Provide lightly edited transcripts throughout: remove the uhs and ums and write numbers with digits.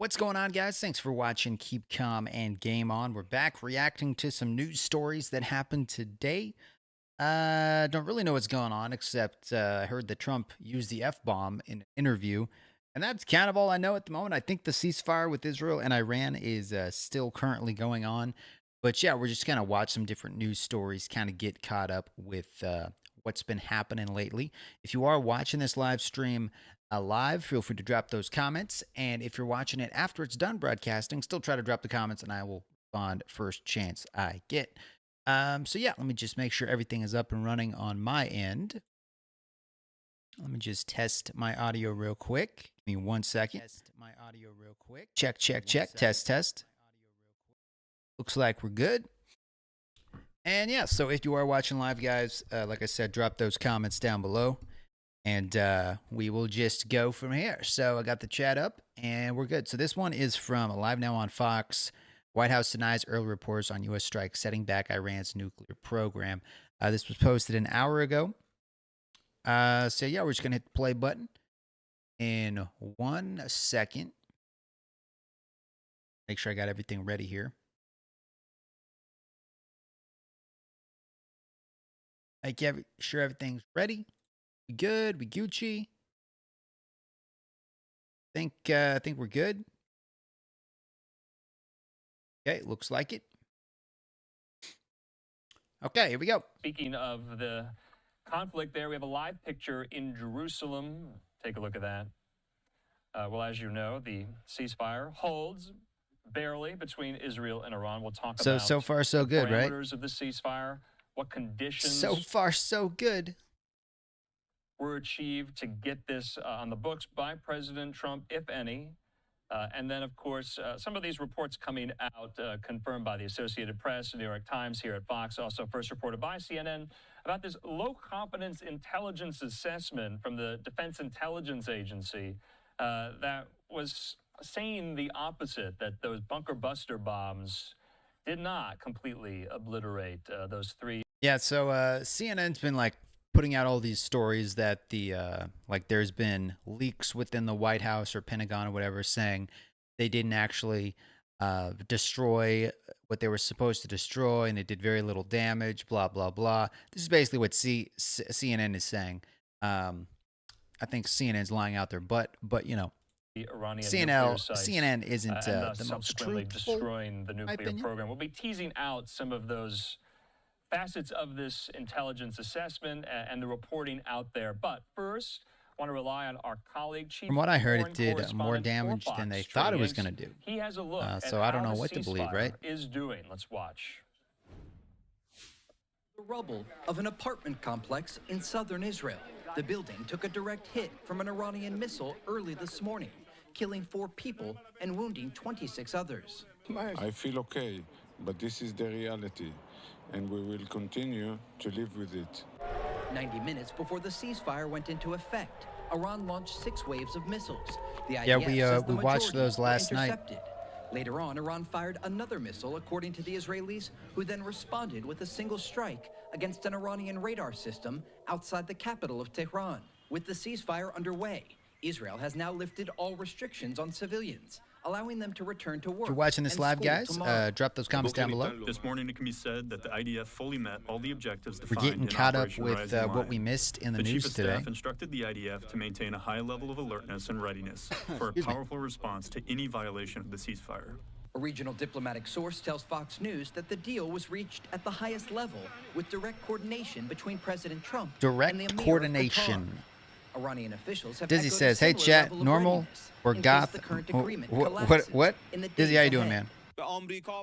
What's going on, guys? Thanks for watching. Keep calm and game on. We're back reacting to some news stories that happened today. Don't really know what's going on, except I heard that Trump used the F-bomb in an interview, and that's kind of all I know at the moment. I think the ceasefire with Israel and Iran is still currently going on. But yeah, we're just going to watch some different news stories, kind of get caught up with what's been happening lately. If you are watching this live stream, live, feel free to drop those comments. And if you're watching it after it's done broadcasting, still try to drop the comments and I will respond first chance I get. So yeah, let me just make sure everything is up and running on my end. Let me just test my audio real quick. Give me 1 second. Test my audio real quick. Check, check, check. Test, test. Looks like we're good. And yeah, so if you are watching live, guys, like I said, drop those comments down below. And we will just go from here. So I got the chat up, and we're good. So this one is from Live Now on Fox. White House denies early reports on U.S. strikes setting back Iran's nuclear program. This was posted an hour ago. So yeah, we're just going to hit the play button in 1 second. Make sure I got everything ready here. Make sure everything's ready. We good? We Gucci? I think we're good. Okay, looks like it. Okay, here we go. Speaking of the conflict there, we have a live picture in Jerusalem. Take a look at that. Well, as you know, the ceasefire holds barely between Israel and Iran. We'll talk about so far so good, right? Parameters of the ceasefire, what conditions so far so good were achieved to get this on the books by President Trump, if any. And then, of course, some of these reports coming out confirmed by the Associated Press, New York Times, here at Fox, also first reported by CNN, about this low-competence intelligence assessment from the Defense Intelligence Agency that was saying the opposite, that those bunker buster bombs did not completely obliterate those three. Yeah, so CNN's been like putting out all these stories that the like there's been leaks within the White House or Pentagon or whatever saying they didn't actually destroy what they were supposed to destroy and it did very little damage, blah blah blah. This is basically what CNN is saying. I think CNN's lying out there, but you know, CNN isn't the most truthful, destroying the nuclear program. We'll be teasing out some of those facets of this intelligence assessment and the reporting out there. But first, I want to rely on our colleague, Chief. From what I heard, it did more damage than they thought it was going to do. He has a look so I don't know what to believe, right? Is doing. Let's watch. The rubble of an apartment complex in southern Israel. The building took a direct hit from an Iranian missile early this morning, killing 4 people and wounding 26 others. I feel okay, but this is the reality, and we will continue to live with it. 90 minutes before the ceasefire went into effect, Iran launched 6 waves of missiles. The IDF we watched those last night. Later on, Iran fired another missile, according to the Israelis, who then responded with a single strike against an Iranian radar system outside the capital of Tehran. With the ceasefire underway, Israel has now lifted all restrictions on civilians, allowing them to return to work. If you're watching this live, guys, drop those comments down below. This morning, it can be said that the IDF fully met all the objectives We're getting caught up with what we missed in the news today. The Chief of Staff instructed the IDF to maintain a high level of alertness and readiness for a powerful response to any violation of the ceasefire. A regional diplomatic source tells Fox News that the deal was reached at the highest level with direct coordination between President Trump and the Emir of Qatar. Iranian officials have Dizzy says, "Hey chat, normal or goth? What? Dizzy, how you doing, man?"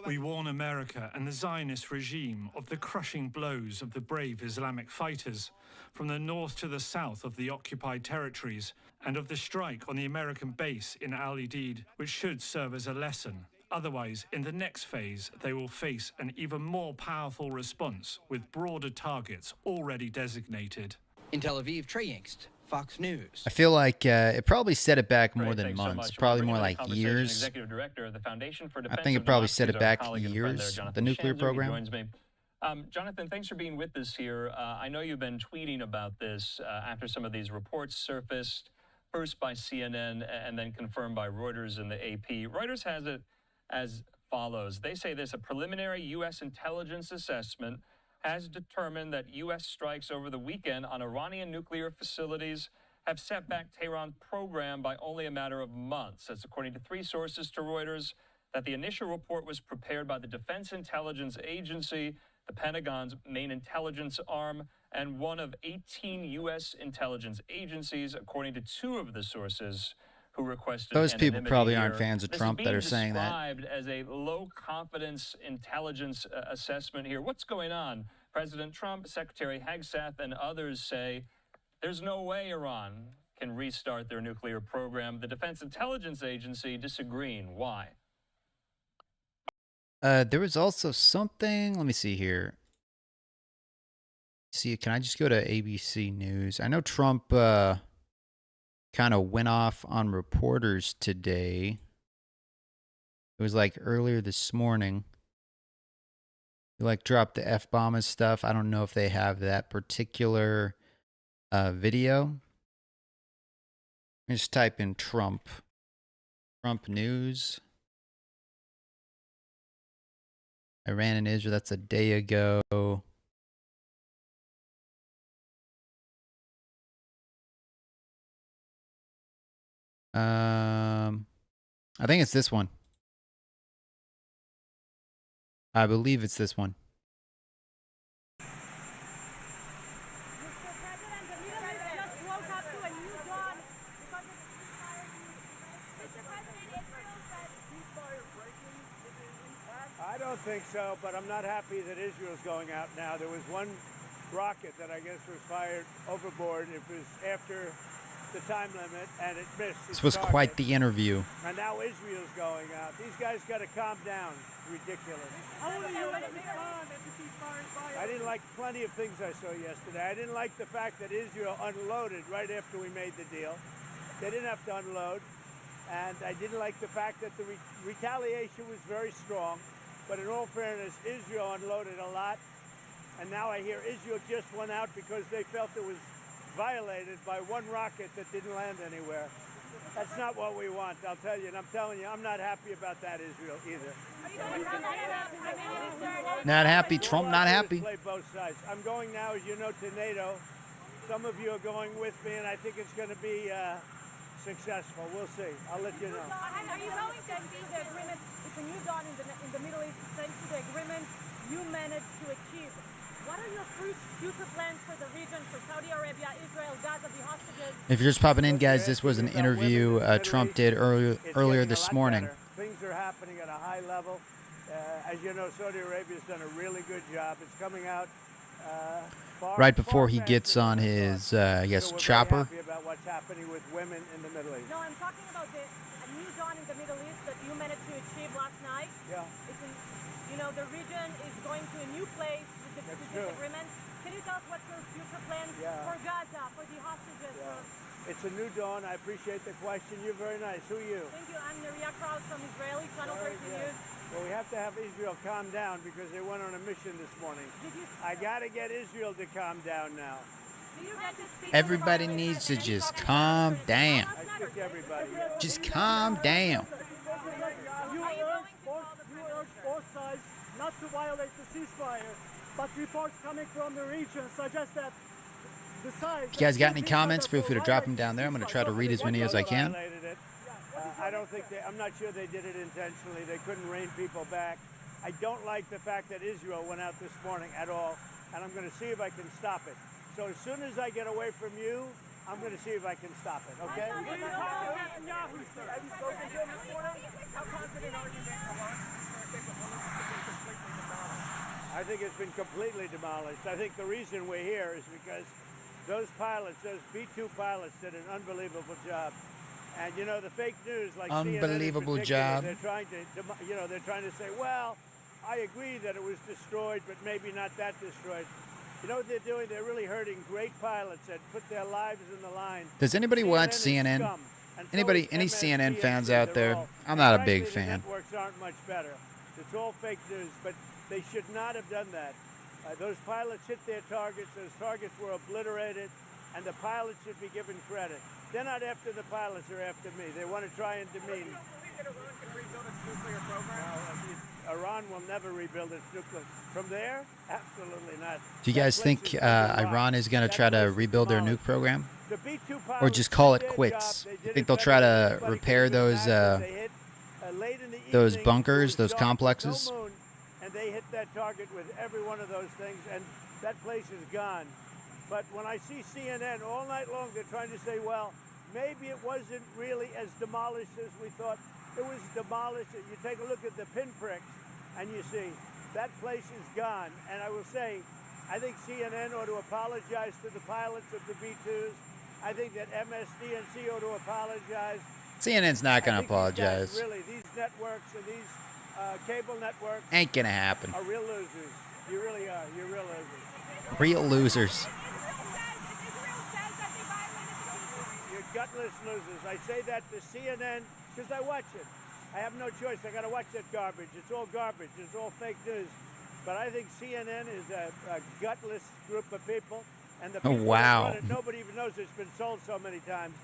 We warn America and the Zionist regime of the crushing blows of the brave Islamic fighters from the north to the south of the occupied territories and of the strike on the American base in Al-Udeid, which should serve as a lesson. Otherwise, in the next phase, they will face an even more powerful response with broader targets already designated. In Tel Aviv, Trey Yingst, Fox News. I feel like it probably set it back more than months, probably more like years. Executive Director of the Foundation for I think it probably set it back years, the nuclear program. Jonathan, thanks for being with us here. I know you've been tweeting about this after some of these reports surfaced. first by CNN and then confirmed by Reuters and the AP. Reuters has it as follows. They say this: a preliminary U.S. intelligence assessment has determined that U.S. strikes over the weekend on Iranian nuclear facilities have set back Tehran's program by only a matter of months. That's according to 3 sources to Reuters, that the initial report was prepared by the Defense Intelligence Agency, the Pentagon's main intelligence arm, and one of 18 U.S. intelligence agencies, according to 2 of the sources who requested Those people anonymity probably aren't here. fans of Trump that are saying that. This is being described as a low-confidence intelligence assessment here. What's going on? President Trump, Secretary Hegseth, and others say there's no way Iran can restart their nuclear program. The Defense Intelligence Agency disagreeing. Why? There was also something. Let me see here. See, can I just go to ABC News? I know Trump kind of went off on reporters today. It was like earlier this morning. He like dropped the F-bomb and stuff. I don't know if they have that particular video. Just type in Trump news. Iran and Israel, that's a day ago. I think it's this one. I believe it's this one. I don't think so, but I'm not happy that Israel's going out now. There was one rocket that I guess was fired overboard. It was after the time limit, and it missed. This was quite the interview. And now Israel's going out. These guys got to calm down. Ridiculous. I didn't like plenty of things I saw yesterday. I didn't like the fact that Israel unloaded right after we made the deal. They didn't have to unload. And I didn't like the fact that the retaliation was very strong. But in all fairness, Israel unloaded a lot. And now I hear Israel just went out because they felt it was violated by one rocket that didn't land anywhere. That's not what we want, I'll tell you. And I'm telling you, I'm not happy about that, Israel, either. Not happy. Trump not happy. Play both sides. I'm going now, as you know, to NATO. Some of you are going with me, and I think it's going to be successful. We'll see. I'll let you know. Are you going to see the agreement? It's a new dawn in the Middle East. Thanks to the agreement you managed to achieve. What are your future plans for the region, for Saudi Arabia, Israel, Gaza, the hostages? If you're just popping in, guys, this was an interview Trump did earlier this morning. Things are happening at a high level. As you know, Saudi Arabia's done a really good job. It's coming out right before he gets on his, I guess, so chopper. Very happy about what's happening with women in the Middle East. No, I'm talking about a new dawn in the Middle East that you managed to achieve last night. Yeah. The region is going to a new place with this agreement. Can you tell us what's your future plans for Gaza, for the hostages? It's a new dawn. I appreciate the question. You're very nice. Who are you? Thank you. I'm Neria Kraus from Israeli Channel 13 News. Well, we have to have Israel calm down because they went on a mission this morning. I got to get Israel to calm down now. Everybody needs to just calm down. I think everybody. Just calm down. You urge both sides not to violate the ceasefire, but reports coming from the region suggest that the sides... If you guys got any comments, feel free to drop them down there. I'm going to try to read as many as I can. I don't think I'm not sure they did it intentionally. They couldn't rein people back. I don't like the fact that Israel went out this morning at all, and I'm going to see if I can stop it. So as soon as I get away from you, I'm going to see if I can stop it, okay? I think it's been completely demolished. I think the reason we're here is because those pilots, those B-2 pilots, did an unbelievable job. And you know, the fake news, like unbelievable CNN job. They're trying to, they're trying to say, well, I agree that it was destroyed, but maybe not that destroyed. You know what they're doing? They're really hurting great pilots that put their lives in the line. Does anybody watch CNN? Anybody, any CNN fans out there? I'm not a big fan. The networks aren't much better. It's all fake news, but they should not have done that. Those pilots hit their targets. Those targets were obliterated, and the pilots should be given credit. They're not after the pilots, they're after me. They want to try and demean. Do you believe that Iran can rebuild its nuclear program? No, Iran will never rebuild its nuclear. From there, absolutely not. Do you guys think Iran is going to try to rebuild their nuke program? Or just call it quits? You think they'll try to repair those bunkers, those complexes? And they hit that target with every one of those things, and that place is gone. But when I see CNN all night long, they're trying to say, well, maybe it wasn't really as demolished as we thought. It was demolished. You take a look at the pinpricks, and you see that place is gone. And I will say, I think CNN ought to apologize to the pilots of the B-2s. I think that MSDNC ought to apologize. CNN's not going to apologize. Really, these networks and these cable networks ain't going to happen. Are real losers. You really are. You're real losers. Real losers. You're gutless losers. I say that to CNN because I watch it. I have no choice. I got to watch that garbage. It's all garbage. It's all fake news. But I think CNN is a gutless group of people. And the people that run it, nobody even knows it's been sold so many times.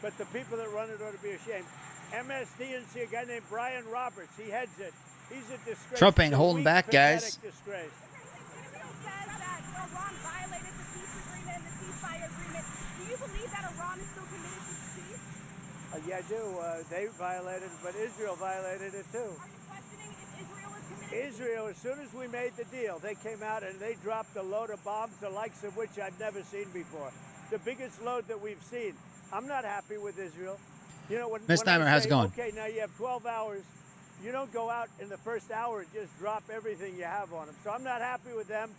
But the people that run it ought to be ashamed. MSDNC, a guy named Brian Roberts, he heads it. He's a disgrace. Trump ain't holding back, guys. Disgrace. Says that Iran violated the peace agreement and the ceasefire agreement. Do you believe that Iran is still committed to peace? Yeah, I do. They violated it, but Israel violated it too. Are you questioning if Israel is committed? Israel, as soon as we made the deal, they came out and they dropped a load of bombs, the likes of which I'd never seen before. The biggest load that we've seen. I'm not happy with Israel. You know, when Timer, how's it going? Okay, now you have 12 hours. You don't go out in the first hour and just drop everything you have on them. So I'm not happy with them.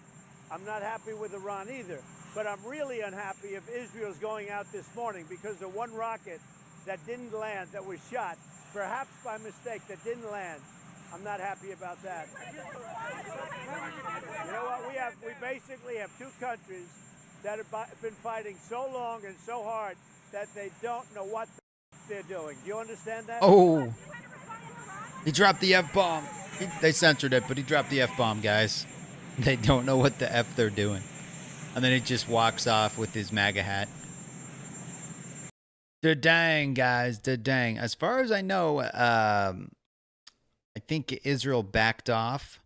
I'm not happy with Iran either. But I'm really unhappy if Israel's going out this morning because of one rocket that didn't land, that was shot, perhaps by mistake, that didn't land. I'm not happy about that. You know what? We basically have two countries that have been fighting so long and so hard that they don't know what they're doing. Do you understand that? Oh, he dropped the F-bomb. They censored it, but he dropped the F-bomb, guys. They don't know what the F they're doing. And then he just walks off with his MAGA hat. Da-dang, guys, da-dang. As far as I know, I think Israel backed off.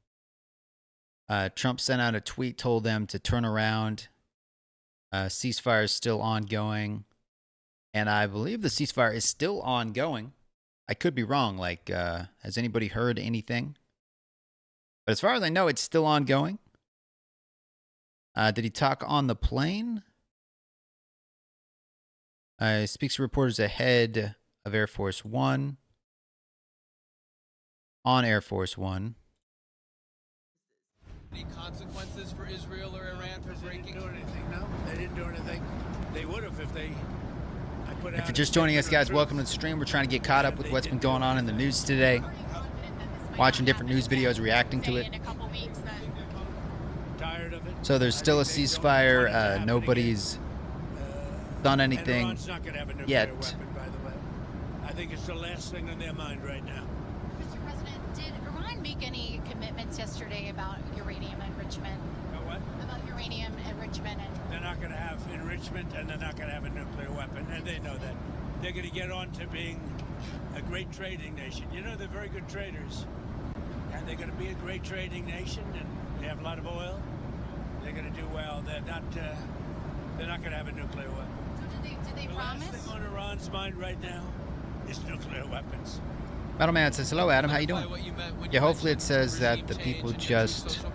Trump sent out a tweet, told them to turn around. Ceasefire is still ongoing. And I believe the ceasefire is still ongoing. I could be wrong. Like, has anybody heard anything? But as far as I know, it's still ongoing. Did he talk on the plane? Speaks to reporters ahead of Air Force One. On Air Force One. Any consequences for Israel or Iran for breaking? They didn't do anything, no. They didn't do anything. They would have if they... If you're just joining us, guys, welcome to the stream. We're trying to get caught up with what's been going on in the news today. Watching different news videos, reacting to it. So there's still a ceasefire. Nobody's done anything yet. I think it's the last thing on their mind right now. Mr. President, did Iran make any commitments yesterday about uranium enrichment? About what? About uranium enrichment. They're not going to have enrichment, and they're not going to have a nuclear weapon, and they know that. They're going to get on to being a great trading nation. You know, they're very good traders, and they're going to be a great trading nation, and they have a lot of oil. They're going to do well. They're not going to have a nuclear weapon. So did they promise? The last thing on Iran's mind right now is nuclear weapons. Metalman says, hello, Adam. How you doing? Yeah, hopefully it says that the people just...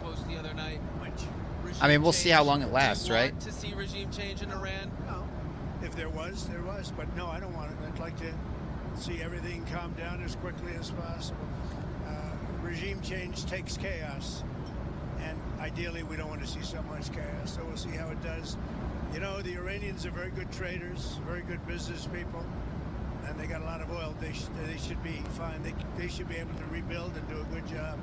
I mean, we'll see how long it lasts, right? To see regime change in Iran? No. If there was, there was. But no, I don't want it. I'd like to see everything calm down as quickly as possible. Regime change takes chaos. And ideally, we don't want to see so much chaos. So we'll see how it does. You know, the Iranians are very good traders, very good business people. And they got a lot of oil. They should be fine. They should be able to rebuild and do a good job.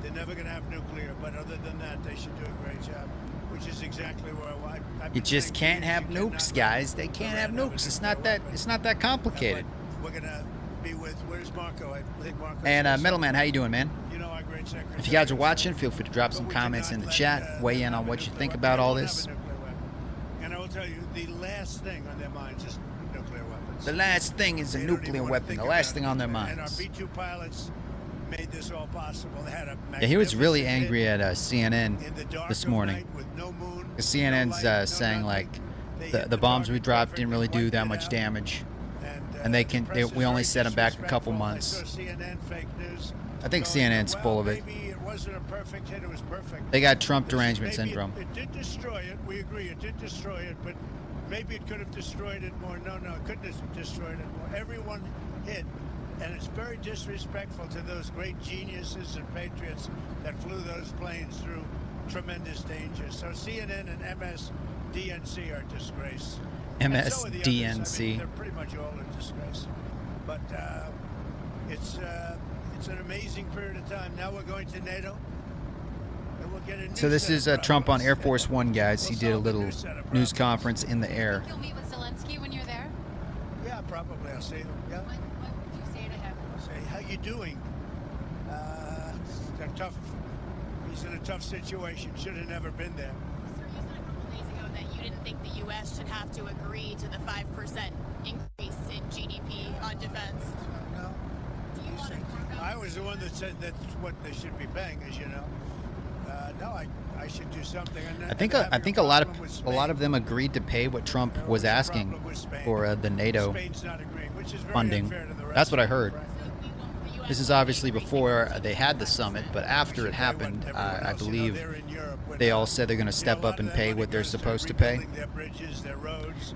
They're never going to have nuclear, but other than that, they should do a great job, which is exactly where you just can't have nukes, guys. They can't have nukes. It's not that complicated. We're going to be with, where's Marco? I think Marco. And Metalman, how you doing, man? You know, our great secretary. If you guys are watching, feel free to drop some comments in the chat. Weigh in on what you think about all this. And I will tell you, the last thing on their minds is nuclear weapons. The last thing is a nuclear weapon. The last thing on their And our minds. B-2 pilots made this all possible. They had a Yeah, he was really magnificent angry hit at CNN in the dark this of morning. night with no moon, The CNN's no light, no saying like nothing. the bombs we dropped didn't really do that much damage, and they can. We only set them back a couple months. CNN fake news. I think CNN's full of it. Maybe it wasn't a perfect hit. It was perfect. They got Trump derangement Maybe syndrome. It did destroy it. We agree. It did destroy it, but maybe it could have destroyed it more. No, it couldn't have destroyed it more. Everyone hit. And it's very disrespectful to those great geniuses and patriots that flew those planes through tremendous danger. So CNN and MSDNC are a disgrace. And so are the others. I mean, MSDNC. they're pretty much all a disgrace. But it's an amazing period of time. Now we're going to NATO. And we'll get a new So this set is of Trump on problems. Air Force One, guys. He We'll did a solve a little new set of news problems. conference in the air. You'll meet with Zelensky when you're there? Yeah, probably. I'll see him. Yeah. What would you say to him? Say, how you doing? It's tough. He's in a tough situation. Should have never been there. Sir, you said a couple days ago that you didn't think the U.S. should have to agree to the 5% increase in GDP on defense. No. Do you want to I was the one that said that's what they should be paying, as you know. No, I should do something. And I think a lot of them agreed to pay what Trump was asking for the NATO Spain's not agreeing, which is very funding. unfair to the rest That's what I of them, heard. frankly. This is obviously before they had the summit, but after it happened, I believe they all said they're going to step up and pay what they're supposed to pay.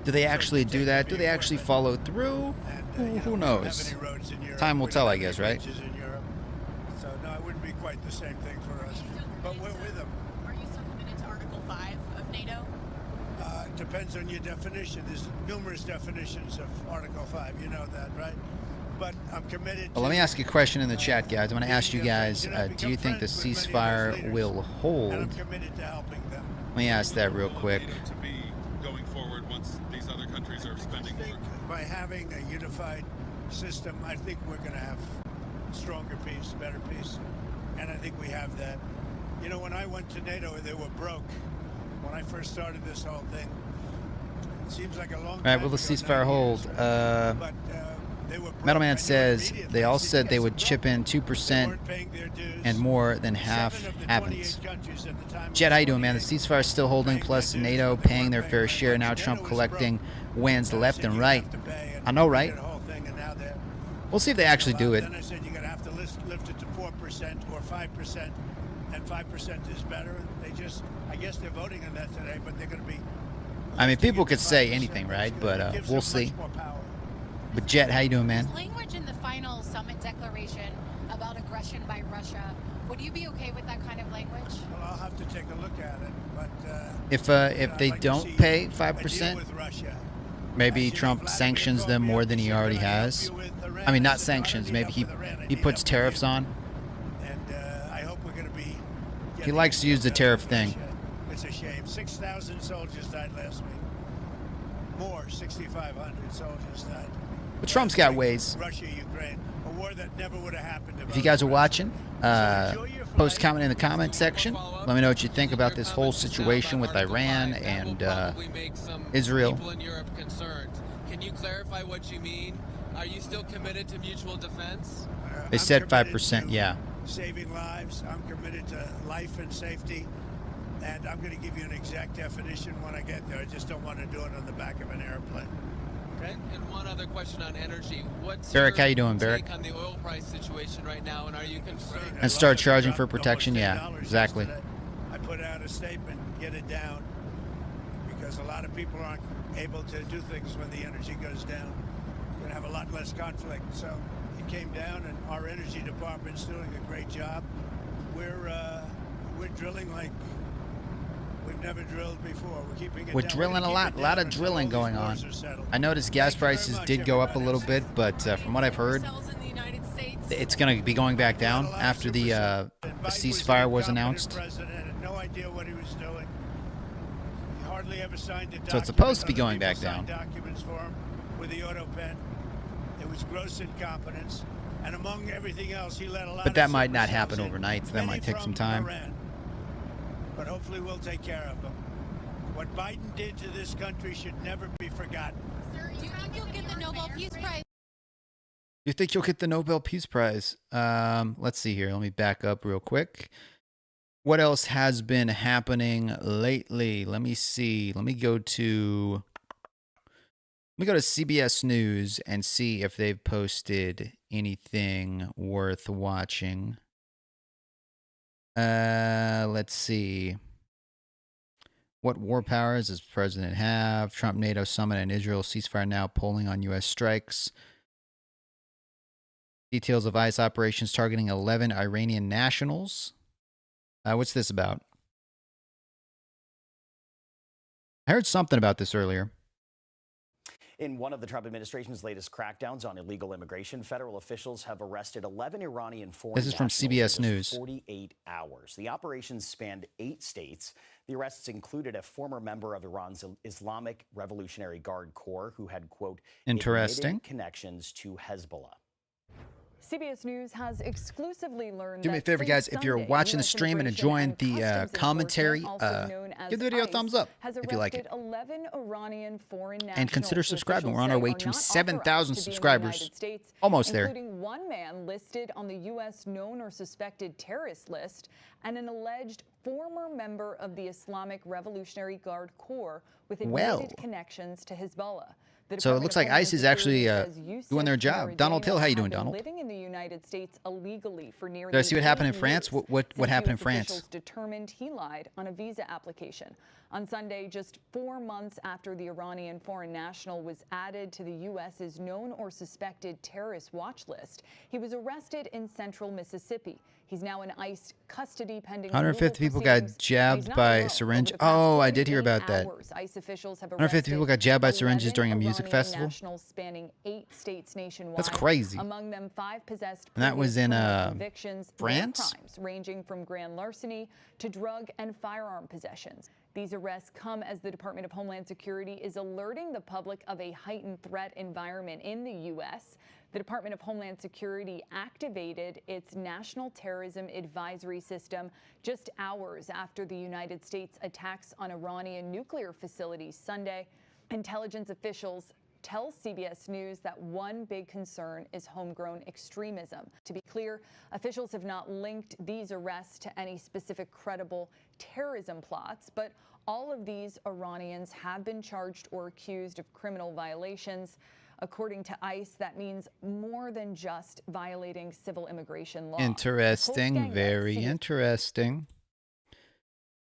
Do they actually do that? Do they actually follow through? Who knows? Time will tell, I guess, right? So no, it wouldn't be quite the same thing for us. But we're with them. Are you still committed to Article 5 of NATO? Depends on your definition. There's numerous definitions of Article 5. You know that, right? But I'm committed. Well, let me ask you a question in the chat, guys. I'm going to ask you guys, do you think the ceasefire will hold? And I'm committed to helping them. Let me ask that real quick. To be going forward once these other countries are spending I think more. by having a unified system, I think we're going to have stronger peace, better peace. And I think we have that. You know, when I went to NATO, they were broke. When I first started this whole thing, it seems like a long All right, time will the ago, ceasefire 9 hold? years. But they were broke. Metal Man I knew says immediately. they all I said they yes, would broke. chip in They 2% weren't paying their dues. and more than 7 half of the happens. 28 countries at the time Jet, how you doing, were man? The ceasefire is still holding, plus NATO paying their fair share. Now Trump collecting wins left and right. I know, right? We'll see if they actually do it. Then I said you're going to have to lift it to 4% or 5%, and 5% is better. And they just, I guess they're voting on that today, but they're going to be. I mean, people could say anything, right? But we'll see. But Jet, how you doing, man? Language in the final summit declaration about aggression by Russia. Would you be okay with that kind of language? Well, I'll have to take a look at it. But If they don't pay 5%, maybe Trump sanctions them more than he already has. I mean, not sanctions. Maybe he puts tariffs on. And I hope we're going to be. He likes to use the tariff thing. It's a shame. 6,000 soldiers died last week. More, 6,500 soldiers died. But Trump's got ways. Russia, Ukraine, a war that never would have happened. If you guys are watching, post comment in the comment section. Let me know what you think about this whole situation with Iran and Israel. People in Europe concerned. Can you clarify what you mean? Are you still committed to mutual defense? They said 5%, yeah. Saving lives. I'm committed to life and safety. And I'm going to give you an exact definition when I get there. I just don't want to do it on the back of an airplane. Okay. And one other question on energy. What's Barrick, your how you doing, Barrick? take on the oil price situation right now, and are you concerned? And start charging for Almost protection, yeah, $10 exactly. yesterday. I put out a statement, get it down, because a lot of people aren't able to do things when the energy goes down. We're going to have a lot less conflict. So it came down, and our energy department's doing a great job. We're drilling like we've never drilled before. We're keeping it We're down. drilling a lot of drilling going on. I noticed gas prices did go up a little bit, but from what I've heard, it's going to be going back down after the ceasefire was announced. No idea what he was doing. He hardly ever signed a So it's supposed to be document. going back Other people down. signed documents for him with the auto pen. It was gross incompetence, and among everything else, he let a lot. But that of might not super happen cells in, overnight, so that many might take some from time. Iran. But hopefully, we'll take care of them. What Biden did to this country should never be forgotten. Do you think you'll get the Nobel Peace Prize? You think you'll get the Nobel Peace Prize? Let's see here. Let me back up real quick. What else has been happening lately? Let me see. Let me go to CBS News and see if they've posted anything worth watching. Let's see. What war powers does the president have? Trump NATO summit and Israel ceasefire now polling on U.S. strikes. Details of ICE operations targeting 11 Iranian nationals. What's this about? I heard something about this earlier. In one of the Trump administration's latest crackdowns on illegal immigration, federal officials have arrested 11 Iranian foreign This is from CBS nationals in News. just 48 hours. The operations spanned 8 states. The arrests included a former member of Iran's Islamic Revolutionary Guard Corps who had, quote, Interesting admitted connections to Hezbollah. CBS News has exclusively learned. Do me a favor, guys. If you're watching the stream and enjoying the commentary, give the video a thumbs up if you like it. 11 Iranian foreign And consider nationals subscribing. We're on officials our say way are to not 7,000 authorized to be in the subscribers. United States, Almost there. including one man listed on the U.S. known or suspected terrorist list and an alleged former member of the Islamic Revolutionary Guard Corps with admitted connections to Hezbollah. So it looks like ICE is actually doing their job. Donald Hill, how you doing, Donald? Living in the United States illegally for nearly Did I see what happened in 8 France? years What happened in since France? officials determined he lied on a visa application. On Sunday, just 4 months after the Iranian foreign national was added to the U.S.'s known or suspected terrorist watch list, he was arrested in central Mississippi. He's now in ICE custody pending 150 people got proceedings. jabbed by a syringe. Oh, I did hear about that. ICE officials have 150 people got jabbed by syringes during a music festival. Nationals spanning 8 states nationwide. That's crazy. Among them, 5 possessed And that was in convictions, France? crimes ranging from grand larceny to drug and firearm possessions. These arrests come as the Department of Homeland Security is alerting the public of a heightened threat environment in the U.S. The Department of Homeland Security activated its National Terrorism Advisory System just hours after the United States attacks on Iranian nuclear facilities Sunday. Intelligence officials tell CBS News that one big concern is homegrown extremism. To be clear, officials have not linked these arrests to any specific credible terrorism plots, but all of these Iranians have been charged or accused of criminal violations. According to ICE, that means more than just violating civil immigration law. Interesting. Very interesting.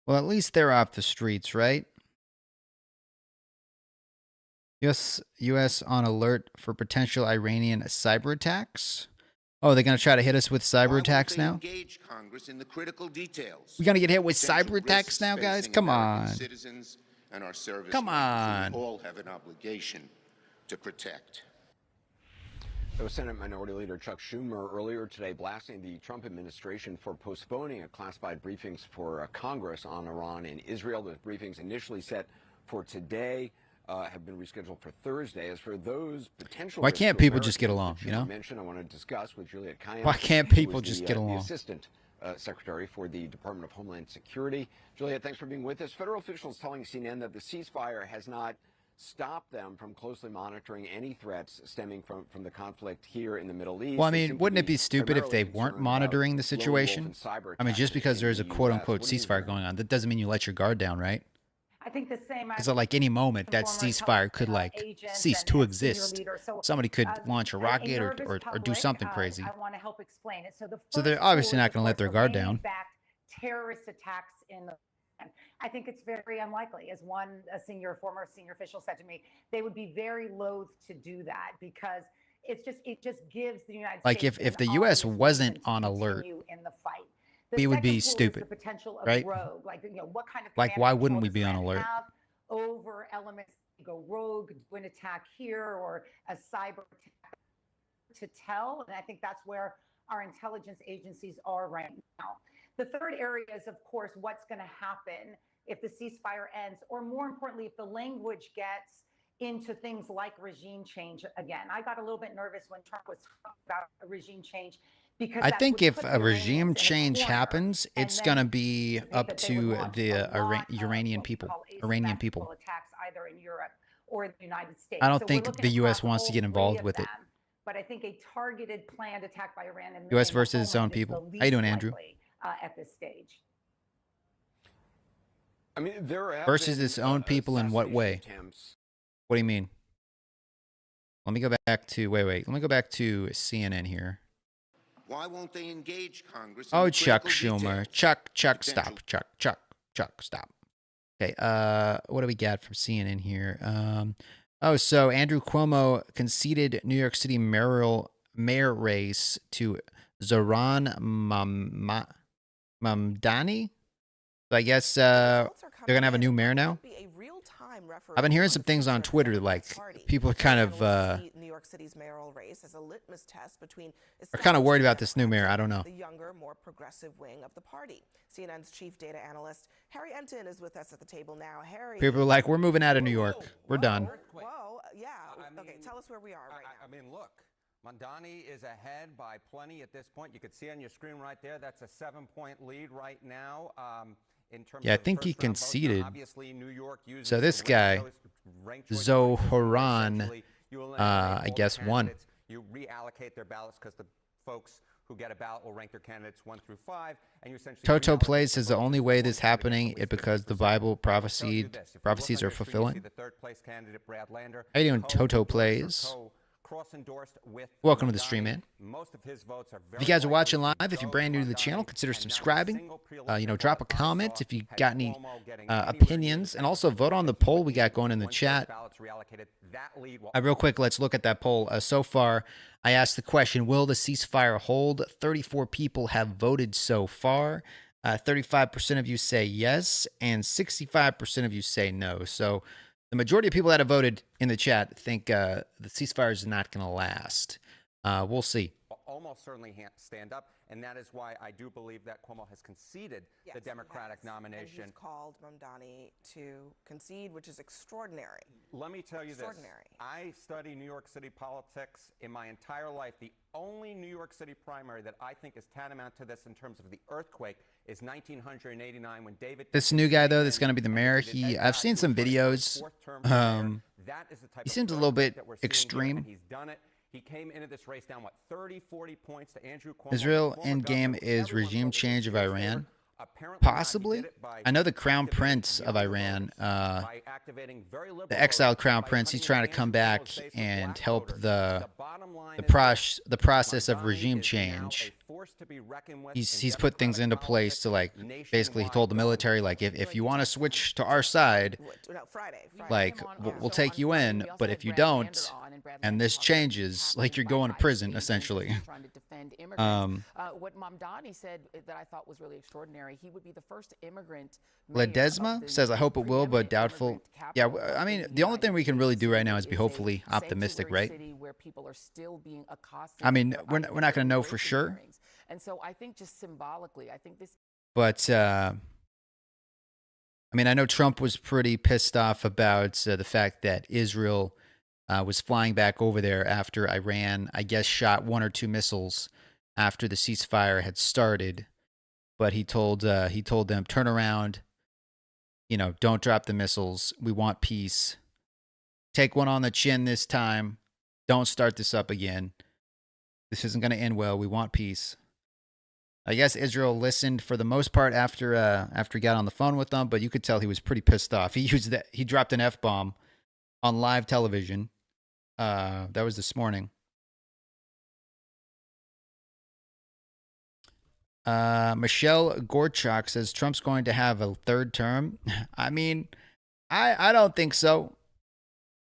Well, at least they're off the streets, right? U.S. on alert for potential Iranian cyber attacks. Oh, they're going to try to hit us with cyber attacks now? Engage Congress in the critical details. We're going to get hit with cyber attacks now, guys? Come on. Citizens and our service Come on. we all have an obligation to protect. So Senate Minority Leader Chuck Schumer earlier today blasting the Trump administration for postponing a classified briefings for Congress on Iran and Israel. Those briefings initially set for today have been rescheduled for Thursday. As for those potential, why can't people just get along? You know, I want to discuss with Juliette Kayyem. Why can't people just get along? The Assistant Secretary for the Department of Homeland Security. Juliette, thanks for being with us. Federal officials telling CNN that the ceasefire has not stopped them from closely monitoring any threats stemming from the conflict here in the Middle East. Well, I mean, wouldn't it be stupid if they weren't monitoring the situation? I mean, just because there's a quote-unquote ceasefire going on, that doesn't mean you let your guard down, right? I think the same. Because at like any moment, that ceasefire could like cease to exist. Somebody could launch a rocket or do something crazy. I want to help explain it. So they're obviously not going to let their guard down. Terrorist attacks in the. I think it's very unlikely. As a former senior official said to me, they would be very loath to do that because it just gives the United States. Like if the U.S. wasn't on alert, in the fight. we would be stupid, right? Rogue. Like, what kind of why wouldn't we be on alert? Over elements go rogue, do an attack here or a cyber attack to tell, and I think that's where our intelligence agencies are right now. The third area is, of course, what's going to happen if the ceasefire ends, or more importantly, if the language gets into things like regime change again. I got a little bit nervous when Trump was talking about a regime change. I think if a regime change happens, it's going to be up to the Iranian people. Attacks either in Europe or the United States. I don't So we're think looking the U.S. across wants all to get three involved of with it. them. But I think a targeted planned attack by Iran in U.S. the versus its own homeland is people. the How you least doing, Andrew? likely, at this stage. I mean, there have Versus been its own people in what way? attempts. What do you mean? Let me go back to wait. Let me go back to CNN here. Why won't they engage Congress in Oh, the Chuck critical Schumer. details? Chuck, stop. Chuck, stop. Okay, what do we got from CNN here? So Andrew Cuomo conceded New York City mayor race to Zohran Mamdani. So I guess they're going to have a new mayor now. I've been hearing some things on Twitter, like people are kind of New York City's mayoral race as a litmus test between are kind of worried about this new mayor. I don't know. the younger, more progressive wing of the party. CNN's chief data analyst Harry Enton is with us at the table now. Harry, People are like, we're moving out of New York. We're done. Whoa, yeah. Okay, tell us where we are right now. I mean, look, Mamdani is ahead by plenty at this point. You can see on your screen right there, that's a 7-point lead right now. Yeah, I think he conceded. So this guy, Zohran, I guess, won. You reallocate their ballots because the folks who get a ballot will rank their candidates 1 through 5, and you essentially. Toto Plays is the only way this happening is because the Bible prophecies are fulfilling. How you doing, Toto Plays? Welcome to the stream, man. If you guys are watching live, if you're brand new to the channel, consider subscribing. Drop a comment if you got any opinions, and also vote on the poll we got going in the chat. Real quick, let's look at that poll. So far, I asked the question, will the ceasefire hold? 34 people have voted so far. 35% of you say yes, and 65% of you say no. So the majority of people that have voted in the chat think the ceasefire is not going to last. We'll see. Almost certainly stand up, and that is why I do believe that Cuomo has conceded the Democratic nomination. And he's called Mamdani to concede, which is extraordinary. Let me tell you this. I study New York City politics in my entire life. The only New York City primary that I think is tantamount to this in terms of the earthquake is 1989 when David. This new guy, though, that's going to be the mayor, I've seen some videos. He seems a little bit extreme. He's done it. He came into this race down, 30, 40 points to Andrew Cuomo. Israel endgame is regime change of Iran. Possibly. I know the crown prince of Iran, the exiled crown prince, he's trying to come back and help the process of regime change. He's put things into place to, like, basically he told the military, like, if you want to switch to our side, like, we'll take you in, but if you don't, and this changes, like, you're going to prison, essentially. What Mamdani said that I thought was really extraordinary, he would be the first immigrant. Ledesma says, I hope it will, but doubtful. Yeah, I mean, the only thing we can really do right now is be hopefully optimistic, right? I mean, we're not going to know for sure. And so I think just symbolically, I think this. But, I mean, I know Trump was pretty pissed off about the fact that Israel was flying back over there after Iran, I guess, shot 1 or 2 missiles after the ceasefire had started. But he told them, turn around, don't drop the missiles. We want peace. Take one on the chin this time. Don't start this up again. This isn't going to end well. We want peace. I guess Israel listened for the most part after he got on the phone with them, but you could tell he was pretty pissed off. He dropped an F-bomb on live television. That was this morning. Michelle Gorchak says Trump's going to have a 3rd term. I mean, I don't think so.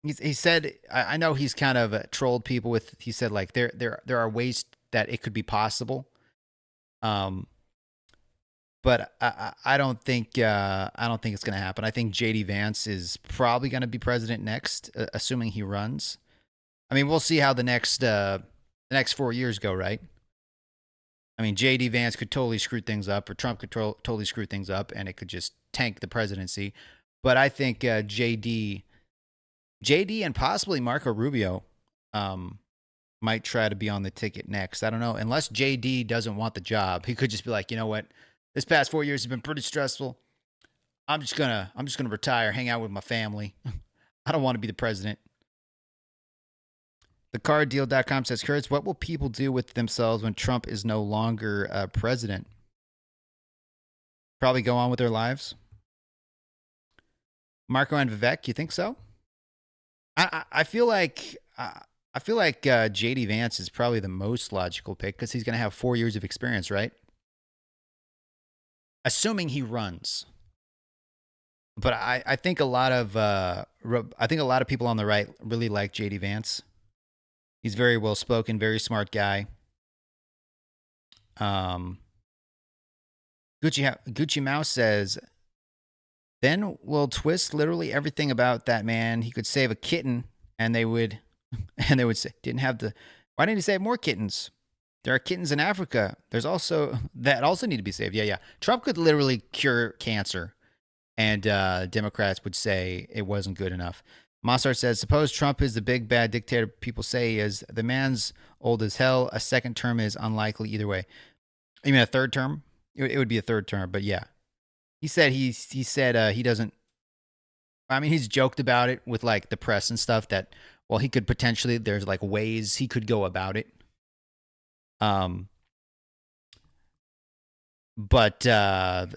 He said, I know he's kind of trolled people with, he said, like, there are ways that it could be possible. But I don't think it's going to happen. I think JD Vance is probably going to be president next, assuming he runs. I mean, we'll see how the next 4 years go, right? I mean, JD Vance could totally screw things up, or Trump could totally screw things up, and it could just tank the presidency. But I think JD and possibly Marco Rubio might try to be on the ticket next. I don't know. Unless JD doesn't want the job, he could just be like, you know what? This past 4 years has been pretty stressful. I'm just gonna retire, hang out with my family. I don't want to be the president. TheCardDeal.com says, Kurtz, what will people do with themselves when Trump is no longer president? Probably go on with their lives. Marco and Vivek, you think so? I feel like JD Vance is probably the most logical pick because he's going to have 4 years of experience, right? Assuming he runs. But I think a lot of people on the right really like JD Vance. He's very well spoken, very smart guy. Gucci Mouse says, then we'll twist literally everything about that man. He could save a kitten, and they would say, why didn't he save more kittens? There are kittens in Africa. There's also that also need to be saved. Yeah. Trump could literally cure cancer, and Democrats would say it wasn't good enough. Mossart says, suppose Trump is the big bad dictator people say he is. The man's old as hell. A second term is unlikely either way. You mean a third term? It would be a third term, but yeah. He said he doesn't. I mean, he's joked about it with like the press and stuff that, well, he could potentially, there's like ways he could go about it. But I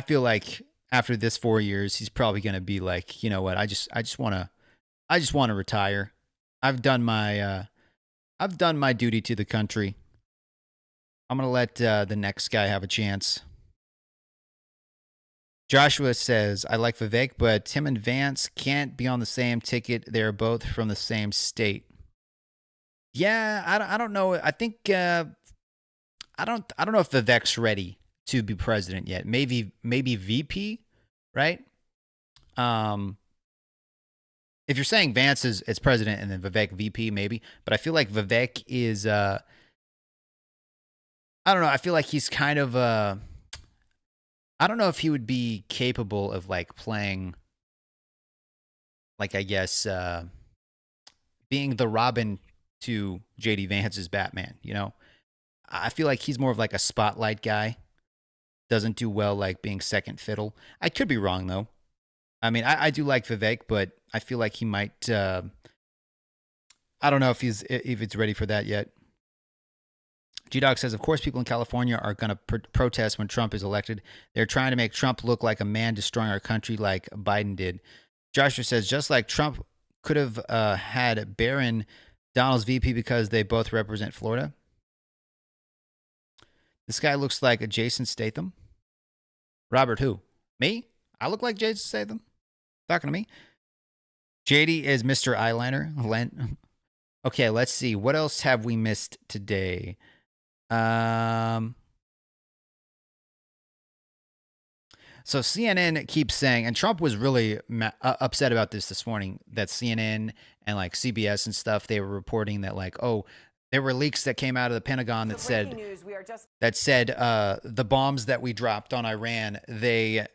feel like after this 4 years, he's probably going to be like, you know what? I just want to retire. I've done my duty to the country. I'm going to let the next guy have a chance. Joshua says, I like Vivek, but Tim and Vance can't be on the same ticket. They're both from the same state. Yeah, I don't know. I think I don't know if Vivek's ready to be president yet. Maybe VP, right? If you're saying Vance is president and then Vivek VP, maybe. But I feel like Vivek is I don't know. I feel like he's kind of I don't know if he would be capable of like playing, like, I guess, being the Robin to JD Vance's Batman, you know? I feel like he's more of like a spotlight guy. Doesn't do well like being second fiddle. I could be wrong though. I mean, I do like Vivek, but I feel like he might I don't know if it's ready for that yet. G-Dog says, of course, people in California are going to protest when Trump is elected. They're trying to make Trump look like a man destroying our country like Biden did. Joshua says, just like Trump could have had Barron Donald's VP because they both represent Florida. This guy looks like a Jason Statham. Robert who? Me? I look like Jason Statham? Talking to me? JD is Mr. Eyeliner. Okay, let's see. What else have we missed today? So CNN keeps saying, and Trump was really upset about this morning, that CNN and like CBS and stuff, they were reporting that like, oh, there were leaks that came out of the Pentagon that said the bombs that we dropped on Iran, they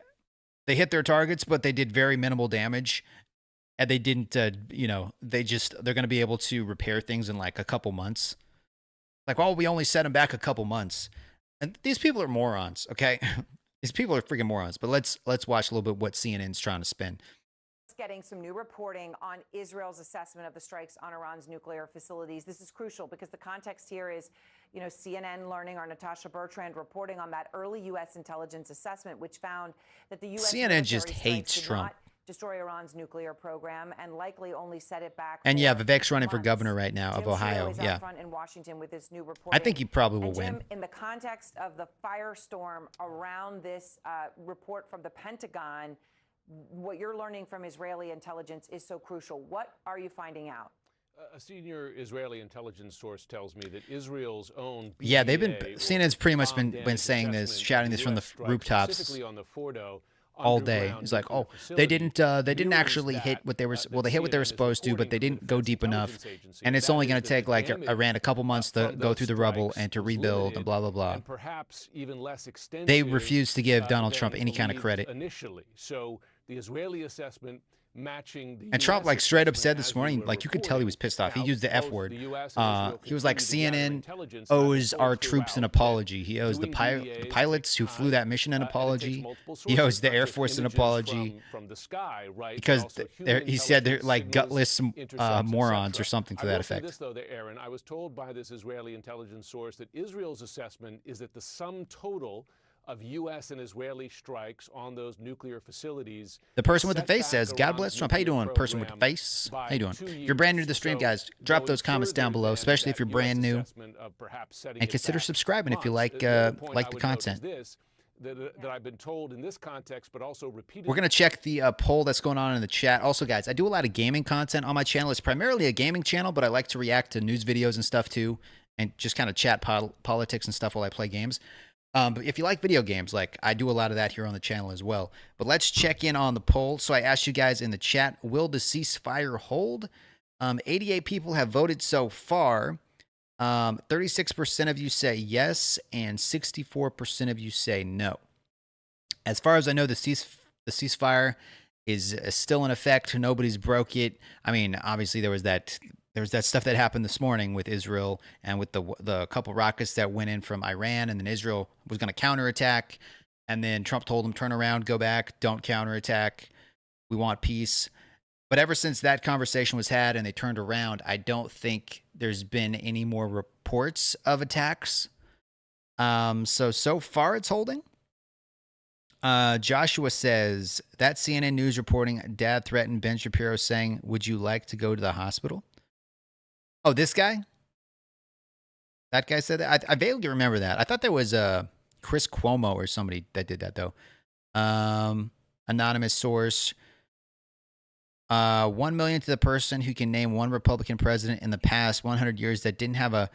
hit their targets, but they did very minimal damage. And they didn't, they're going to be able to repair things in like a couple months. Like, well, we only set them back a couple months. And these people are morons, okay? These people are freaking morons. But let's watch a little bit what CNN's trying to spin. Getting some new reporting on Israel's assessment of the strikes on Iran's nuclear facilities. This is crucial because the context here is, CNN learning, our Natasha Bertrand reporting on that early U.S. intelligence assessment, which found that the U.S. CNN just hates Trump. Destroy Iran's nuclear program and likely only set it back. And yeah, Vivek's running for governor right now of Ohio. Yeah, in Washington with this new I think he probably will Jim, win. In the context of the firestorm around this report from the Pentagon, what you're learning from Israeli intelligence is so crucial. What are you finding out? A senior Israeli intelligence source tells me that Israel's own yeah, they've been CNN's pretty much been saying this, shouting this from the rooftops. Specifically on the Fordo, all day. He's like, oh, they didn't actually hit what they were, well, they hit what they were supposed to, but they didn't go deep enough. And it's only going to take like Iran a couple months to go through the rubble and to rebuild and blah, blah, blah. And perhaps even less extensive. They refuse to give Donald Trump any kind of credit. Initially. So the Israeli assessment matching the And Trump, US like, straight up assessment said this as we morning, were like, you could tell he was pissed off. He Now, used the F both word. the US and Israel He was like, continue to gather CNN intelligence. I've been owes told our troops an throughout apology. He owes the doing DDAs pilots who flew that mission an and it takes apology. multiple He owes sources, the not Air just Force an images apology. from the sky, right? but Because also human he said they're intelligence like signals, gutless intercepts, morons etc. or something to I that will say effect. this, though, Aaron, I was told by this Israeli intelligence source that Israel's assessment is that the sum total of U.S. and Israeli strikes on those nuclear facilities. The person with the set face back says, God Iran's bless Trump. How you nuclear doing, person with the program face? How by you doing? 2 If you're brand new to the years. stream, So guys, drop going those comments down further below, than especially if that you're brand US new. assessment of perhaps setting And it consider back subscribing if you months. like The other point I the would note is content. this, that I've been told in this context, but also repeatedly. We're going to check the poll that's going on in the chat. Also, guys, I do a lot of gaming content on my channel. It's primarily a gaming channel, but I like to react to news videos and stuff too, and just kind of chat politics and stuff while I play games. But if you like video games, like I do a lot of that here on the channel as well. But let's check in on the poll. So I asked you guys in the chat, will the ceasefire hold? 88 people have voted so far. 36% of you say yes, and 64% of you say no. As far as I know, the ceasefire is still in effect. Nobody's broke it. I mean, obviously there was that stuff that happened this morning with Israel and with the couple rockets that went in from Iran, and then Israel was going to counterattack, and then Trump told them, turn around, go back, don't counterattack. We want peace. But ever since that conversation was had and they turned around, I don't think there's been any more reports of attacks. So far it's holding. Joshua says, that CNN News reporting, Dad threatened Ben Shapiro saying, would you like to go to the hospital? Oh, this guy? That guy said that? I vaguely remember that. I thought there was Chris Cuomo or somebody that did that, though. Anonymous source. 1 million to the person who can name one Republican president in the past 100 years that didn't have a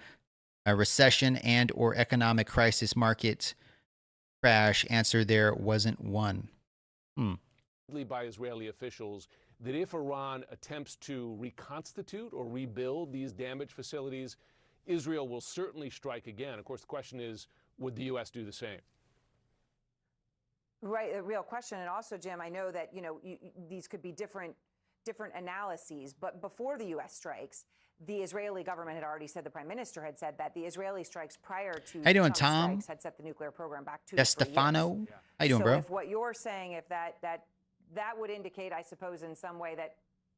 recession and or economic crisis market crash. Answer, there wasn't one. By Israeli officials that if Iran attempts to reconstitute or rebuild these damaged facilities, Israel will certainly strike again. Of course, the question is, would the U.S. do the same? Right, a real question. And also, Jim, I know that, these could be different analyses, but before the U.S. strikes, the Israeli government had already said, the prime minister had said that the Israeli strikes prior to How you doing, Trump's Tom? strikes had set the nuclear program back 2 to 3 years. Stefano? How you doing, bro? If what you're saying, if that would indicate, I suppose, in some way that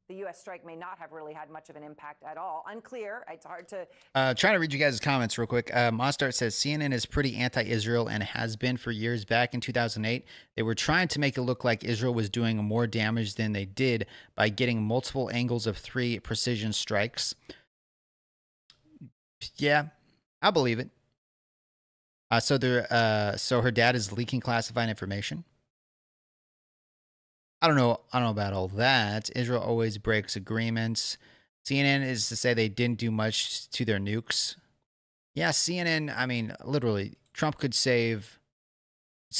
the U.S. strike may not have really had much of an impact at all. Unclear. It's hard to... Trying to read you guys' comments real quick. Monstart says, CNN is pretty anti-Israel and has been for years. Back in 2008, they were trying to make it look like Israel was doing more damage than they did by getting multiple angles of 3 precision strikes. Yeah, I believe it. So her dad is leaking classified information. I don't know about all that. Israel always breaks agreements. CNN is to say they didn't do much to their nukes. Yeah, CNN, I mean, literally, Trump could save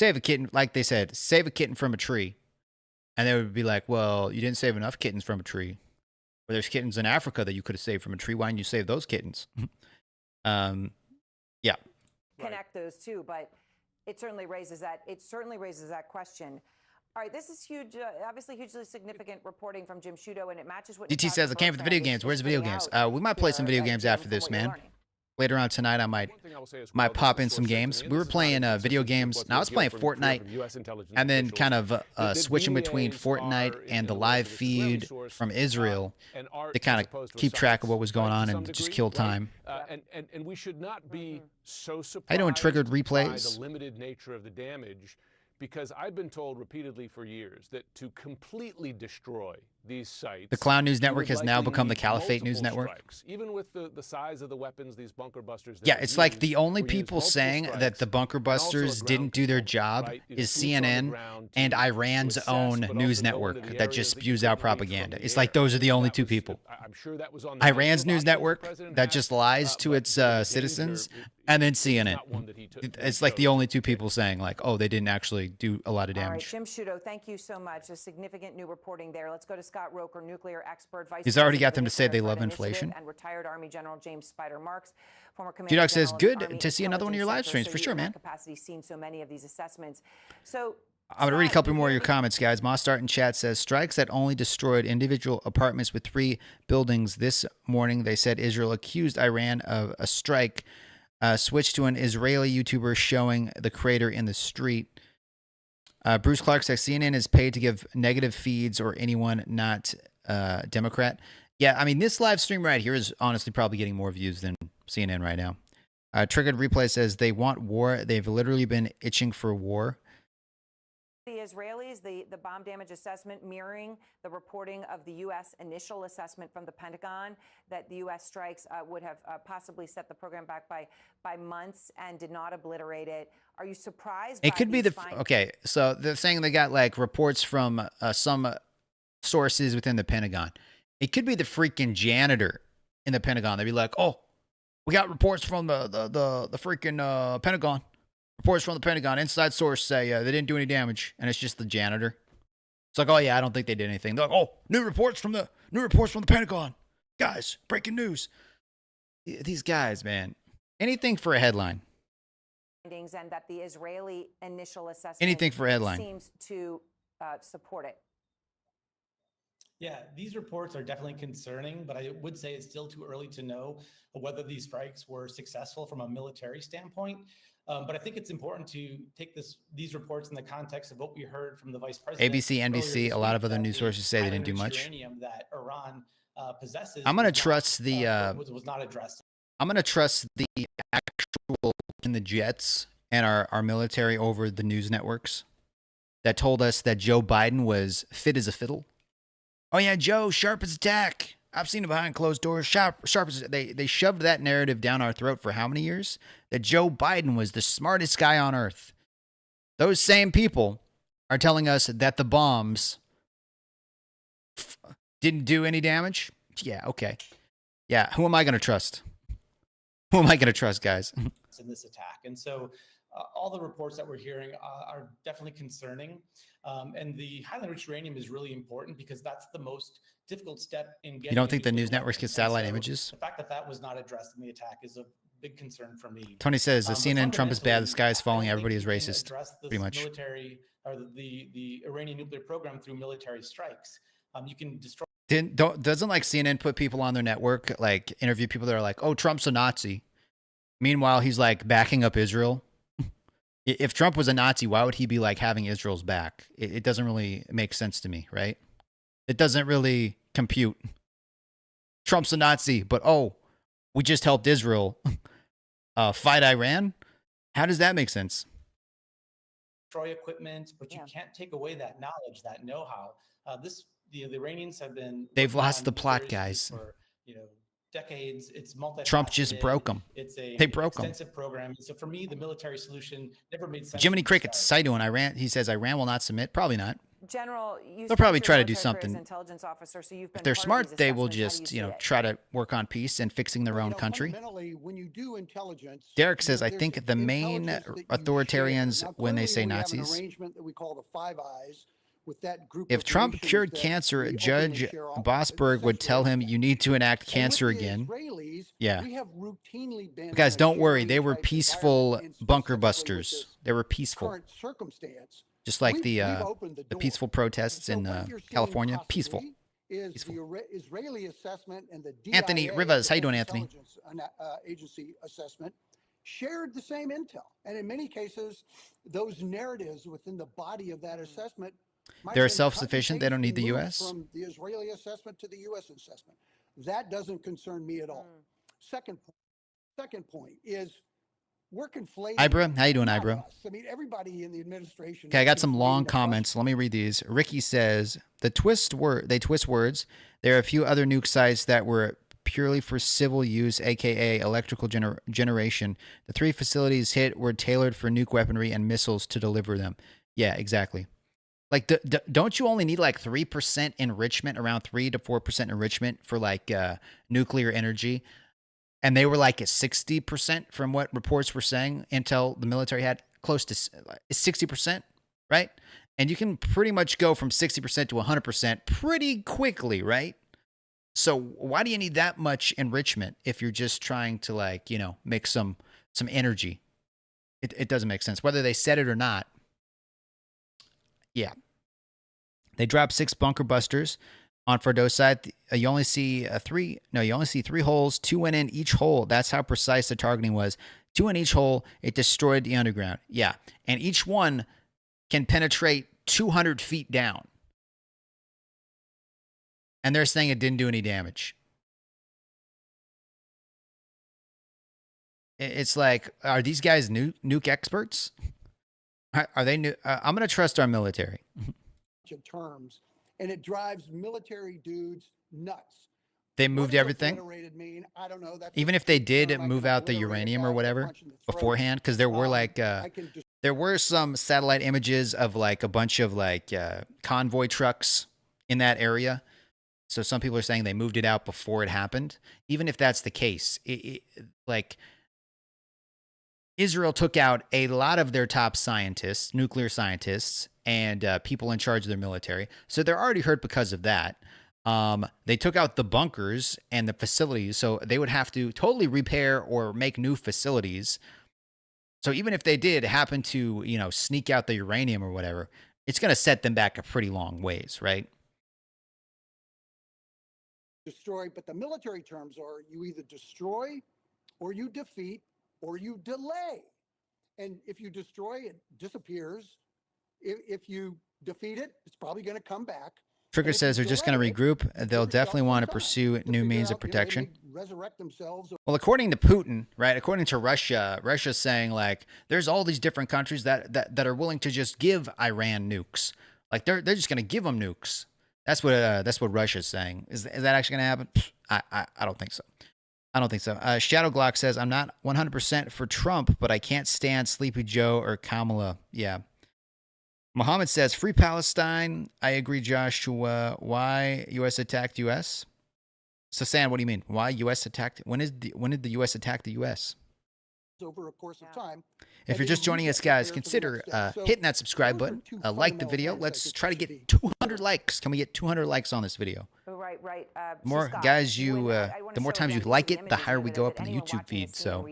a kitten, like they said, save a kitten from a tree. And they would be like, well, you didn't save enough kittens from a tree. Well, there's kittens in Africa that you could have saved from a tree. Why didn't you save those kittens? Yeah. Connect those two, but it certainly raises that question. All right, this is huge, obviously hugely significant reporting from Jim Sciutto, and it matches what DT says, I came for the video games. Where's the video games? We might play some video games after this, man. Later on tonight, I might pop in some games. We were playing video games. Now I was playing Fortnite, and then kind of switching between Fortnite and the live feed from Israel to kind of keep track of what was going on and just kill time. And we should not be so surprised How you doing, Triggered Replays? by the limited nature of the damage, because I've been told repeatedly for years that to completely destroy these sites, The Clown News Network has now become the Caliphate News Network. Strikes, even with the size of the weapons, these bunker busters. Yeah, it's like the only people saying that the bunker busters didn't do their job is CNN and Iran's own news network that just spews out propaganda. It's like those are the only two people. I'm sure that was on Iran's news network that just lies to its citizens, and then CNN. It's like the only two people saying like, oh, they didn't actually do a lot of All right, damage. Jim Sciutto, thank you so much. A significant new reporting there. Let's go to Scott Roker, nuclear expert, vice He's already president got of them the to say they Nuclear love Threat inflation. Initiative, and retired Army General James Spider Marks, former commander. G-Dog says, general of the good Army to see another one of your live Intelligence streams, Center. for So sure, you've in man. that capacity seen so many of these assessments. So I'm going to read a couple more of your comments, guys. Mostart in chat says, strikes that only destroyed individual apartments with 3 buildings this morning. They said Israel accused Iran of a strike. Switched to an Israeli YouTuber showing the crater in the street. Bruce Clark says, CNN is paid to give negative feeds or anyone not Democrat. Yeah, I mean, this live stream right here is honestly probably getting more views than CNN right now. Triggered Replay says, they want war. They've literally been itching for war. The Israelis, the bomb damage assessment mirroring the reporting of the U.S. initial assessment from the Pentagon that the U.S. strikes would have possibly set the program back by months and did not obliterate it. Are you surprised? It could be the okay. So they're saying they got like reports from some sources within the Pentagon. It could be the freaking janitor in the Pentagon. They'd be like, "Oh, we got reports from the freaking Pentagon." Reports from the Pentagon, inside source say they didn't do any damage, and it's just the janitor. It's like, oh yeah, I don't think they did anything. They're like, oh, new reports from the Pentagon, guys, breaking news. These guys, man, anything for a headline. And that the Israeli initial assessment Anything for a headline seems to support it. Yeah, these reports are definitely concerning, but I would say it's still too early to know whether these strikes were successful from a military standpoint. But I think it's important to take these reports in the context of what we heard from the vice president. ABC, NBC, a lot of other news sources say they didn't do much. Uranium that Iran possesses. I'm going to trust the. Was not addressed. I'm going to trust the actual in the jets and our military over the news networks that told us that Joe Biden was fit as a fiddle. Oh yeah, Joe, sharp as a tack. I've seen him behind closed doors. Sharp as they shoved that narrative down our throat for how many years? That Joe Biden was the smartest guy on earth. Those same people are telling us that the bombs didn't do any damage. Yeah, okay. Yeah, who am I going to trust? Who am I going to trust, guys? In this attack, and so all the reports that we're hearing are definitely concerning. And the highly enriched uranium is really important because that's the most difficult step in getting. You don't think the news networks get satellite images? The fact that that was not addressed in the attack is a big concern for me. Tony says the CNN Trump is bad. The sky is falling. Everybody is racist. Pretty much. Military or the Iranian nuclear program through military strikes. You can destroy. Doesn't like CNN put people on their network, like interview people that are like, oh, Trump's a Nazi. Meanwhile, he's like backing up Israel. If Trump was a Nazi, why would he be like having Israel's back? It doesn't really make sense to me, right? It doesn't really compute. Trump's a Nazi, but oh, we just helped Israel fight Iran. How does that make sense? Destroy equipment, but you can't take away that knowledge, that know-how. The Iranians have been. They've lost the plot, guys. For, decades. It's multi. Trump just broke them. They broke them. Extensive program. So for me, the military solution never made sense. Jiminy Crickets, how you doing? Iran. He says Iran will not submit. Probably not. General, they'll probably try to do something. Intelligence officer, so you've been if they're smart, they will just try to work on peace and fixing their own country. When you do intelligence, Derek says, I think the main authoritarians when they say Nazis. Arrangement that we call the Five Eyes. With that group if Trump cured cancer, Judge Bosberg would tell him you need to enact cancer again. Yeah. We have routinely been guys, don't worry. They were peaceful bunker busters. They were peaceful. Just like the peaceful protests in California. Peaceful. Is the Israeli assessment and the DIA, Anthony Rivas. How you doing, Anthony? Agency assessment shared the same intel. And in many cases, those narratives within the body of that assessment they're self-sufficient. They don't need the U.S. From the Israeli assessment to the U.S. assessment. That doesn't concern me at all. Second point is we're conflating. Ibra, how you doing, Ibra? I mean, everybody in the administration. Okay, I got some long comments. Let me read these. Ricky says they twist words. There are a few other nuke sites that were purely for civil use, aka electrical generation. The 3 facilities hit were tailored for nuke weaponry and missiles to deliver them. Yeah, exactly. Like, don't you only need like 3% enrichment, around 3 to 4% enrichment for like nuclear energy? And they were like at 60% from what reports were saying. Intel, the military had close to 60%, right? And you can pretty much go from 60% to 100% pretty quickly, right? So why do you need that much enrichment if you're just trying to like, make some energy? It doesn't make sense. Whether they said it or not, Yeah. They dropped 6 bunker busters on Fordo's side. You only see 3 holes. 2 went in each hole. That's how precise the targeting was. 2 in each hole. It destroyed the underground. Yeah. And each one can penetrate 200 feet down. And they're saying it didn't do any damage. It's like, are these guys nuke experts? Are they new? I'm going to trust our military. Terms, and it drives military dudes nuts. They moved everything. Mean? I don't know. That's even if they did move out the uranium or whatever beforehand, because there were like there were some satellite images of like a bunch of like convoy trucks in that area. So some people are saying they moved it out before it happened. Even if that's the case, like Israel took out a lot of their top scientists, nuclear scientists, and people in charge of their military. So they're already hurt because of that. They took out the bunkers and the facilities, so they would have to totally repair or make new facilities. So even if they did happen to, sneak out the uranium or whatever, it's going to set them back a pretty long ways, right? Destroy, but the military terms are you either destroy or you defeat or you delay. And if you destroy, it disappears. If you defeat it, it's probably going to come back. Trigger says they're just going to regroup. They'll definitely want to pursue new means of protection. Resurrect themselves. Well, according to Putin, right? According to Russia, Russia's saying like there's all these different countries that are willing to just give Iran nukes. Like they're just going to give them nukes. That's what Russia's saying. Is that actually going to happen? I don't think so. I don't think so. Shadow Glock says I'm not 100% for Trump, but I can't stand Sleepy Joe or Kamala. Yeah. Muhammad says, free Palestine. I agree, Joshua. Why U.S. attacked U.S.? Sasan, what do you mean? Why U.S. attacked? When did the U.S. attack the U.S.? Over a course of time. If you're just joining us, guys, consider hitting that subscribe button. Like the video. Let's try to get 200 likes. Can we get 200 likes on this video? Right. The more guys the more times you like it, the higher we go up in the YouTube feed. So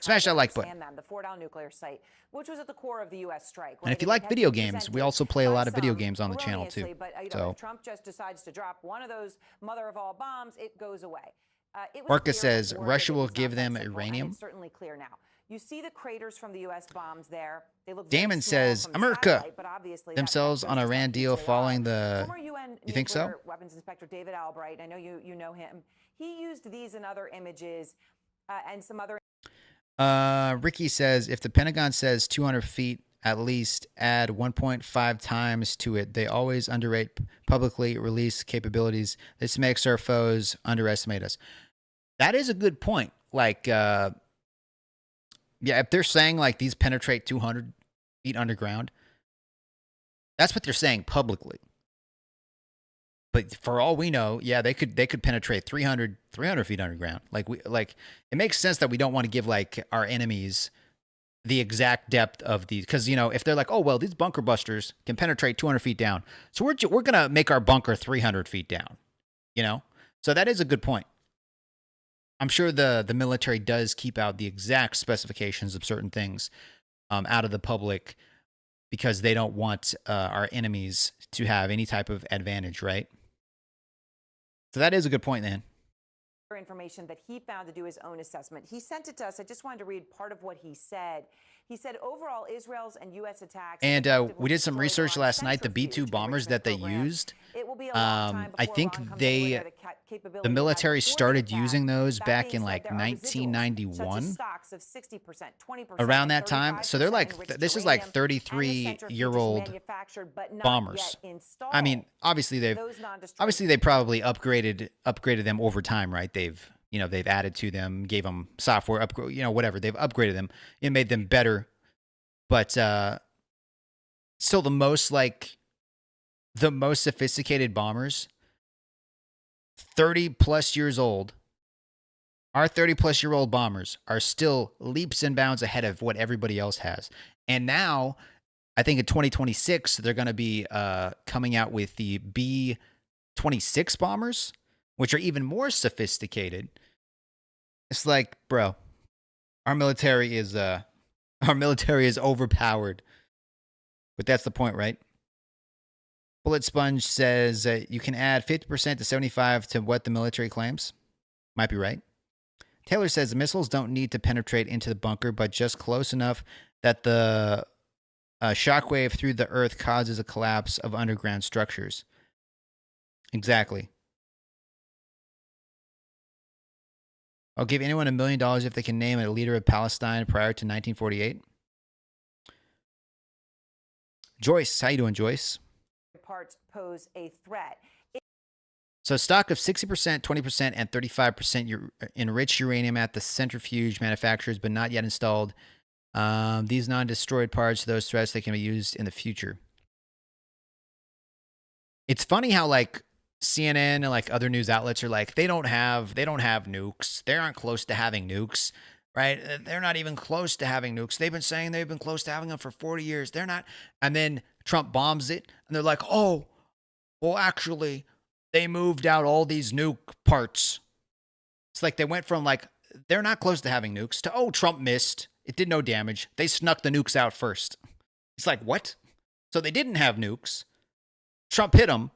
smash that like button. The Fort Al nuclear site, which was at the core of the U.S. strike. And if you like video games, we also play a lot of video games on the channel too. But so if Trump just decides to drop one of those mother of all bombs, it goes away. Orca says Russia will give them uranium. It's certainly clear now. You see the craters from the U.S. bombs there. They look Damon says America themselves on Iran deal following the. You think so? Weapons Inspector David Albright. I know you know him. He used these and other images and some other. Ricky says if the Pentagon says 200 feet at least, add 1.5 times to it. They always underrate publicly released capabilities. This makes our foes underestimate us. That is a good point. Like. Yeah, if they're saying like these penetrate 200 feet underground, that's what they're saying publicly. But for all we know, yeah, they could penetrate 300 feet underground. Like it makes sense that we don't want to give like our enemies the exact depth of these, because if they're like, oh well, these bunker busters can penetrate 200 feet down, so we're gonna make our bunker 300 feet down. So that is a good point. I'm sure the military does keep out the exact specifications of certain things out of the public because they don't want our enemies to have any type of advantage, right? So that is a good point, then. Information that he found to do his own assessment. He sent it to us. I just wanted to read part of what he said. He said overall Israel's and U.S. attacks. And we did some research last night. The B-2 bombers that they used, I think the military started using those back in like 1991, around that time. So they're like, this is like 33-year-old bombers. I mean, obviously they probably upgraded them over time, right? They've added to them, gave them software upgrade, whatever. They've upgraded them and made them better. But still the most sophisticated bombers, 30 plus years old, our 30 plus year old bombers are still leaps and bounds ahead of what everybody else has. And now I think in 2026, they're going to be coming out with the B-26 bombers, which are even more sophisticated. It's like, bro, our military is overpowered. But that's the point, right? Bullet Sponge says you can add 50% to 75 to what the military claims. Might be right. Taylor says the missiles don't need to penetrate into the bunker, but just close enough that the shockwave through the earth causes a collapse of underground structures. Exactly. I'll give anyone $1 million if they can name a leader of Palestine prior to 1948. Joyce, how you doing, Joyce? Parts pose a threat. So stock of 60%, 20%, and 35% enriched uranium at the centrifuge manufacturers, but not yet installed. These non-destroyed parts, those threats, they can be used in the future. It's funny how like CNN and like other news outlets are like, they don't have nukes. They aren't close to having nukes, right? They're not even close to having nukes. They've been saying they've been close to having them for 40 years. They're not. And then Trump bombs it and they're like, oh, well, actually, they moved out all these nuke parts. It's like they went from like, they're not close to having nukes to, oh, Trump missed. It did no damage. They snuck the nukes out first. It's like, what? So they didn't have nukes. Trump hit them,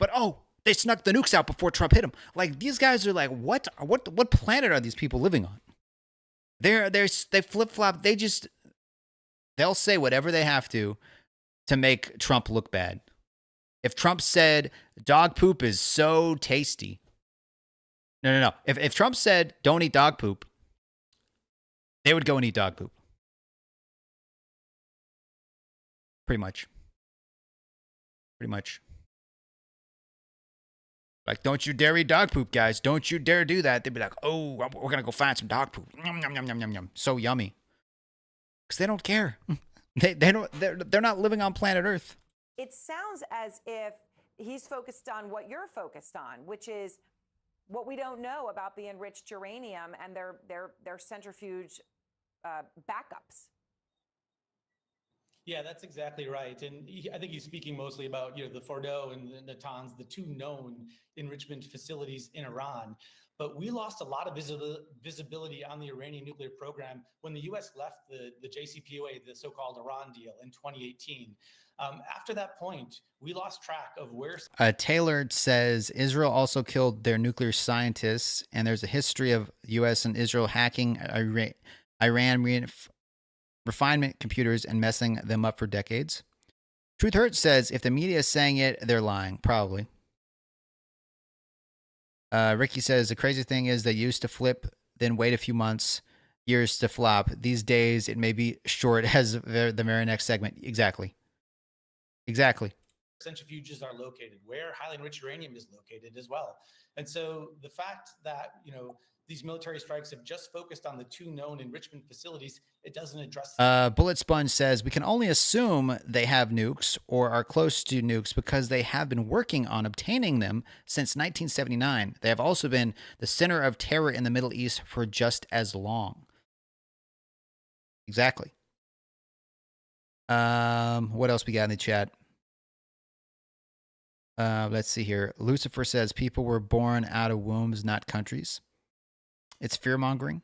but oh, they snuck the nukes out before Trump hit them. Like these guys are like, what planet are these people living on? They flip-flop. They'll say whatever they have to make Trump look bad. If Trump said dog poop is so tasty. No. If Trump said don't eat dog poop, they would go and eat dog poop. Pretty much. Like, don't you dare eat dog poop, guys. Don't you dare do that. They'd be like, oh, we're going to go find some dog poop. Yum, yum, yum, yum, yum, yum. So yummy. Because they don't care. They're not living on planet Earth. It sounds as if he's focused on what you're focused on, which is what we don't know about the enriched uranium and their centrifuge backups. Yeah, that's exactly right. And I think he's speaking mostly about, the Fordo and the Natanz, the two known enrichment facilities in Iran. But we lost a lot of visibility on the Iranian nuclear program when the U.S. left the JCPOA, the so-called Iran deal, in 2018. After that point, we lost track of where... Taylor says Israel also killed their nuclear scientists, and there's a history of U.S. and Israel hacking Iran refinement computers and messing them up for decades. Truth Hurts says if the media is saying it, they're lying. Probably. Ricky says the crazy thing is they used to flip, then wait a few months, years to flop. These days, it may be short as the very next segment. Exactly. Centrifuges are located, where highly enriched uranium is located as well. And so the fact that, these military strikes have just focused on the two known enrichment facilities, it doesn't address... Bullet Sponge says we can only assume they have nukes or are close to nukes because they have been working on obtaining them since 1979. They have also been the center of terror in the Middle East for just as long. Exactly. What else we got in the chat? Let's see here. Lucifer says people were born out of wombs, not countries. It's fear-mongering.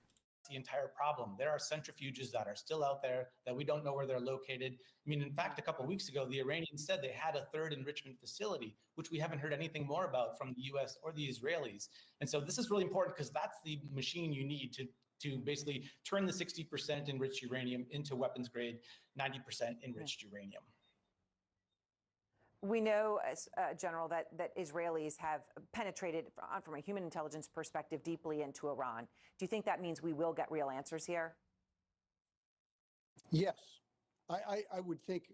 The entire problem. There are centrifuges that are still out there that we don't know where they're located. I mean, in fact, a couple of weeks ago, the Iranians said they had a third enrichment facility, which we haven't heard anything more about from the U.S. or the Israelis. And so this is really important because that's the machine you need to basically turn the 60% enriched uranium into weapons-grade 90% enriched uranium. We know, General, that Israelis have penetrated, from a human intelligence perspective, deeply into Iran. Do you think that means we will get real answers here? Yes, I would think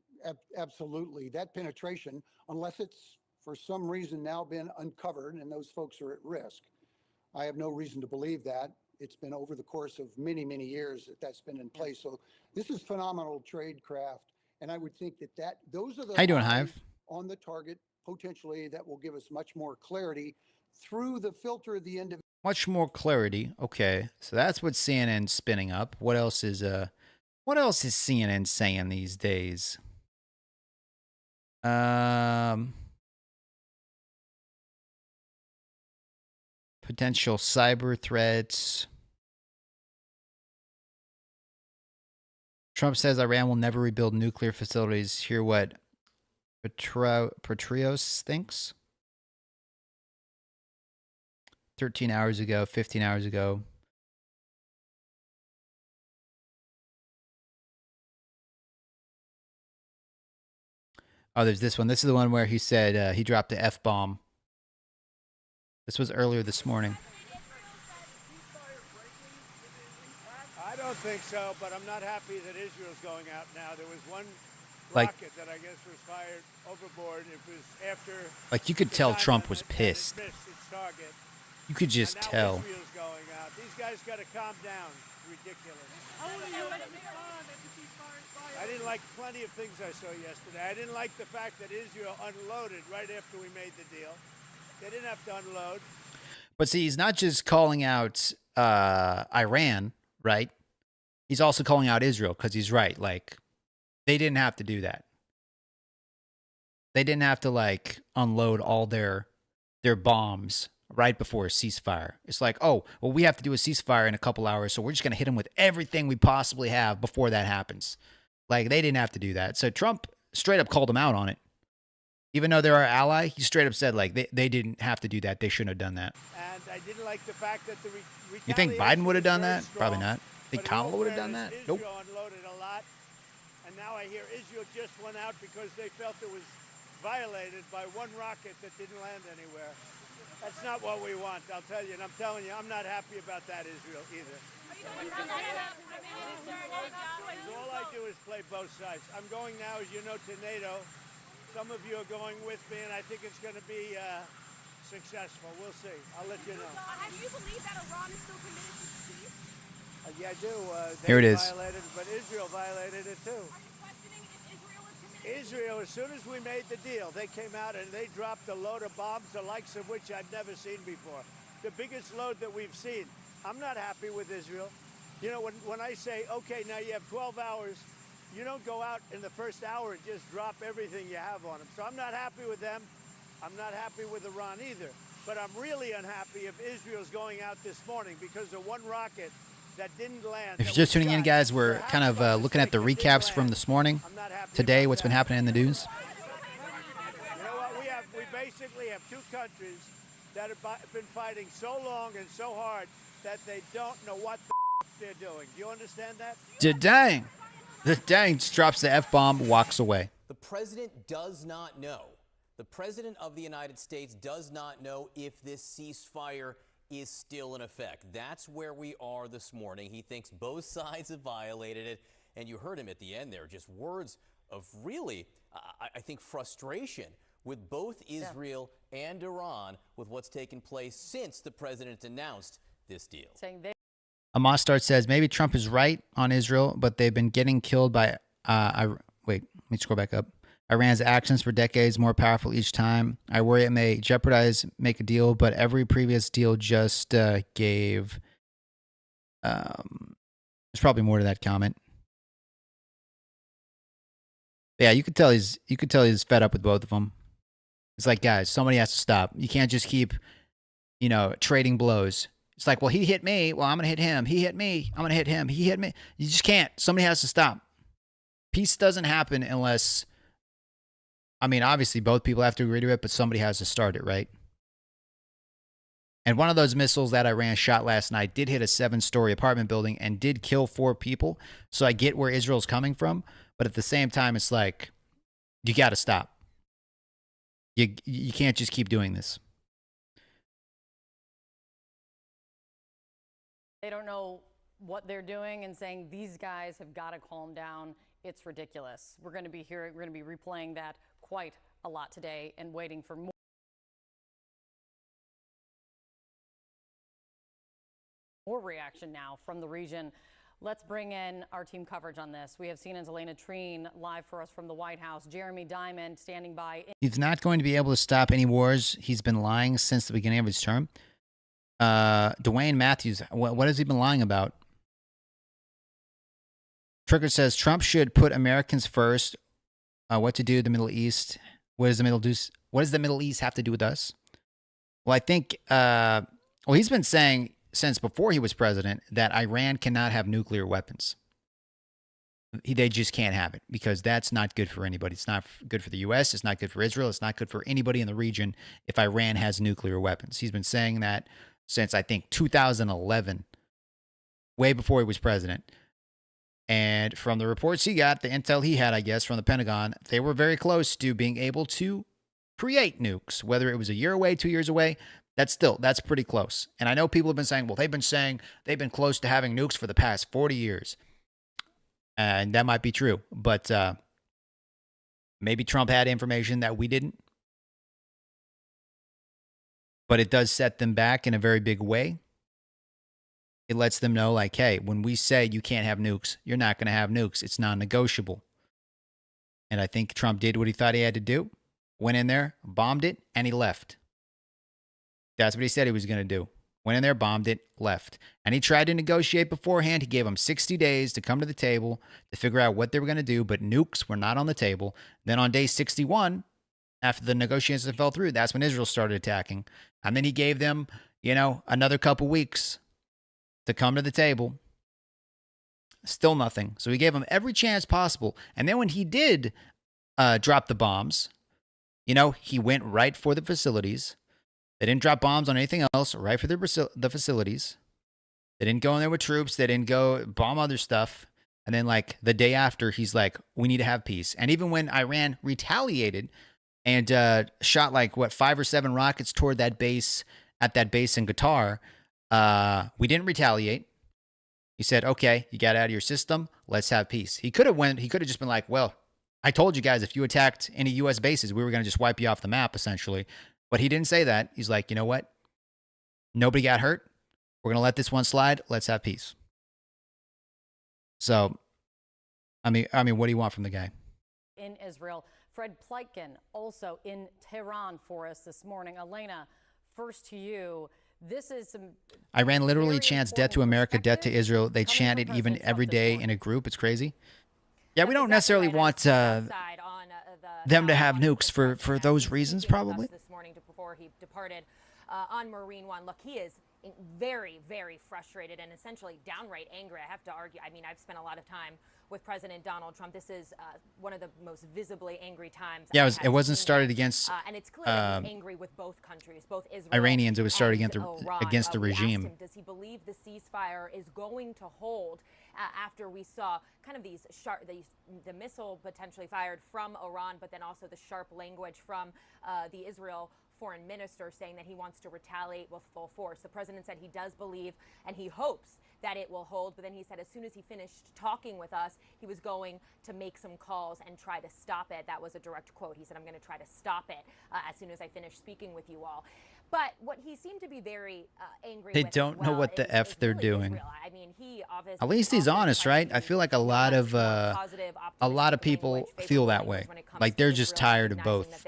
absolutely. That penetration, unless it's for some reason now been uncovered and those folks are at risk, I have no reason to believe that. It's been over the course of many, many years that's been in place. So this is phenomenal tradecraft. And I would think that those are the... How you doing, Hive? On the target, potentially, that will give us much more clarity through the filter of the end of... Much more clarity. Okay, so that's what CNN's spinning up. What else is CNN saying these days? Potential cyber threats. Trump says Iran will never rebuild nuclear facilities. Hear what Petrios thinks. 13 hours ago, 15 hours ago. Oh, there's this one. This is the one where he said he dropped the F-bomb. This was earlier this morning. I don't think so, but I'm not happy that Israel's going out now. There was one Like- rocket that I guess was fired overboard. It was after. Like, you could the tell time Trump that was it pissed. missed its target. You could just And now tell. Israel's going out. These guys got to calm down. It's ridiculous. I didn't like plenty of things I saw yesterday. I didn't like the fact that Israel unloaded right after we made the deal. They didn't have to unload. But see, he's not just calling out Iran, right? He's also calling out Israel because he's right. Like, they didn't have to do that. They didn't have to, like, unload all their bombs right before a ceasefire. It's like, oh, well, we have to do a ceasefire in a couple hours, so we're just going to hit them with everything we possibly have before that happens. Like, they didn't have to do that. So Trump straight up called them out on it. Even though they're our ally, he straight up said, like, they didn't have to do that. They shouldn't have done that. And I didn't like the fact that the You think Biden would have done that? strong, Probably not. Think but in all Kamala would have done fairness, that? Nope. Israel unloaded a lot, and now I hear Israel just went out because they felt it was violated by one rocket that didn't land anywhere. That's not what we want, I'll tell you. And I'm telling you, I'm not happy about that, Israel, either. All I do is play both sides. I'm going now, as you know, to NATO. Some of you are going with me, and I think it's going to be successful. We'll see. I'll let you know. Do you believe that Iran is still committed to peace? Yeah, I do. Here it is. Violated, but Israel violated it too. Israel, as soon as we made the deal, they came out and they dropped a load of bombs, the likes of which I've never seen before. The biggest load that we've seen. I'm not happy with Israel. You know, when I say, okay, now you have 12 hours, you don't go out in the first hour and just drop everything you have on them. So I'm not happy with them. I'm not happy with Iran either. But I'm really unhappy if Israel's going out this morning because of one rocket that didn't land. If you're just tuning in, guys, we're kind of looking at the recaps from this morning. Today, what's been happening in the news. You know what? We basically have two countries that have been fighting so long and so hard that they don't know what they're doing. Do you understand that? Dang. The dang just drops the F-bomb, walks away. The president does not know. The president of the United States does not know if this ceasefire is still in effect. That's where we are this morning. He thinks both sides have violated it. And you heard him at the end there, just words of really, I think, frustration with both Israel and Iran with what's taken place since the president announced this deal. Amostart says, maybe Trump is right on Israel, but they've been getting killed by, wait, let me scroll back up. Iran's actions for decades, more powerful each time. I worry it may jeopardize, make a deal, but every previous deal just gave, there's probably more to that comment. Yeah, you could tell he's fed up with both of them. It's like, guys, somebody has to stop. You can't just keep, trading blows. It's like, well, he hit me. Well, I'm going to hit him. He hit me. I'm going to hit him. He hit me. You just can't. Somebody has to stop. Peace doesn't happen unless, obviously both people have to agree to it, but somebody has to start it, right? And one of those missiles that Iran shot last night did hit a 7-story apartment building and did kill 4 people. So I get where Israel's coming from. But at the same time, it's like, you got to stop. You can't just keep doing this. They don't know what they're doing and saying these guys have got to calm down. It's ridiculous. We're going to be replaying that quite a lot today and waiting for more reaction now from the region. Let's bring in our team coverage on this. We have CNN's Elena Treen live for us from the White House. Jeremy Diamond standing by. He's not going to be able to stop any wars. He's been lying since the beginning of his term. Dwayne Matthews, what has he been lying about? Trigger says Trump should put Americans first. What to do in the Middle East? What does the Middle East have to do with us? Well, I think he's been saying since before he was president that Iran cannot have nuclear weapons. They just can't have it because that's not good for anybody. It's not good for the U.S. It's not good for Israel. It's not good for anybody in the region if Iran has nuclear weapons. He's been saying that since, I think, 2011, way before he was president. And from the reports he got, the intel he had, I guess, from the Pentagon, they were very close to being able to create nukes, whether it was a year away, 2 years away. That's pretty close. And I know people have been saying, well, they've been close to having nukes for the past 40 years. And that might be true, but maybe Trump had information that we didn't. But it does set them back in a very big way. It lets them know, like, hey, when we say you can't have nukes, you're not going to have nukes. It's non-negotiable. And I think Trump did what he thought he had to do, went in there, bombed it, and he left. That's what he said he was going to do. Went in there, bombed it, left. And he tried to negotiate beforehand. He gave them 60 days to come to the table to figure out what they were going to do, but nukes were not on the table. Then on day 61, after the negotiations fell through, that's when Israel started attacking. And then he gave them, another couple weeks to come to the table. Still nothing. So he gave them every chance possible. And then when he did drop the bombs, he went right for the facilities. They didn't drop bombs on anything else, right for the facilities. They didn't go in there with troops. They didn't go bomb other stuff. And then, like, the day after, he's like, we need to have peace. And even when Iran retaliated and shot, 5 or 7 rockets toward that base, at that base in Qatar, we didn't retaliate. He said, okay, you got out of your system. Let's have peace. He could have just been like, well, I told you guys, if you attacked any U.S. bases, we were going to just wipe you off the map, essentially. But he didn't say that. He's like, you know what? Nobody got hurt. We're going to let this one slide. Let's have peace. So, I mean, what do you want from the guy? In Israel, Fred Pleitgen also in Tehran for us this morning. Elena, first to you. This is some. Iran literally chants death to America, death to Israel. They chant it even every day in a group. It's crazy. Yeah, we don't necessarily want them to have nukes for those reasons, probably. This morning before he departed on Marine One. Look, he is very, very frustrated and essentially downright angry. I have to argue. I mean, I've spent a lot of time with President Donald Trump. This is one of the most visibly angry times. Yeah, it wasn't started against and it's clear that he's angry with both countries, both Israel Iranians. It was started against the we regime. asked him, does he believe the ceasefire is going to hold after we saw kind of the missile potentially fired from Iran, but then also the sharp language from the Israel foreign minister saying that he wants to retaliate with full force. The president said he does believe and he hopes that it will hold, but then he said as soon as he finished talking with us, he was going to make some calls and try to stop it. That was a direct quote. He said, I'm going to try to stop it as soon as I finish speaking with you all. But what he seemed to be very angry They with don't know what the F they're doing. Israel. I mean, he obviously At least he's honest, right? I feel like a lot of people feel that way. Like they're just tired of both.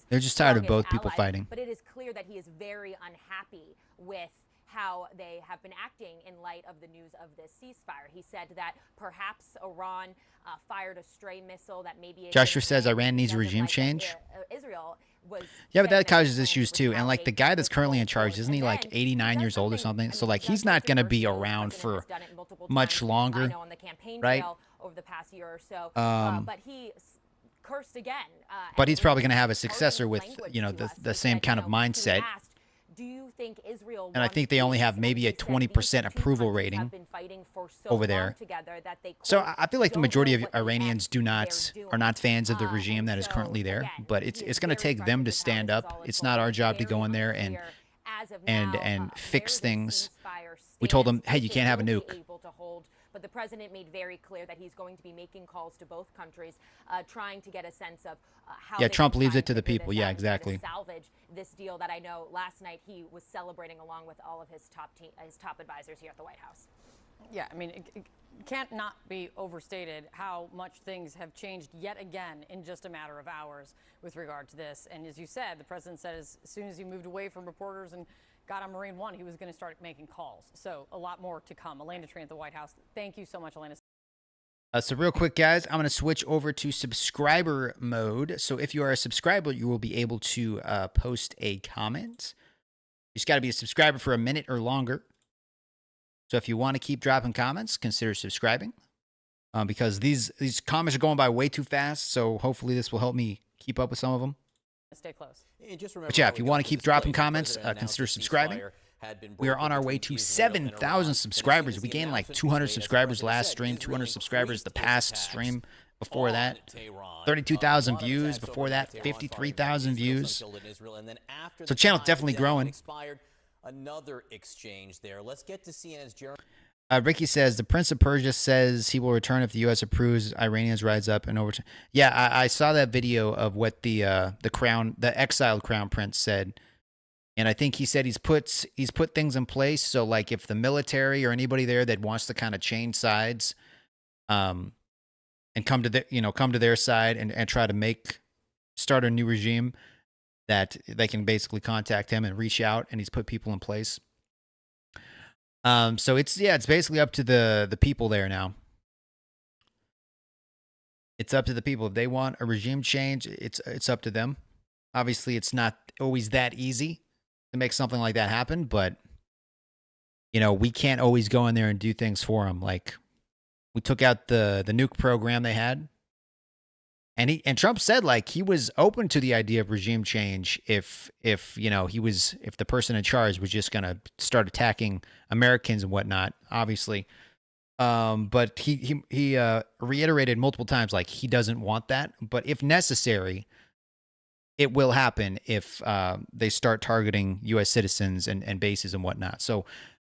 They're just tired of both people fighting. But it is clear that he is very unhappy with how they have been acting in light of the news of this ceasefire. He said that perhaps Iran fired a stray missile that maybe Joshua says Iran needs regime change. Israel was Yeah, but that causes issues too. And like the guy that's currently in charge, isn't he like 89 years old or something? So like he's not going to be around for much longer, right? Over the past year or so, but he cursed again. But he's probably going to have a successor with, the same kind of mindset. Do you think Israel And I think they only have maybe a 20% approval rating over there. So I feel like the majority of Iranians are not fans of the regime that is currently there. But it's going to take them to stand up. It's not our job to go in there and fix things. We told them, hey, you can't have a nuke. But the president made very clear that he's going to be making calls to both countries, trying to get a sense of how. Yeah, Trump leaves it to the people. Yeah, exactly. Salvage this deal that I know last night he was celebrating along with all of his top advisors here at the White House. Yeah, I mean, it can't not be overstated how much things have changed yet again in just a matter of hours with regard to this. And as you said, the president said as soon as he moved away from reporters and got on Marine One, he was going to start making calls. So a lot more to come. Elena Tran at the White House. Thank you so much, Elena. So real quick, guys, I'm going to switch over to subscriber mode. So if you are a subscriber, you will be able to post a comment. You just got to be a subscriber for a minute or longer. So if you want to keep dropping comments, consider subscribing. because these comments are going by way too fast. So hopefully this will help me keep up with some of them. Stay close. And just remember, But yeah, if you want to keep dropping comments, consider subscribing. We are on our way to 7,000 subscribers. We gained like 200 subscribers last stream, 200 subscribers the past stream before that, 32,000 views before that, 53,000 views. So channel's definitely growing. Another exchange there. Let's get to CNN's Jeremy. Ricky says the Prince of Persia says he will return if the U.S. approves Iranians rise up and overturn. Yeah, I saw that video of what the exiled crown prince said, and I think he said he's put things in place. So like if the military or anybody there that wants to kind of change sides, and come to their side and try to start a new regime, that they can basically contact him and reach out, and he's put people in place. So it's basically up to the people there now. It's up to the people. If they want a regime change, it's up to them. Obviously, it's not always that easy to make something like that happen, but we can't always go in there and do things for them. Like we took out the nuke program they had. And Trump said like he was open to the idea of regime change if the person in charge was just gonna start attacking Americans and whatnot, obviously. But he reiterated multiple times like he doesn't want that. But if necessary, it will happen if they start targeting U.S. citizens and bases and whatnot. So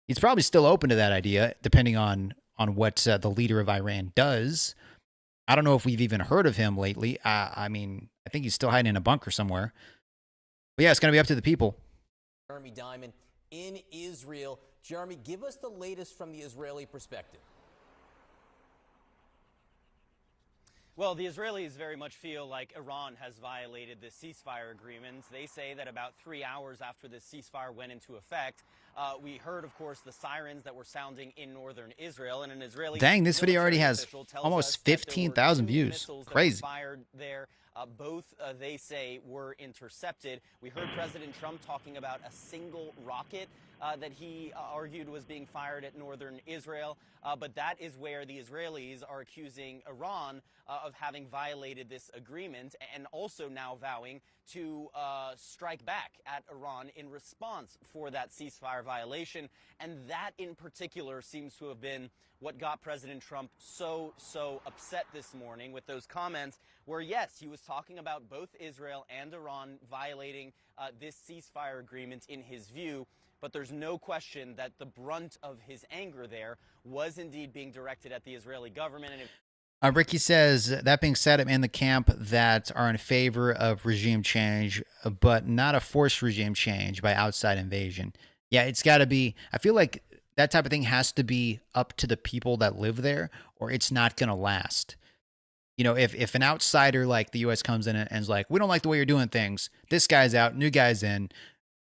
he's probably still open to that idea, depending on what the leader of Iran does. I don't know if we've even heard of him lately. I mean, I think he's still hiding in a bunker somewhere. But yeah, it's going to be up to the people. Jeremy Diamond in Israel. Jeremy, give us the latest from the Israeli perspective. Well, the Israelis very much feel like Iran has violated the ceasefire agreements. They say that about 3 hours after the ceasefire went into effect, we heard, of course, the sirens that were sounding in northern Israel. And an Israeli Dang, this video already has almost 15,000 views. Crazy. Fired there. Both, they say, were intercepted. We heard President Trump talking about a single rocket that he argued was being fired at northern Israel. But that is where the Israelis are accusing Iran of having violated this agreement, and also now vowing to strike back at Iran in response for that ceasefire violation. And that in particular seems to have been what got President Trump so upset this morning with those comments where, yes, he was talking about both Israel and Iran violating this ceasefire agreement in his view. But there's no question that the brunt of his anger there was indeed being directed at the Israeli government. And Ricky says, that being said, I'm in the camp that are in favor of regime change, but not a forced regime change by outside invasion. Yeah, it's got to be, I feel like that type of thing has to be up to the people that live there, or it's not going to last. If an outsider like the U.S. comes in and is like, we don't like the way you're doing things, this guy's out, new guy's in,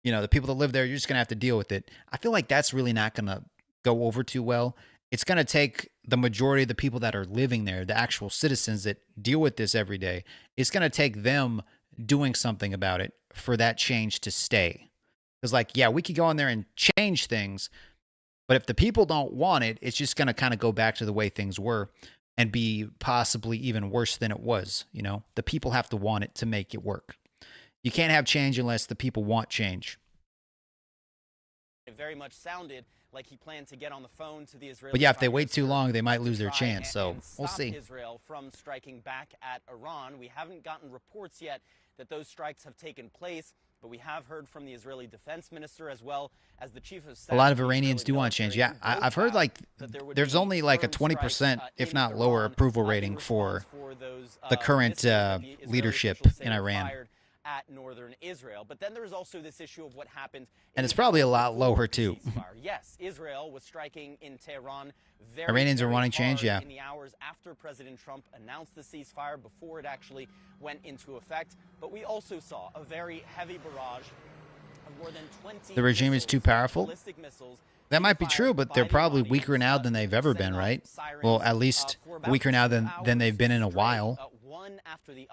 the people that live there, you're just going to have to deal with it. I feel like that's really not going to go over too well. It's going to take the majority of the people that are living there, the actual citizens that deal with this every day, it's going to take them doing something about it for that change to stay. Because we could go in there and change things, but if the people don't want it, it's just going to kind of go back to the way things were and be possibly even worse than it was. The people have to want it to make it work. You can't have change unless the people want change. it very much sounded like he planned to get on the phone to the Israeli. But yeah, if they wait too long, they might lose their chance. So we'll see. Israel from striking back at Iran. We haven't gotten reports yet that those strikes have taken place, but we have heard from the Israeli defense minister as well as the chief of staff. A lot of Iranians do want change. Yeah, I've heard there's only like a 20%, if not lower, approval rating for the current leadership in Iran. At northern Israel. But then there's also this issue of what happened. And it's probably a lot lower too. Yes, Israel was striking in Tehran. Iranians are wanting change, yeah. In the hours after President Trump announced the ceasefire, before it actually went into effect. But we also saw a very heavy barrage of more than 20 The regime is too powerful? ballistic missiles. That might be true, but they're probably weaker now than they've ever been, right? Well, at least weaker now than they've been in a while. One after the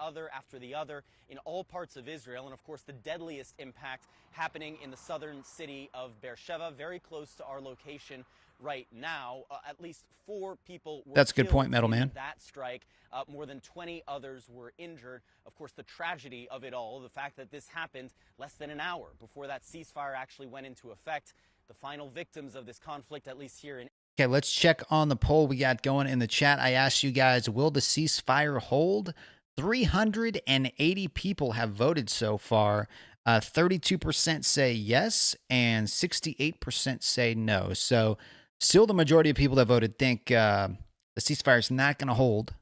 other in all parts of Israel. And of course, the deadliest impact happening in the southern city of Beersheba, very close to our location right now. At least 4 people were That's a good killed point, Metal in Man. that strike. More than 20 others were injured. Of course, the tragedy of it all, the fact that this happened less than an hour before that ceasefire actually went into effect. The final victims of this conflict, at least here in Okay, let's check on the poll we got going in the chat. I asked you guys, will the ceasefire hold? 380 people have voted so far. 32% say yes, and 68% say no. So still the majority of people that voted think the ceasefire is not going to hold.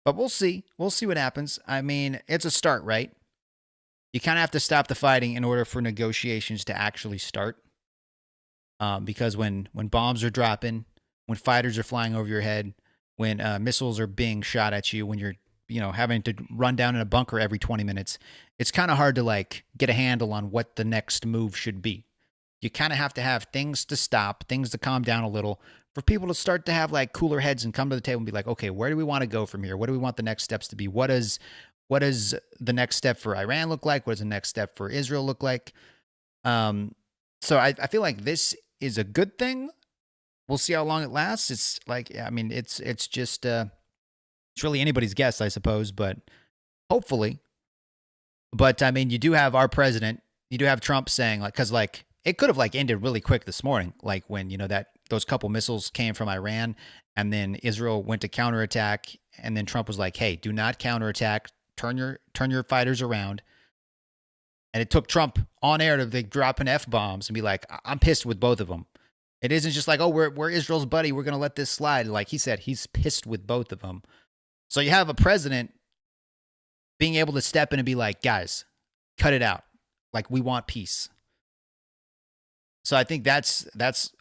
But we'll see. We'll see what happens. I mean, it's a start, right? You kind of have to stop the fighting in order for negotiations to actually start. Because when bombs are dropping, when fighters are flying over your head, when missiles are being shot at you, when you're having to run down in a bunker every 20 minutes, it's kind of hard to like get a handle on what the next move should be. You kind of have to have things to stop, things to calm down a little, for people to start to have like cooler heads and come to the table and be like, okay, where do we want to go from here? What do we want the next steps to be? What does the next step for Iran look like? What does the next step for Israel look like? So I feel like this is a good thing. We'll see how long it lasts. It's like, I mean, it's just it's really anybody's guess, I suppose, but hopefully. But I mean, you do have our president, you do have Trump saying like, because like it could have like ended really quick this morning, like when that those couple missiles came from Iran, and then Israel went to counterattack, and then Trump was like, hey, do not counterattack, turn your fighters around. And it took Trump on air to drop an F-bombs and be like, I'm pissed with both of them. It isn't just like, oh, we're Israel's buddy, we're going to let this slide. Like he said, he's pissed with both of them. So you have a president being able to step in and be like, guys, cut it out. Like, we want peace. So I think that's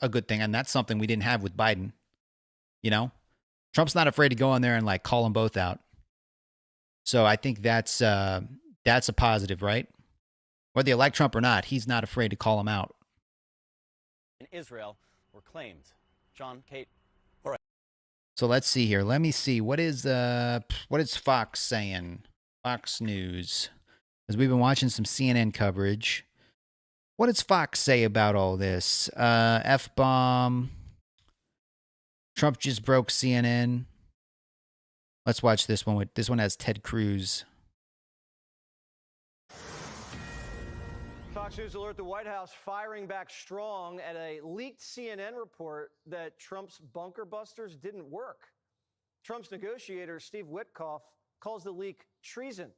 a good thing. And that's something we didn't have with Biden. Trump's not afraid to go on there and like call them both out. So I think that's a positive, right? Whether you like Trump or not, he's not afraid to call him out. in Israel were claimed. John, Kate. All right. So let's see here. Let me see. What is Fox saying? Fox News. Because we've been watching some CNN coverage. What does Fox say about all this? F-bomb. Trump just broke CNN. Let's watch this one. This one has Ted Cruz. Fox News alert the White House firing back strong at a leaked CNN report that Trump's bunker busters didn't work. Trump's negotiator, Steve Witkoff, calls the leak treason.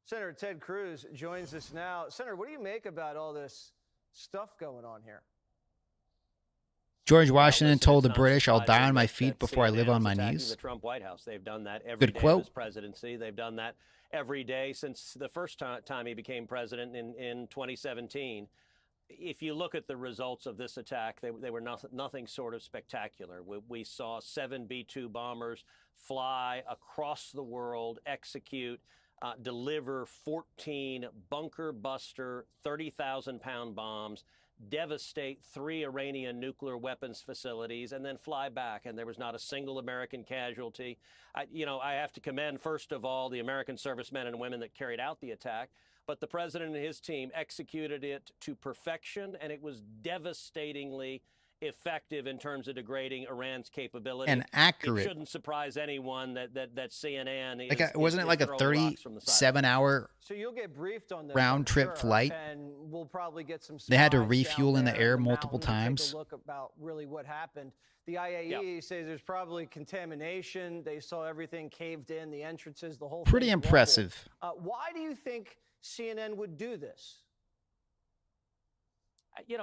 Senator Ted Cruz joins us now. Senator, what do you make about all this stuff going on here? George Washington told the British, I'll die on my feet before I live on my knees. The Trump White House. They've done that every day of his presidency. They've done that every day since the first time he became president in 2017. If you look at the results of this attack, they were nothing short of spectacular. We saw 7 B-2 bombers fly across the world, execute, deliver 14 bunker buster 30,000-pound bombs, devastate 3 Iranian nuclear weapons facilities, and then fly back. And there was not a single American casualty. I have to commend, first of all, the American servicemen and women that carried out the attack. But the president and his team executed it to perfection, and it was devastatingly effective in terms of degrading Iran's capability. And accurate. It shouldn't surprise anyone that CNN is, wasn't it like a 37-hour so you'll get briefed on this, round trip flight? And we'll probably get some. They had to refuel in the air multiple times. Take a look about really what happened. The IAEA says there's probably contamination. They saw everything caved in, the entrances, the whole. Pretty impressive. Why do you think CNN would do this?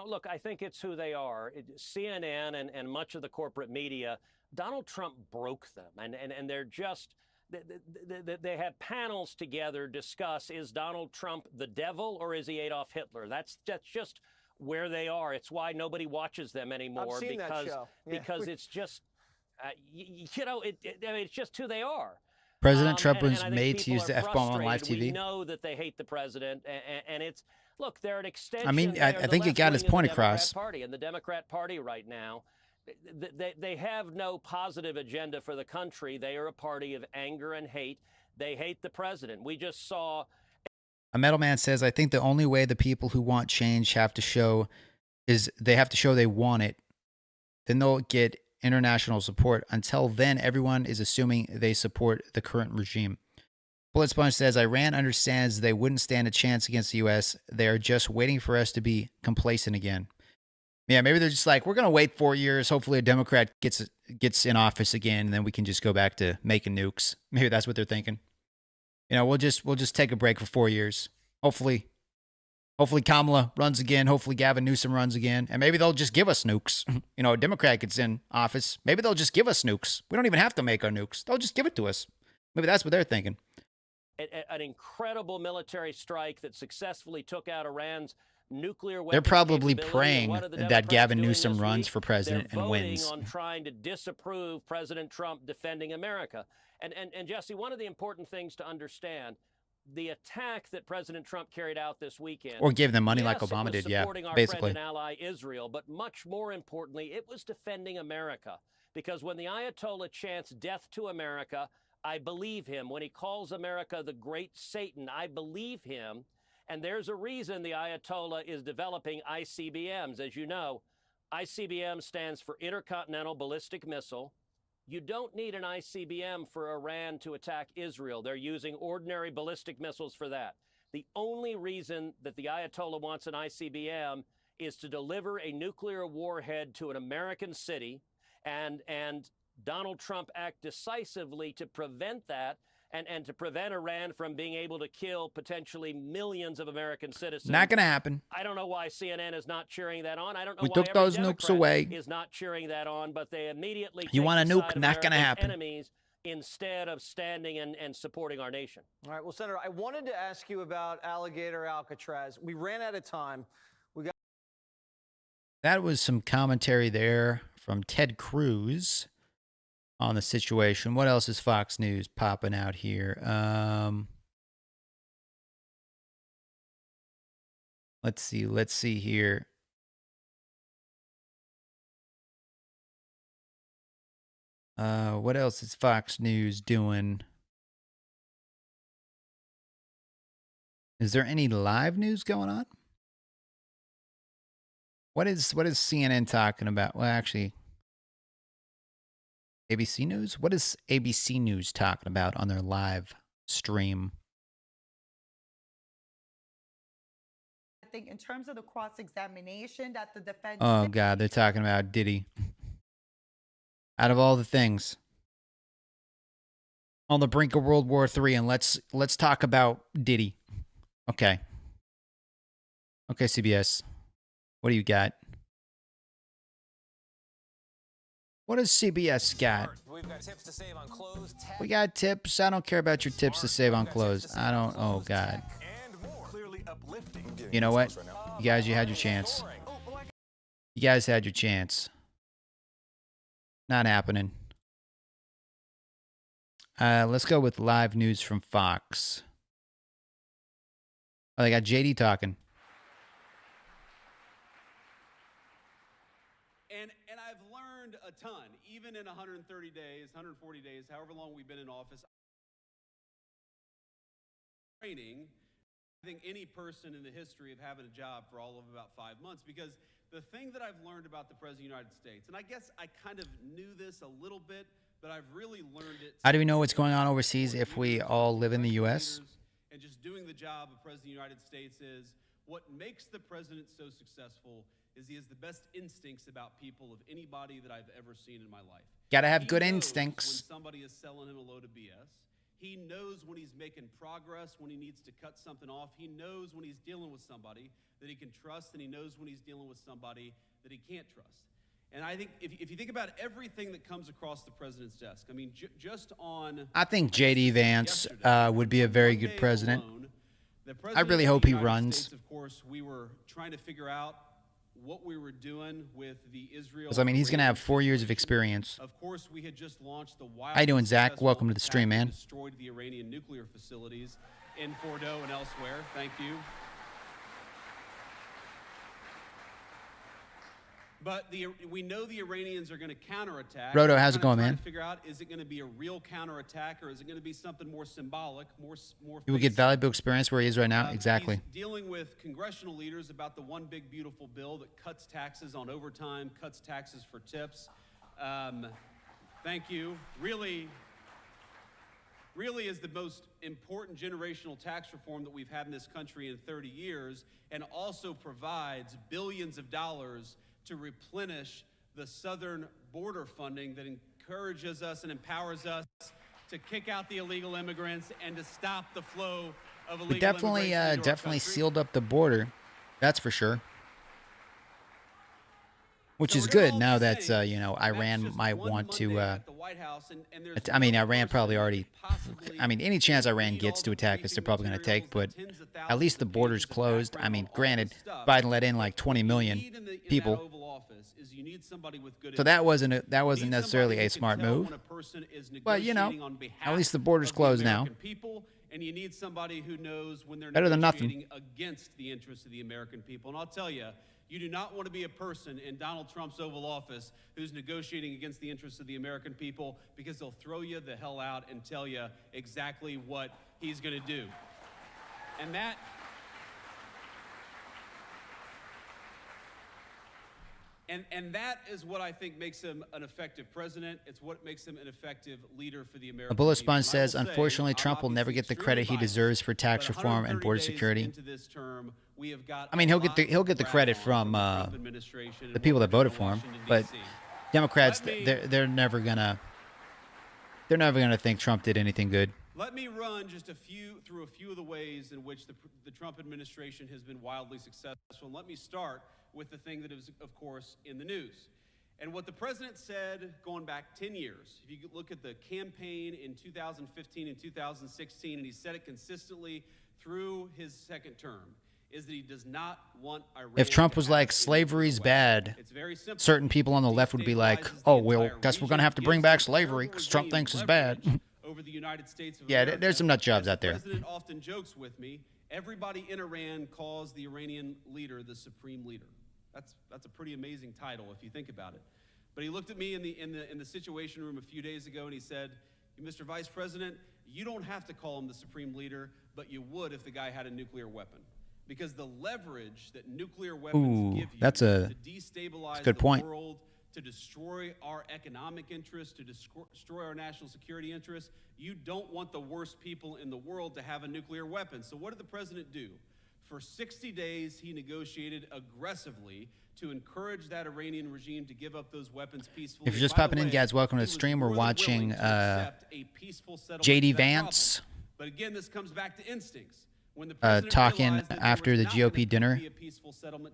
Look, I think it's who they are. CNN and much of the corporate media, Donald Trump broke them. And they're just, they have panels together discuss, is Donald Trump the devil or is he Adolf Hitler? That's just where they are. It's why nobody watches them anymore. I've seen that show. Yeah. Because it's just, it's just who they are. President Trump was and made to use the F-bomb on live TV. We know that they hate the president, and it's, look, they're an extension. I mean, I think he got his point across. And the Democrat Party right now, they have no positive agenda for the country. They are a party of anger and hate. They hate the president. We just saw. A Metal Man says, I think the only way the people who want change have to show is they have to show they want it then they'll get international support. Until then, everyone is assuming they support the current regime. Blitz Punch says, Iran understands they wouldn't stand a chance against the U.S. They are just waiting for us to be complacent again. Yeah, maybe they're just like, we're going to wait 4 years. Hopefully a Democrat gets in office again, and then we can just go back to making nukes. Maybe that's what they're thinking. You know, we'll just take a break for 4 years. Hopefully Kamala runs again. Hopefully Gavin Newsom runs again. And maybe they'll just give us nukes. You know, a Democrat gets in office. Maybe they'll just give us nukes. We don't even have to make our nukes. They'll just give it to us. Maybe that's what they're thinking. An incredible military strike that successfully took out Iran's nuclear weapons. They're probably capability. praying that Gavin Newsom runs for president and wins. On trying to disapprove President Trump defending America. And Jesse, one of the important things to understand, the attack that President Trump carried out this weekend, or gave them money yes, like Obama did, yeah, supporting our basically. friend and ally Israel, but much more importantly, it was defending America. Because when the Ayatollah chants death to America, I believe him. When he calls America the great Satan, I believe him. And there's a reason the Ayatollah is developing ICBMs. As you know, ICBM stands for Intercontinental Ballistic Missile. You don't need an ICBM for Iran to attack Israel. They're using ordinary ballistic missiles for that. The only reason that the Ayatollah wants an ICBM is to deliver a nuclear warhead to an American city, and Donald Trump act decisively to prevent that and to prevent Iran from being able to kill potentially millions of American citizens. Not going to happen. I don't know why CNN is not cheering that on. I don't know We why took every those Democrat nukes away. is not cheering that on, but they immediately You take want a the nuke? side of Not gonna America's happen. enemies instead of standing and supporting our nation. All right, well, Senator, I wanted to ask you about Alligator Alcatraz. We ran out of time. That was some commentary there from Ted Cruz on the situation. What else is Fox News popping out here? Let's see here. What else is Fox News doing? Is there any live news going on? What is CNN talking about? Well, actually, ABC News? What is ABC News talking about on their live stream? I think in terms of the cross-examination that the defense... Oh, God, they're talking about Diddy. Out of all the things. On the brink of World War III, and let's talk about Diddy. Okay. Okay, CBS. What do you got? What does CBS got? We've got tips to save on clothes. We got tips. I don't care about your tips to save on clothes. I don't. Oh, God. You know what? You guys, you had your chance. You guys had your chance. Not happening. Let's go with live news from Fox. Oh, they got JD talking. And I've learned a ton, even in 130 days, 140 days, however long we've been in office. Training, I think any person in the history of having a job for all of about 5 months, because the thing that I've learned about the President of the United States, and I guess I kind of knew this a little bit, but I've really learned it. How do we know what's going on overseas if we all live in the U.S.? And just doing the job of President of the United States is what makes the president so successful is he has the best instincts about people of anybody that I've ever seen in my life. Gotta have good He knows instincts. when somebody is selling him a load of BS. He knows when he's making progress, when he needs to cut something off. He knows when he's dealing with somebody that he can trust, and he knows when he's dealing with somebody that he can't trust. And I think if you think about everything that comes across the president's desk, I mean, just on... I think J.D. Vance would be a very good president. I really hope he runs. Of course, we were trying to figure out what we were doing with the Israel... Because, I mean, he's going to have 4 years of experience. Of course, we had just launched the wild... How you doing, Zach? Welcome to the stream, man. ...destroyed the Iranian nuclear facilities in Fordo and elsewhere. Thank you. But we know the Iranians are going to counterattack. Roto, how's it going, man? To figure out, is it going to be a real counterattack, or is it going to be something more symbolic, more? You will get valuable experience where he is right now. Exactly. He's dealing with congressional leaders about the one big beautiful bill that cuts taxes on overtime, cuts taxes for tips. Thank you. Really is the most important generational tax reform that we've had in this country in 30 years, and also provides billions of dollars to replenish the southern border funding that encourages us and empowers us to kick out the illegal immigrants and to stop the flow of illegal We definitely sealed up the border. That's for sure. Which is good now that, you know, Iran might want to, I mean, Iran probably already, I mean, any chance Iran gets to attack us, they're probably going to take, but at least the border's closed. I mean, granted, Biden let in like 20 million people. So that wasn't necessarily a smart move. But, you know, at least the border's closed now. And you need somebody who knows when they're better than negotiating nothing against the interests of the American people. And I'll tell you, you do not want to be a person in Donald Trump's Oval Office who's negotiating against the interests of the American people, because they'll throw you the hell out and tell you exactly what he's going to do. And that is what I think makes him an effective president. It's what makes him an effective leader for the American A bullet people. sponge says, unfortunately, Trump will never get the credit he deserves for tax reform and border security. I mean, he'll get the credit from the people that voted for him, but Democrats, they're never gonna think Trump did anything good. Let me run just through a few of the ways in which the Trump administration has been wildly successful. And let me start with the thing that is, of course, in the news. And what the president said going back 10 years, if you look at the campaign in 2015 and 2016, and he said it consistently through his second term, is that he does not want Iran. If Trump was like, slavery's bad, certain people on the left would be like, oh, well, guess we're going to have to bring back slavery because Trump thinks it's bad. Over the United States of Yeah, America. there's some nut jobs out there. The president often jokes with me, everybody in Iran calls the Iranian leader the supreme leader. That's a pretty amazing title if you think about it. But he looked at me in the Situation Room a few days ago and he said, Mr. Vice President, you don't have to call him the supreme leader, but you would if the guy had a nuclear weapon. Because the leverage that nuclear weapons give you to destabilize good point. the world, to destroy our economic interests, to destroy our national security interests, you don't want the worst people in the world to have a nuclear weapon. So what did the president do? For 60 days, he negotiated aggressively to encourage that Iranian regime to give up those weapons peacefully. If you're just popping in, guys, welcome to the stream. We're watching JD Vance. But again, this comes back to instincts. When the president talking after the GOP dinner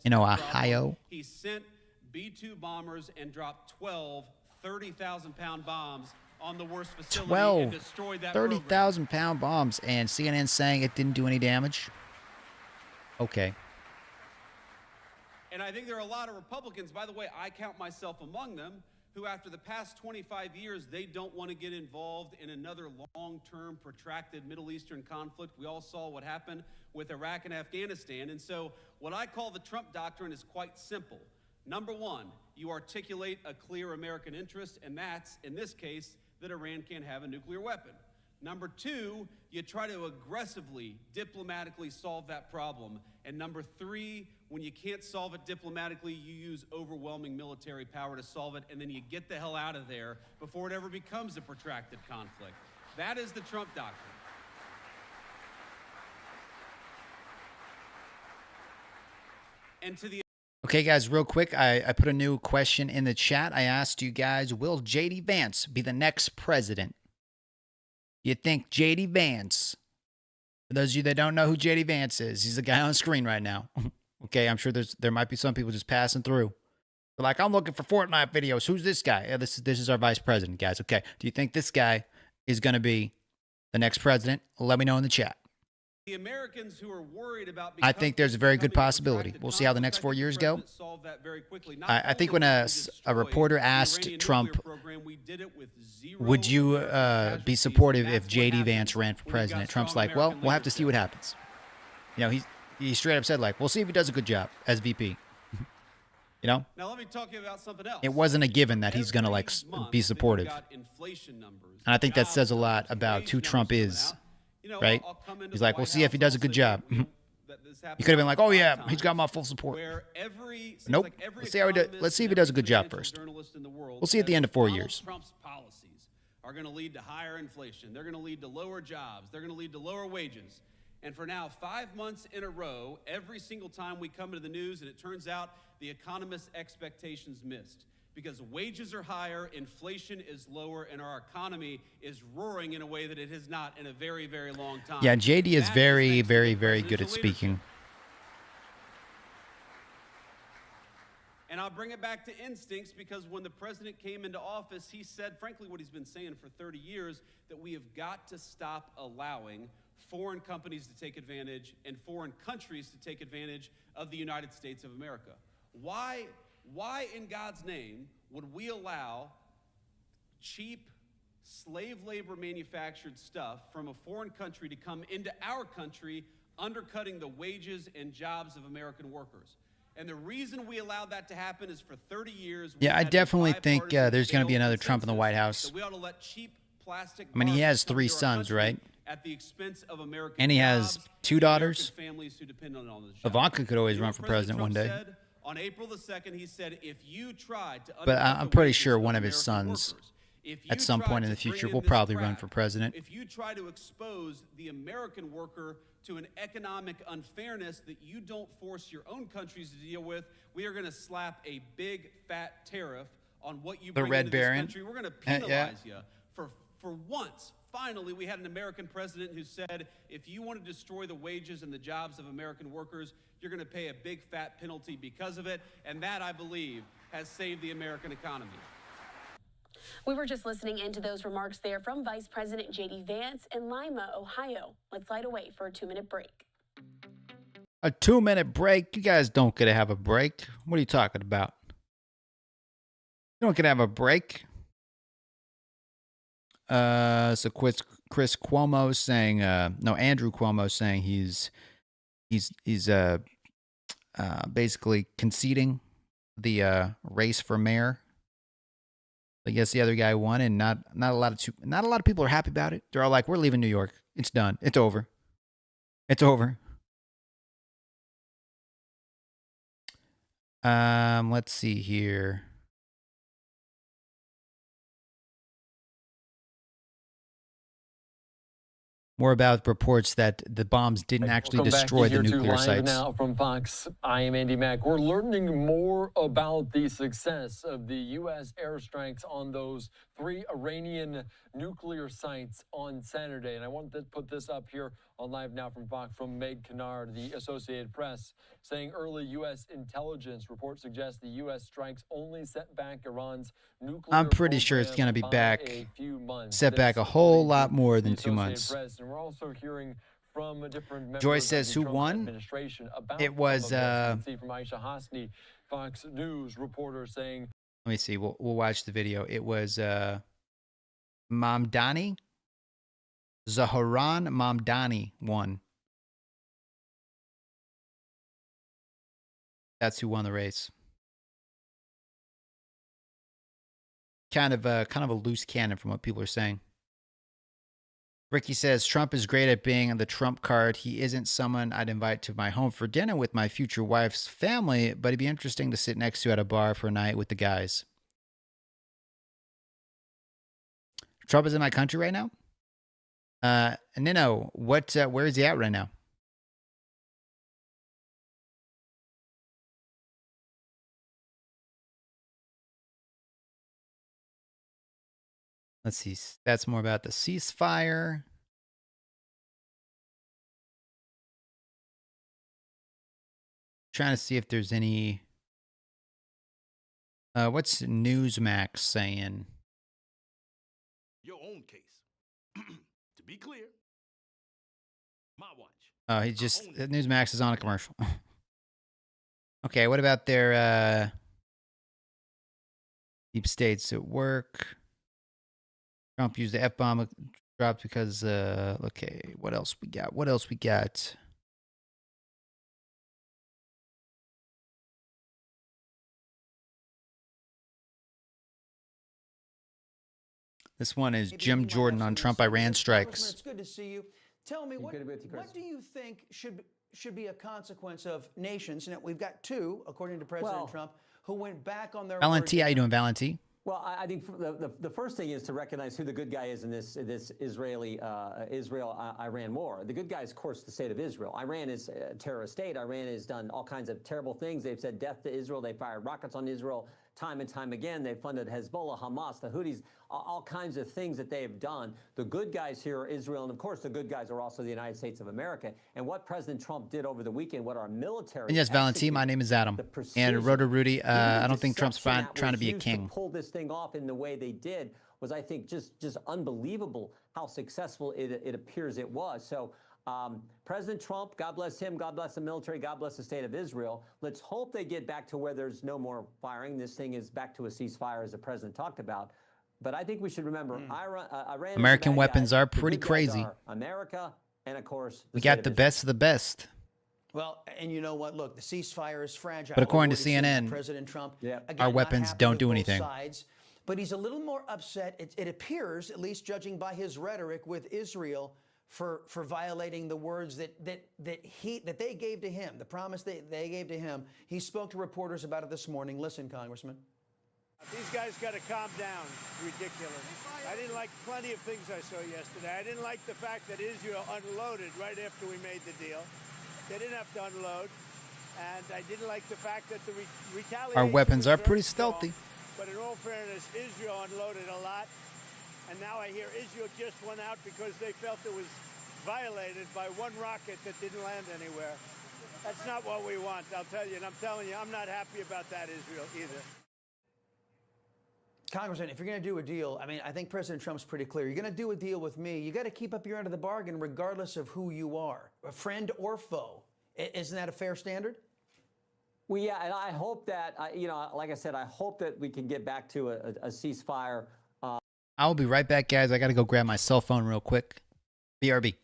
in Ohio. He sent B-2 bombers and dropped 12 30,000-pound bombs on the worst facility and destroyed that 30,000-pound bombs, and CNN saying it didn't do any damage. Okay. And I think there are a lot of Republicans, by the way, I count myself among them, who after the past 25 years, they don't want to get involved in another long-term, protracted Middle Eastern conflict. We all saw what happened with Iraq and Afghanistan. And so what I call the Trump doctrine is quite simple. Number one, you articulate a clear American interest, and that's, in this case, that Iran can't have a nuclear weapon. Number two, you try to aggressively, diplomatically solve that problem. And number three, when you can't solve it diplomatically, you use overwhelming military power to solve it, and then you get the hell out of there before it ever becomes a protracted conflict. That is the Trump doctrine. And to the Okay, guys, real quick, I put a new question in the chat. I asked you guys, will JD Vance be the next president? You think JD Vance, for those of you that don't know who JD Vance is, he's the guy on screen right now. Okay, I'm sure there might be some people just passing through. They're like, I'm looking for Fortnite videos. Who's this guy? Yeah, this is our vice president, guys. Okay, do you think this guy is going to be the next president? Let me know in the chat. The Americans who are worried about I think there's a very good possibility. We'll see how the next 4 years go. I think when a reporter asked Trump, would you be supportive if JD Vance ran for president? Trump's like, well, we'll have to see what happens. You know, he straight up said, like, we'll see if he does a good job as VP. You You know, Now let me talk to you about something else. it wasn't a given that he's going to like be supportive. And I think that says a lot about who Trump is, right? He's like, we'll see if he does a good job. You could have been like, oh yeah, he's got my full support. Nope. Let's see how he does. Let's see if he does a good job first. We'll see at the end of 4 years. Trump's policies are going to lead to higher inflation. They're going to lead to lower jobs. They're going to lead to lower wages. And for now, 5 months in a row, every single time we come into the news, and it turns out the economists' expectations missed. Because wages are higher, inflation is lower, and our economy is roaring in a way that it has not in a very, very long time. Yeah, JD is very, very, very good at speaking. And I'll bring it back to instincts, because when the president came into office, he said, frankly, what he's been saying for 30 years, that we have got to stop allowing foreign companies to take advantage and foreign countries to take advantage of the United States of America. Why in God's name would we allow cheap slave labor manufactured stuff from a foreign country to come into our country, undercutting the wages and jobs of American workers? And the reason we allowed that to happen is for 30 years. Yeah, I definitely think there's going to be another Trump in the White House. We ought to let cheap plastic. I mean, he has 3 sons, right? At the expense of American and he has 2 daughters. Families who depend on all this. Ivanka could always run for president one day. On April the 2nd, he said, if you tried to, but I'm pretty sure one of his sons, at some point in the future, will probably run for president. If you try to expose the American worker to an economic unfairness that you don't force your own countries to deal with, we are going to slap a big fat tariff on what you bring into this country. We're going to penalize you for once. Finally, we had an American president who said, if you want to destroy the wages and the jobs of American workers, you're going to pay a big fat penalty because of it. And that, I believe, has saved the American economy. We were just listening into those remarks there from Vice President J.D. Vance in Lima, Ohio. Let's slide away for a 2-minute break. A 2-minute break? You guys don't get to have a break. What are you talking about? You don't get to have a break. So Chris Cuomo saying, Andrew Cuomo saying he's basically conceding the race for mayor. I guess the other guy won, and not a lot of people are happy about it. They're all like, "We're leaving New York. It's done. It's over. It's over." Let's see here. More about reports that the bombs didn't actually destroy the nuclear sites. Now from Fox, I am Andy Mack. We're learning more about the success of the U.S. airstrikes on those 3 Iranian nuclear sites on Saturday. And I wanted to put this up here on Live Now from Fox from Meg Kennard, the Associated Press, saying early U.S. intelligence reports suggest the U.S. strikes only set back Iran's nuclear I'm pretty sure it's going to be back, set back a whole lot more than 2 months. And we're also hearing from different Joyce says, who won? It was, from Aisha Hasni, Fox News reporter saying, let me see, we'll watch the video. It was Mamdani. Zaharan Mamdani won. That's who won the race. Kind of a loose cannon from what people are saying. Ricky says, Trump is great at being the Trump card. He isn't someone I'd invite to my home for dinner with my future wife's family, but it'd be interesting to sit next to at a bar for a night with the guys. Trump is in my country right now? No. Where is he at right now? Let's see. That's more about the ceasefire. Trying to see if there's any. What's Newsmax saying? Your own case. To be clear, my watch. He just Newsmax is on a commercial. Okay, what about their deep states at work? Trump used the F-bomb dropped because okay, what else we got? This one is Jim Jordan on Trump-Iran strikes. It's good to see you. Tell me, what do you think should be a consequence of nations? Now, we've got two, according to President Trump, who went back on their Valenti, how you doing, Valenti? Well, I think the first thing is to recognize who the good guy is in this Israel-Iran war. The good guy is, of course, the state of Israel. Iran is a terrorist state. Iran has done all kinds of terrible things. They've said death to Israel. They fired rockets on Israel time and time again. They funded Hezbollah, Hamas, the Houthis, all kinds of things that they have done. The good guys here are Israel, and of course, the good guys are also the United States of America. And what President Trump did over the weekend, what our military... And yes, Valentine, my name is Adam. And Roto Rudy, I don't think Trump's trying to be a king. To pull this thing off in the way they did was, I think, just unbelievable how successful it appears it was. So President Trump, God bless him, God bless the military, God bless the state of Israel. Let's hope they get back to where there's no more firing. This thing is back to a ceasefire, as the president talked about. But I think we should remember, Iran American weapons are pretty crazy. America, and of course, we got the best of the best. Well, and you know what? Look, the ceasefire is fragile. But according to CNN, President Trump, again, our weapons don't do anything. Sides, but he's a little more upset. It appears, at least judging by his rhetoric, with Israel for violating the words that they gave to him, the promise they gave to him. He spoke to reporters about it this morning. Listen, Congressman. These guys got to calm down. Ridiculous. I didn't like plenty of things I saw yesterday. I didn't like the fact that Israel unloaded right after we made the deal. They didn't have to unload. And I didn't like the fact that the retaliation... Our weapons are pretty stealthy. But in all fairness, Israel unloaded a lot. And now I hear Israel just went out because they felt it was violated by one rocket that didn't land anywhere. That's not what we want, I'll tell you. And I'm telling you, I'm not happy about that, Israel, either. Congressman, if you're going to do a deal, I mean, I think President Trump's pretty clear. You're going to do a deal with me. You got to keep up your end of the bargain regardless of who you are, a friend or foe. Isn't that a fair standard? Well, yeah, and I hope that, like I said, I hope that we can get back to a ceasefire. I'll be right back, guys. I got to go grab my cell phone real quick. BRB.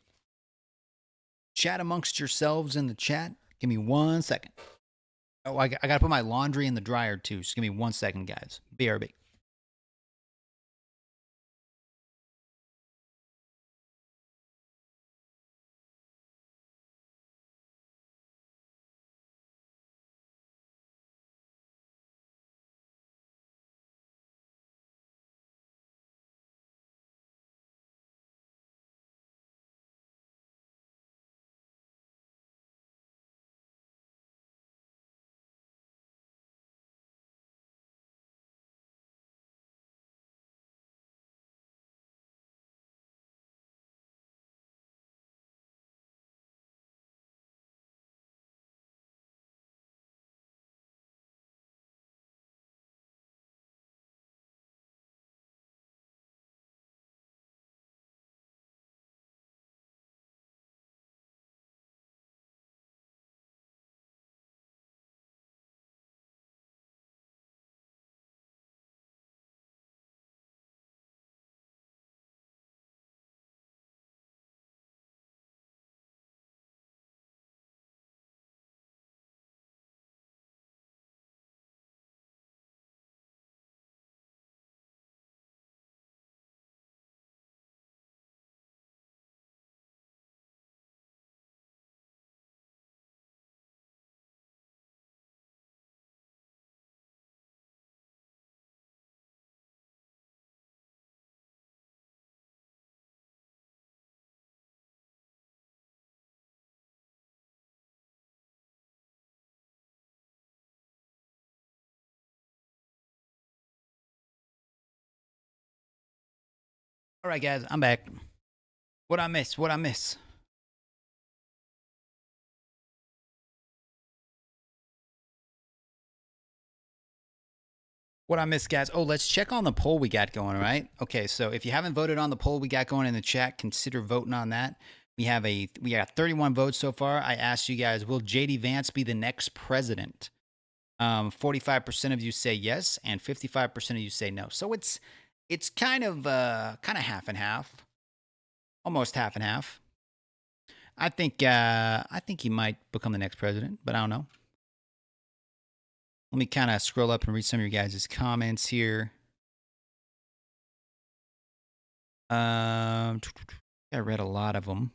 Chat amongst yourselves in the chat. Give me 1 second. Oh, I got to put my laundry in the dryer, too. Just give me 1 second, guys. BRB. All right, guys, I'm back. What I miss? What I miss? What I miss, guys? Oh, let's check on the poll we got going, right? Okay, so if you haven't voted on the poll we got going in the chat, consider voting on that. We got 31 votes so far. I asked you guys, will J.D. Vance be the next president? 45% of you say yes, and 55% of you say no. So it's kind of half and half, almost half and half. I think he might become the next president, but I don't know. Let me kind of scroll up and read some of your guys' comments here. I read a lot of them.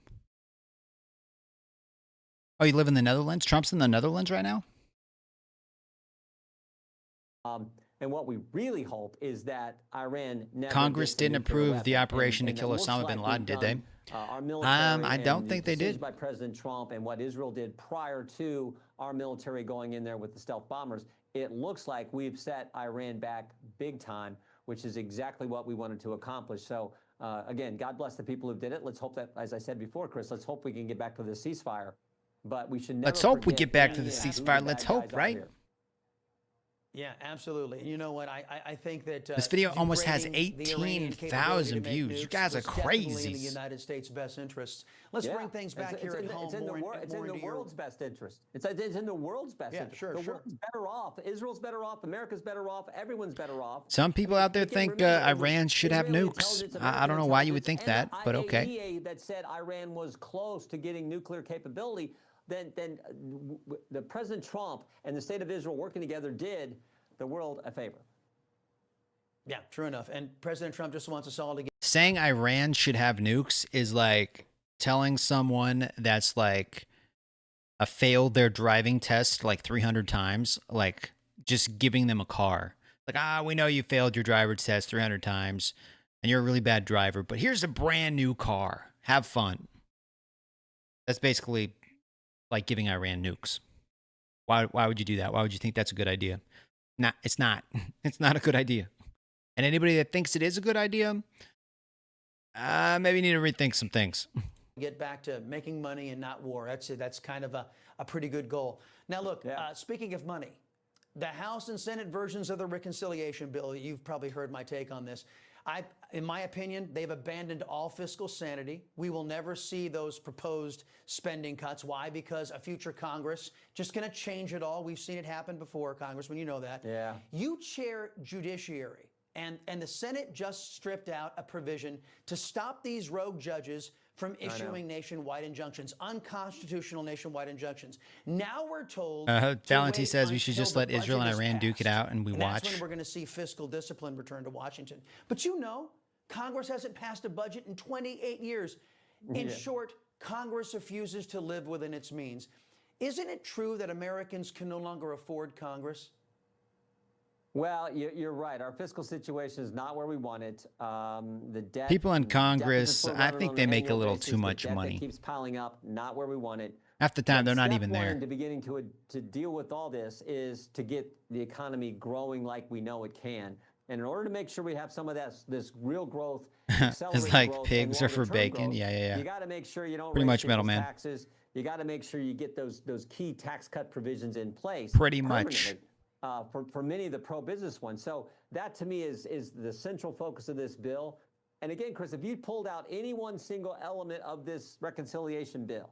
Oh, you live in the Netherlands? Trump's in the Netherlands right now? And what we really hope is that Iran never Congress gets a didn't nuclear approve the weapon. operation to And it kill looks Osama like bin Laden, we've did they? done, our military I and don't the think they decisions did. by President Trump and what Israel did prior to our military going in there with the stealth bombers, it looks like we've set Iran back big time, which is exactly what we wanted to accomplish. So again, God bless the people who did it. Let's hope that, as I said before, Chris, let's hope we can get back to the ceasefire. But we should never Let's hope we forget get back to any the and who ceasefire. the Let's bad hope, guys are right? here. Yeah, absolutely. And you know what? I think that This video almost has degrading the Iranian 18,000 capability to make views. You nukes guys are was definitely in the crazies. United States' best interests. Let's Yeah. bring things back here at home. It's in the world's best interest. It's in the world's best interest. Sure, the sure. world's better off. Israel's better off. America's better off. Everyone's better off. Some people out there think remember, it was Iran should have Israeli nukes. intelligence, I don't know why you would think American that, but okay. IAEA that said Iran was close to getting nuclear capability. Then the President Trump and the state of Israel working together did the world a favor. Yeah, true enough. And President Trump just wants us all to get. Saying Iran should have nukes is like telling someone that's like failed their driving test like 300 times, like just giving them a car. Like, we know you failed your driver's test 300 times and you're a really bad driver, but here's a brand new car. Have fun. That's basically like giving Iran nukes. Why would you do that? Why would you think that's a good idea? Nah, it's not. It's not a good idea. And anybody that thinks it is a good idea, maybe you need to rethink some things. Get back to making money and not war. That's kind of a pretty good goal. Now, look, speaking of money, the House and Senate versions of the reconciliation bill, you've probably heard my take on this. In my opinion, they've abandoned all fiscal sanity. We will never see those proposed spending cuts. Why? Because a future Congress just going to change it all. We've seen it happen before, Congressman. You know that. Yeah. You chair Judiciary. And the Senate just stripped out a provision to stop these rogue judges from issuing nationwide injunctions, unconstitutional nationwide injunctions. Now we're told. Valenti says we should just let Israel and Iran duke it out and we watch. That's when we're going to see fiscal discipline return to Washington. But you know, Congress hasn't passed a budget in 28 years. In short, Congress refuses to live within its means. Isn't it true that Americans can no longer afford Congress? Well, you're right. Our fiscal situation is not where we want it. The debt. People in Congress, I think they make a little too much money. That keeps piling up. Not where we want it. Half the time, they're not even there. To beginning to deal with all this is to get the economy growing like we know it can. And in order to make sure we have some of this real growth, it's like pigs are for bacon. Growth, yeah. You got to make sure you don't pretty much metal man. Taxes. You got to make sure you get those key tax cut provisions in place. Pretty much. For many of the pro-business ones. So that to me is the central focus of this bill. And again, Chris, if you pulled out any one single element of this reconciliation bill,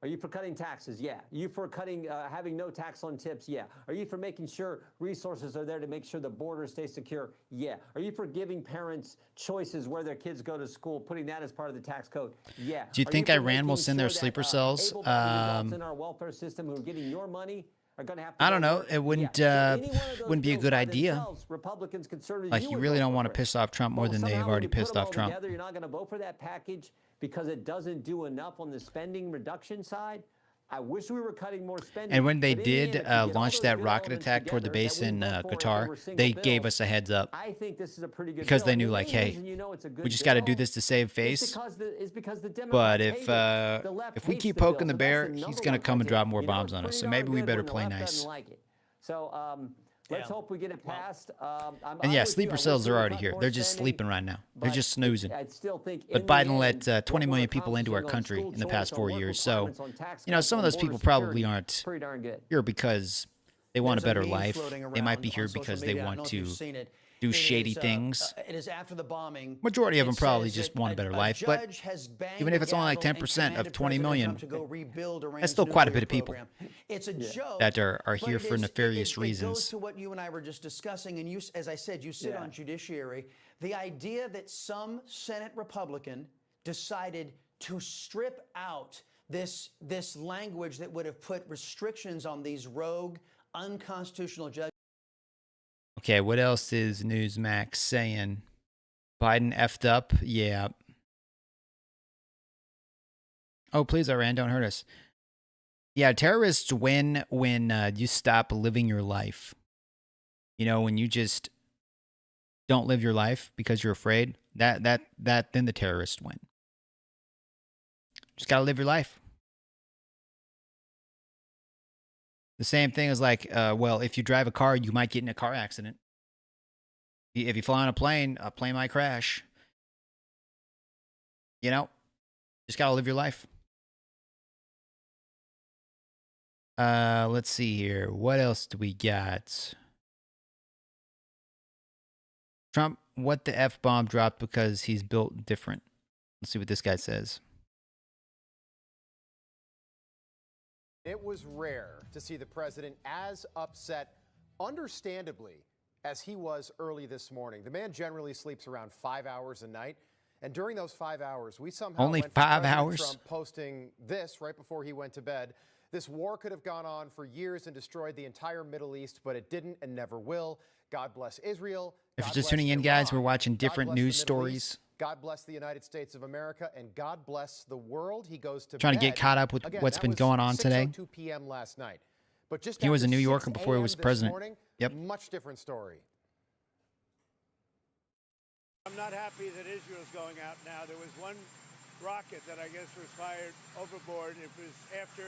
are you for cutting taxes? Yeah. Are you for cutting, having no tax on tips? Yeah. Are you for making sure resources are there to make sure the border stays secure? Yeah. Are you for giving parents choices where their kids go to school, putting that as part of the tax code? Yeah. Do you think Iran will send their sleeper cells? In our welfare system who are getting your money are going to have to I don't know. It wouldn't be a good idea. Republicans, conservatives, like you really don't want to piss off Trump more than they've already pissed off Trump. You're not going to vote for that package because it doesn't do enough on the spending reduction side. I wish we were cutting more spending. And when they did launch that rocket attack toward the base in Qatar, they gave us a heads up. I think this is a pretty good because bill. they knew, like, hey, we just got to do this to save face. But if we keep poking the bear, he's going to come and drop more bombs on us. So maybe we better play nice. So let's hope we get it passed. And yeah, sleeper cells are already here. They're just sleeping right now. They're just snoozing. I still think but Biden let 20 million people into our country in the past 4 years. So, you know, some of those people probably aren't here because they want a better life. They might be here because they want to do shady things. It is after the bombing. Majority of them probably just want a better life. But even if it's only like 10% of 20 million, that's still quite a bit of people it's a joke, that are here for nefarious reasons. It goes to what you and I were just discussing. And you, as I said, you sit on Judiciary. The idea that some Senate Republican decided to strip out this language that would have put restrictions on these rogue, unconstitutional judges. Okay, what else is Newsmax saying? Biden effed up. Yeah. Oh, please, Iran, don't hurt us. Yeah, terrorists win when you stop living your life. You know, when you just don't live your life because you're afraid, then the terrorists win. Just got to live your life. The same thing is like, well, if you drive a car, you might get in a car accident. If you fly on a plane might crash. You know, just got to live your life. Let's see here. What else do we got? Trump, what the F-bomb dropped because he's built different. Let's see what this guy says. It was rare to see the president as upset, understandably, as he was early this morning. The man generally sleeps around 5 hours a night. And during those 5 hours, we somehow only went from 5 President hours Trump posting this right before he went to bed. This war could have gone on for years and destroyed the entire Middle East, but it didn't and never will. God bless Israel. If you're just tuning in, guys, we're watching different news stories. God bless the United States of America, and God bless the world. He goes to trying bed. to get caught up with Again, what's that been was going on today. 6:02 p.m. last night. But just He was a after New 6 Yorker before he was a.m. this president. morning, Yep. Much different story. I'm not happy that Israel's going out now. There was one rocket that I guess was fired overboard. It was after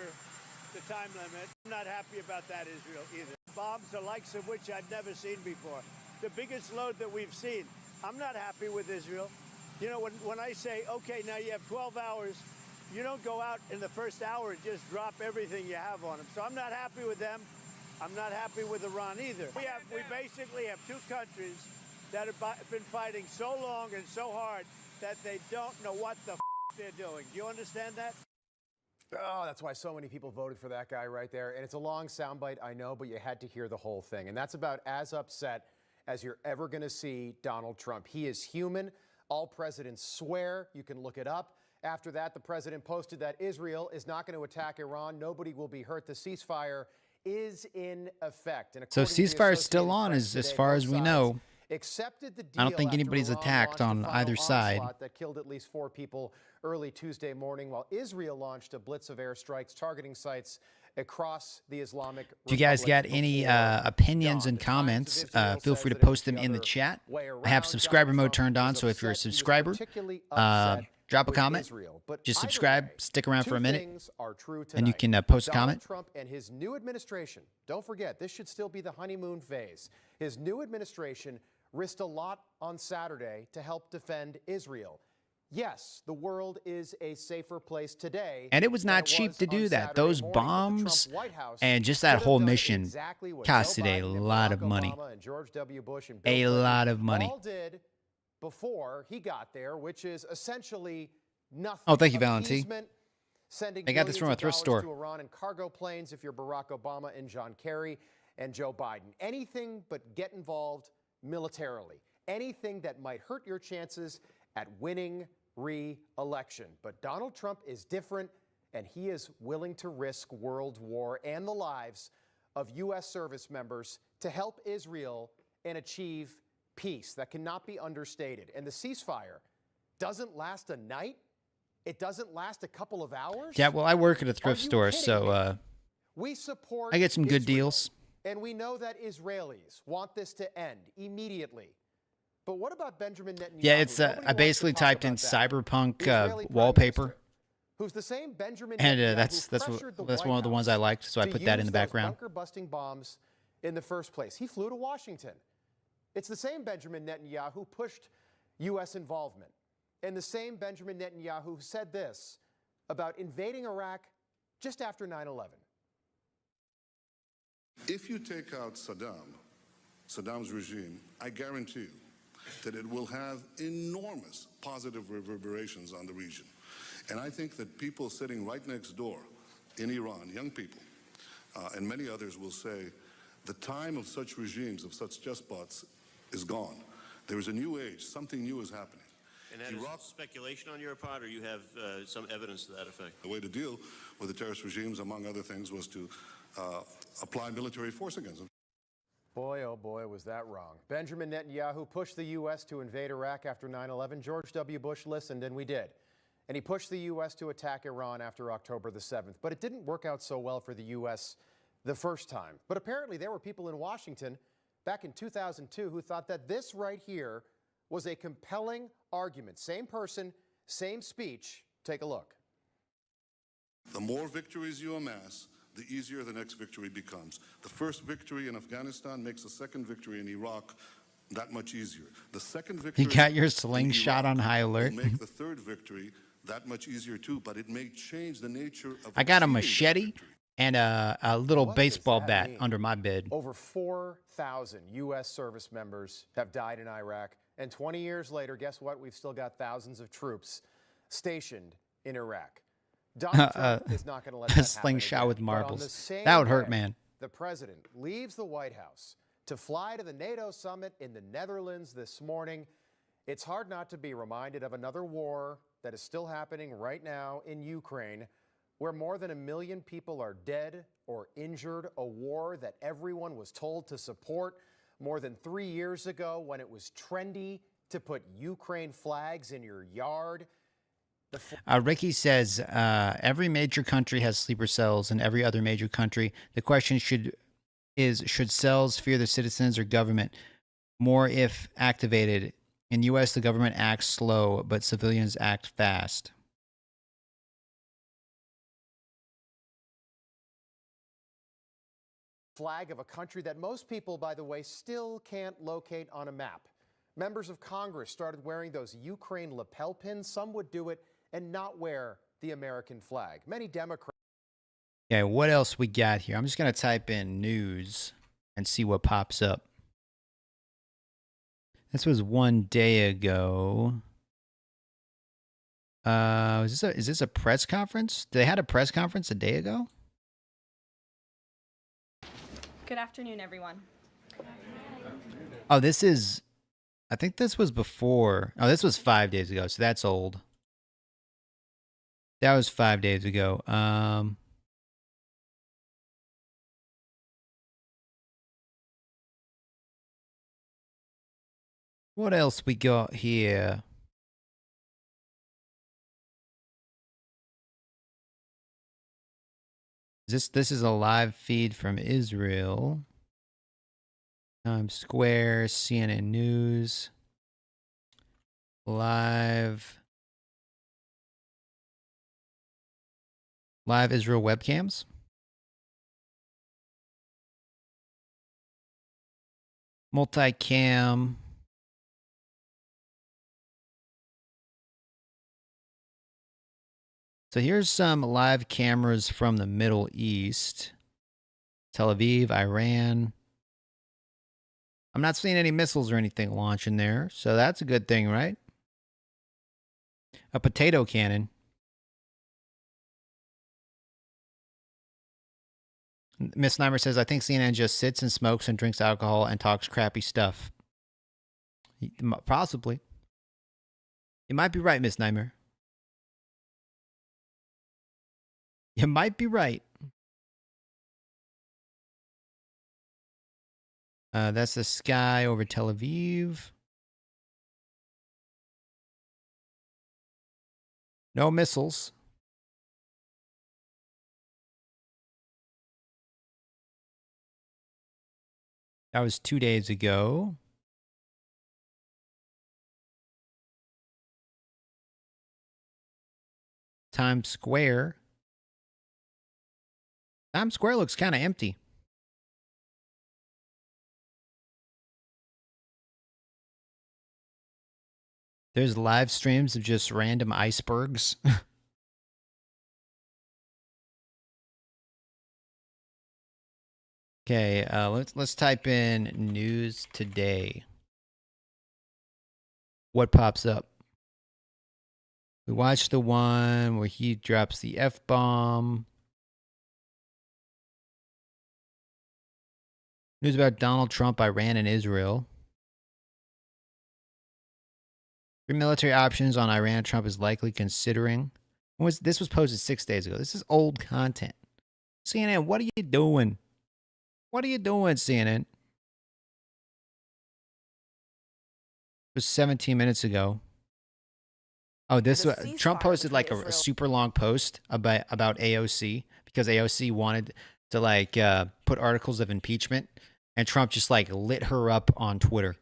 the time limit. I'm not happy about that, Israel, either. Bombs the likes of which I've never seen before. The biggest load that we've seen. I'm not happy with Israel. You know, when I say, okay, now you have 12 hours, you don't go out in the first hour and just drop everything you have on them. So I'm not happy with them. I'm not happy with Iran either. We basically have two countries that have been fighting so long and so hard that they don't know what the they're doing. Do you understand that? Oh, that's why so many people voted for that guy right there. And it's a long soundbite, I know, but you had to hear the whole thing. And that's about as upset as you're ever going to see Donald Trump. He is human. All presidents swear. You can look it up. After that, the president posted that Israel is not going to attack Iran. Nobody will be hurt. The ceasefire is in effect. And So ceasefire is still on, as far as we know. Accepted the deal. I don't think anybody's Iran attacked launched on a either final side. onslaught that killed at least 4 people early Tuesday morning, while Israel launched a blitz of airstrikes targeting sites across the Islamic Republic. If you guys got any opinions and comments, feel free to post them in the chat. I have subscriber mode turned on, so if you're a subscriber, drop a comment. Just subscribe, stick around for a minute, and you can post a comment. Trump and his new administration, don't forget, this should still be the honeymoon phase. His new administration risked a lot on Saturday to help defend Israel. Yes, the world is a safer place today. And it was not cheap to do that. Those bombs and just that whole mission costed a lot of money. A lot of money. All did before he got there, which is essentially nothing. Oh, thank you, Valentin. Sending I got this from a thrift store. to Iran in cargo planes if you're Barack Obama and John Kerry and Joe Biden. Anything but get involved militarily. Anything that might hurt your chances at winning re-election. But Donald Trump is different, and he is willing to risk world war and the lives of U.S. service members to help Israel and achieve peace. That cannot be understated. And the ceasefire doesn't last a night. It doesn't last a couple of hours. Yeah, well, I work at a thrift store, so we support I get some good Israel, deals. And we know that Israelis want this to end immediately. But what about Benjamin Netanyahu? Yeah, it's I basically typed in cyberpunk wallpaper, who's the same Benjamin and Netanyahu that's one of the ones I liked, so I put that in the background. Bunker-busting bombs in the first place. He flew to Washington. It's the same Benjamin Netanyahu who pushed U.S. involvement, and the same Benjamin Netanyahu who said this about invading Iraq just after 9/11. If you take out Saddam's regime, I guarantee you that it will have enormous positive reverberations on the region. And I think that people sitting right next door in Iran, young people, and many others will say, the time of such regimes, of such despots, is gone. There is a new age. Something new is happening. And that is speculation on your part, or you have some evidence to that effect? The way to deal with the terrorist regimes, among other things, was to apply military force against them. Boy, oh boy, was that wrong. Benjamin Netanyahu pushed the U.S. to invade Iraq after 9/11. George W. Bush listened, and we did. And he pushed the U.S. to attack Iran after October the 7th. But it didn't work out so well for the U.S. the first time. But apparently there were people in Washington back in 2002 who thought that this right here was a compelling argument. Same person, same speech. Take a look. The more victories you amass, the easier the next victory becomes. The first victory in Afghanistan makes the second victory in Iraq that much easier. The second victory You got your slingshot on high alert. will make the third victory that much easier too, but it may change the nature of I got a achieving machete and a little What baseball does that bat mean? under my bed. Over 4,000 U.S. service members have died in Iraq. And 20 years later, guess what? We've still got thousands of troops stationed in Iraq. Donald Trump is not going to let that A happen slingshot again. with But on marbles. the same That would hurt, day, man. The president leaves the White House to fly to the NATO summit in the Netherlands this morning. It's hard not to be reminded of another war that is still happening right now in Ukraine, where more than 1 million people are dead or injured, a war that everyone was told to support more than 3 years ago when it was trendy to put Ukraine flags in your yard. Ricky says every major country has sleeper cells in every other major country. The question should cells fear the citizens or government more if activated? In U.S., the government acts slow, but civilians act fast. Flag of a country that most people, by the way, still can't locate on a map. Members of Congress started wearing those Ukraine lapel pins. Some would do it and not wear the American flag. Many Democrats. Okay, what else we got here? I'm just going to type in news and see what pops up. This was 1 day ago. Is this a press conference? They had a press conference a day ago? Good afternoon, everyone. Oh, I think this was before. Oh, this was 5 days ago, so that's old. That was 5 days ago. What else we got here? This is a live feed from Israel. Times Square, CNN News. Live Israel webcams. Multicam. So here's some live cameras from the Middle East. Tel Aviv, Iran. I'm not seeing any missiles or anything launching there, so that's a good thing, right? A potato cannon. Miss Neimer says, I think CNN just sits and smokes and drinks alcohol and talks crappy stuff. Possibly. You might be right, Miss Neimer. You might be right. That's the sky over Tel Aviv. No missiles. That was 2 days ago. Times Square. Times Square looks kind of empty. There's live streams of just random icebergs. Okay, let's type in news today. What pops up? We watched the one where he drops the F-bomb. News about Donald Trump, Iran, and Israel. 3 military options on Iran Trump is likely considering. This was posted 6 days ago. This is old content. CNN, what are you doing? What are you doing, CNN? was 17 minutes ago. Oh, this Trump posted like a super long post about AOC because AOC wanted to like put articles of impeachment, and Trump just like lit her up on Twitter.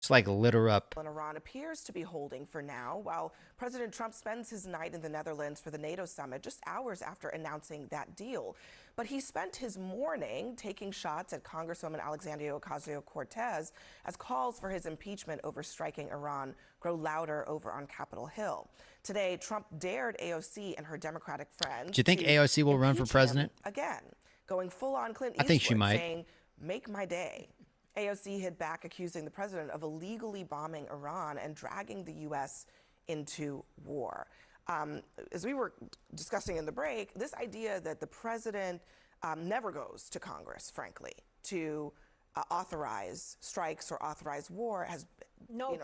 Just like lit her up. Iran appears to be holding for now, while President Trump spends his night in the Netherlands for the NATO summit just hours after announcing that deal. But he spent his morning taking shots at Congresswoman Alexandria Ocasio-Cortez as calls for his impeachment over striking Iran grow louder over on Capitol Hill. Today, Trump dared AOC and her Democratic friends. Do you think AOC will run for president? Again, going full on Clint I think she Eastwood, might. saying, "Make my day." AOC hit back, accusing the president of illegally bombing Iran and dragging the U.S. into war. As we were discussing in the break, this idea that the president never goes to Congress, frankly, to authorize strikes or authorize war has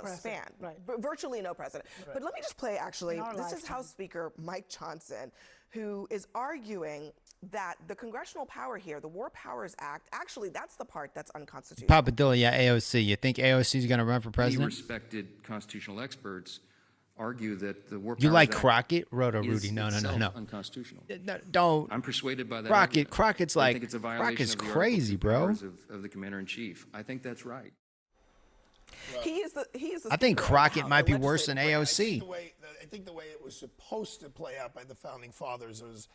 spanned virtually no precedent. Right. But let me just play, actually, In our this is lifetime. House Speaker Mike Johnson, who is arguing that the congressional power here, the War Powers Act, actually, that's the part that's unconstitutional. Papa Dilly, yeah, AOC. You think AOC is going to run for Many president? respected constitutional experts argue that the War You Powers like Act Crockett? Wrote a is Rudy. No. itself unconstitutional. Don't. I'm persuaded by that. Crockett. argument. Crocket's I like think it's a violation Crockett's of the crazy, Articles of bro. Powers of the commander in chief. I think that's right. He is the I think Speaker of the Crockett House, might the be worse than legislative AOC. I think the way it was supposed to play out by the founding fathers was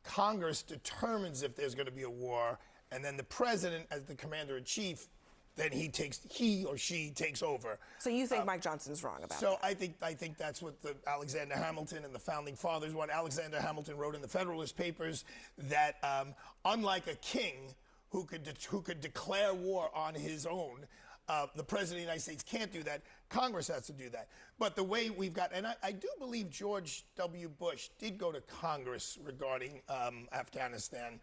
Congress determines if there's going to be a war, and then the president, as the commander in chief, then he or she takes over. So you think Mike Johnson's wrong about So that? I think that's what the Alexander Hamilton and the founding fathers want. Alexander Hamilton wrote in the Federalist Papers that unlike a king who could declare war on his own, the president of the United States can't do that. Congress has to do that. But the way we've got, and I do believe George W. Bush did go to Congress regarding Afghanistan,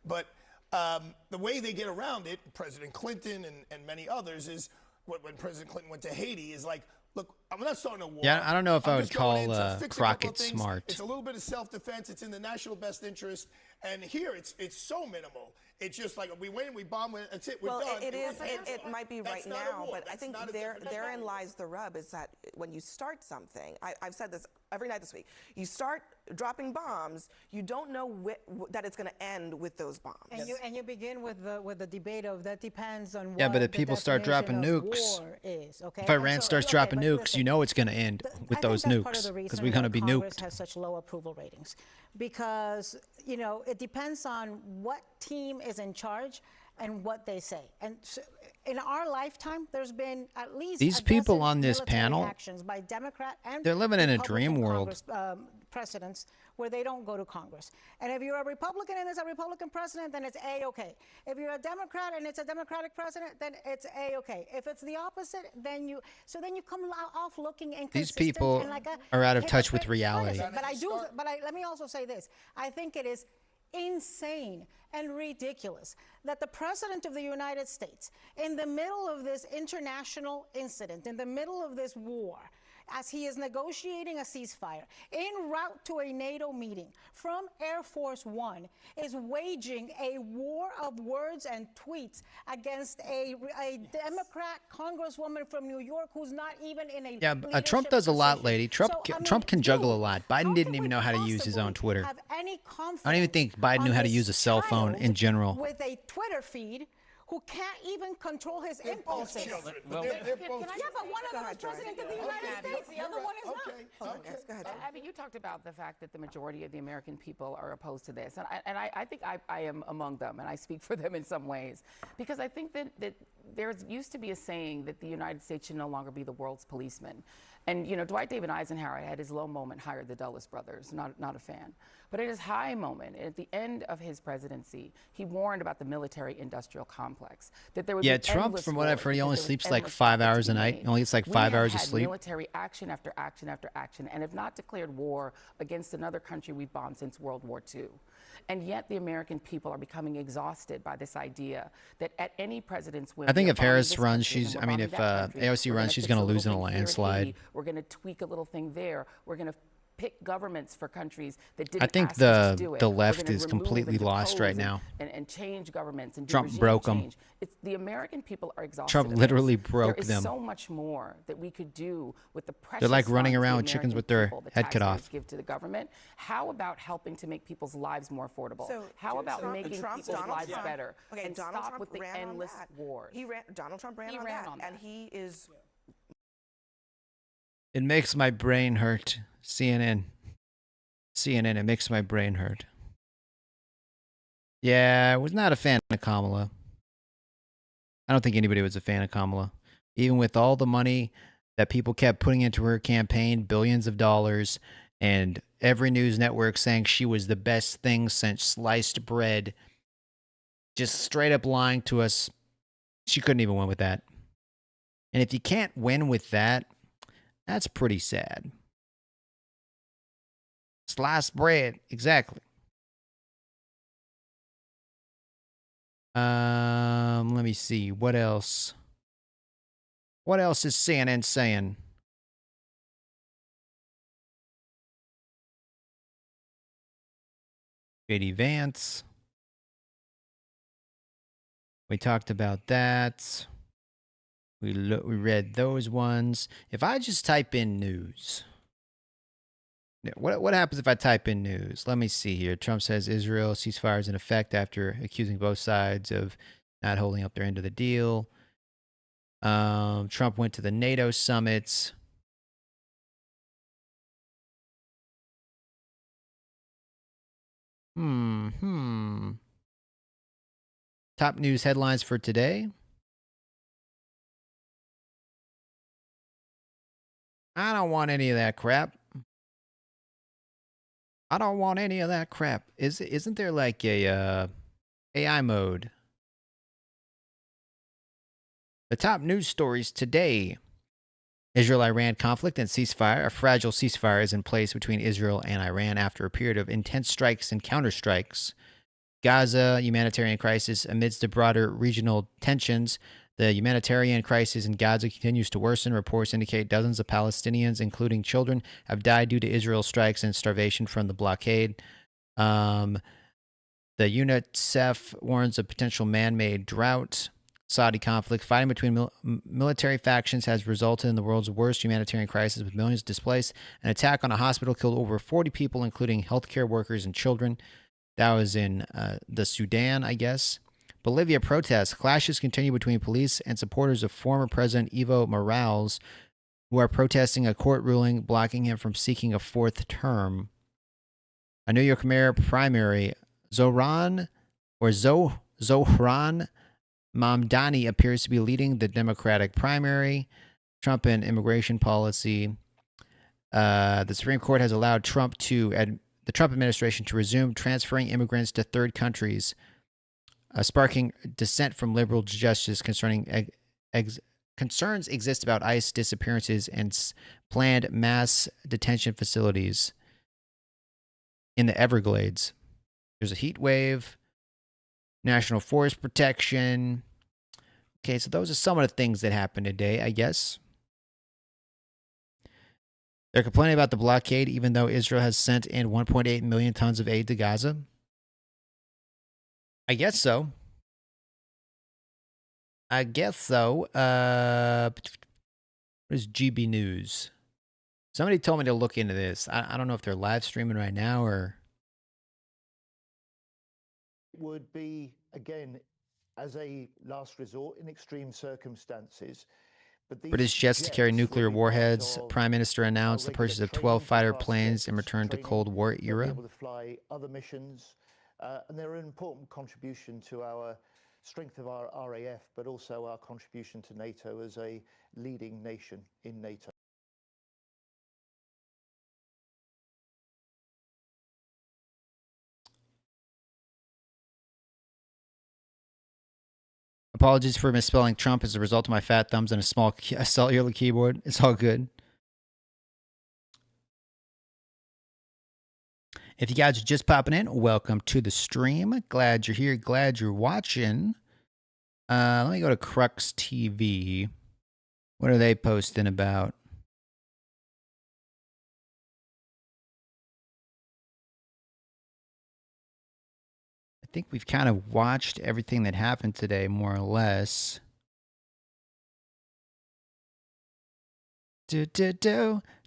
but the way they get around it, President Clinton and many others, is when President Clinton went to Haiti, is like, look, I'm not starting a war. Yeah, I don't know if I I'm would just going call in to fix a couple Crockett of things. smart. It's a little bit of self-defense. It's in the national best interest. And here, it's so minimal. It's just like we win, we bomb, that's it, we're Well, done. it might be right That's not a now, war. but I That's think not a different therein lies the rub, is that when you start something, I've said this every night this week, you start dropping bombs, you don't know that it's going to end with those bombs. And you begin with the debate of that depends on what Yeah, but if the people start dropping definition of nukes, war is, okay? if Iran starts dropping nukes, you know it's going to end with those I think that's part of the nukes because reason we're going to why be Congress nuked. has such low approval ratings, because it depends on what team is in charge and what they say. And so in our lifetime, there's been at least These a people dozen on this military panel, actions by Democrat and they're living in a Republican dream world. Congress, precedents where they don't go to Congress. And if you're a Republican and there's a Republican president, then it's A-okay. If you're a Democrat and it's a Democratic president, then it's A-okay. If it's the opposite, then you come off looking inconsistent. These people and like a are out of touch with hypocrite reality. president. But let me also say this. I think it is insane and ridiculous that the President of the United States, in the middle of this international incident, in the middle of this war, as he is negotiating a ceasefire, en route to a NATO meeting from Air Force One, is waging a war of words and tweets against a Democrat congresswoman from New York who's not even in a Yeah, leadership Trump does a lot, position. lady. Trump So, I mean, Trump can juggle a lot. Biden didn't even know how to use his own Twitter. have any I confidence don't even think Biden knew how to use a cell phone in general. with a Twitter feed who can't even control his impulses. children. Well, They're both yeah, but one of them is president of the United States, the other one is not. Hold on, guys, go ahead. Abby, you talked about the fact that the majority of the American people are opposed to this. And I think I am among them, and I speak for them in some ways. Because I think that there used to be a saying that the United States should no longer be the world's policeman. And, Dwight David Eisenhower had his low moment, hired the Dulles brothers, not a fan. But at his high moment, at the end of his presidency, he warned about the military-industrial complex. That there would Yeah, be Trump, endless from what I've wars heard, he because only there was sleeps like endless 5 profits hours to a be night. made. He only gets like We 5 have hours of had sleep. military action after action after action, and have not declared war against another country we've bombed since World War II. And yet the American people are becoming exhausted by this idea that at any president's whim, I think we're if Harris bombing this runs, country, she's. and I we're mean, bombing if that country, AOC we're runs, she's fix going a to little lose in a thing here in landslide. Haiti, we're going to tweak a little thing there. We're going to pick governments for countries that I didn't think ask us to do it. the We're left gonna is remove completely and lost right depose now. and change governments and do Trump regime broke 'em. change. It's the American people are exhausted. Trump of this. literally broke There is them. so much more that we could do with the precious They're like running funds around the with chickens American with their people, the head cut taxpayers off. give to the government. How about helping to make people's lives more affordable? So, How about Trump- making Trump- people's Donald lives Trump- better? Okay, and Donald stop Trump with the ran on endless that. wars. Donald Trump ran He on ran that, on and that. he is. It makes my brain hurt. CNN, it makes my brain hurt. Yeah, I was not a fan of Kamala. I don't think anybody was a fan of Kamala. Even with all the money that people kept putting into her campaign, billions of dollars, and every news network saying she was the best thing since sliced bread, just straight up lying to us, she couldn't even win with that. And if you can't win with that, that's pretty sad. Sliced bread, exactly. Let me see. What else? What else is CNN saying? JD Vance. We talked about that. We read those ones. If I just type in news, what happens if I type in news? Let me see here. Trump says Israel ceasefire is in effect after accusing both sides of not holding up their end of the deal. Trump went to the NATO summits. Top news headlines for today. I don't want any of that crap. I don't want any of that crap. Isn't there like a AI mode? The top news stories today. Israel-Iran conflict and ceasefire. A fragile ceasefire is in place between Israel and Iran after a period of intense strikes and counterstrikes. Gaza humanitarian crisis amidst the broader regional tensions. The humanitarian crisis in Gaza continues to worsen. Reports indicate dozens of Palestinians, including children, have died due to Israel strikes and starvation from the blockade. The UNICEF warns of potential man-made drought. Saudi conflict. Fighting between military factions has resulted in the world's worst humanitarian crisis with millions displaced. An attack on a hospital killed over 40 people, including healthcare workers and children. That was in the Sudan, I guess. Bolivia protests. Clashes continue between police and supporters of former President Evo Morales, who are protesting a court ruling blocking him from seeking a fourth term. A New York mayor primary. Zohran Mamdani appears to be leading the Democratic primary. Trump and immigration policy. The Supreme Court has allowed the Trump administration to resume transferring immigrants to third countries, sparking dissent from liberal justices concerning concerns exist about ICE disappearances and planned mass detention facilities in the Everglades. There's a heat wave, national forest protection. Okay, so those are some of the things that happened today, I guess. They're complaining about the blockade, even though Israel has sent in 1.8 million tons of aid to Gaza. I guess so. What is GB News? Somebody told me to look into this. I don't know if they're live streaming right now or... Would be, again, as a last resort in extreme circumstances. But British jets to carry nuclear warheads. Prime Minister announced the purchase of 12 fighter planes in return to Cold War era. Be able to fly other missions, and they're an important contribution to our strength of our RAF, but also our contribution to NATO as a leading nation in NATO. Apologies for misspelling Trump as a result of my fat thumbs and a small cellular keyboard. It's all good. If you guys are just popping in, welcome to the stream. Glad you're here. Glad you're watching. Let me go to Crux TV. What are they posting about? I think we've kind of watched everything that happened today, more or less. Do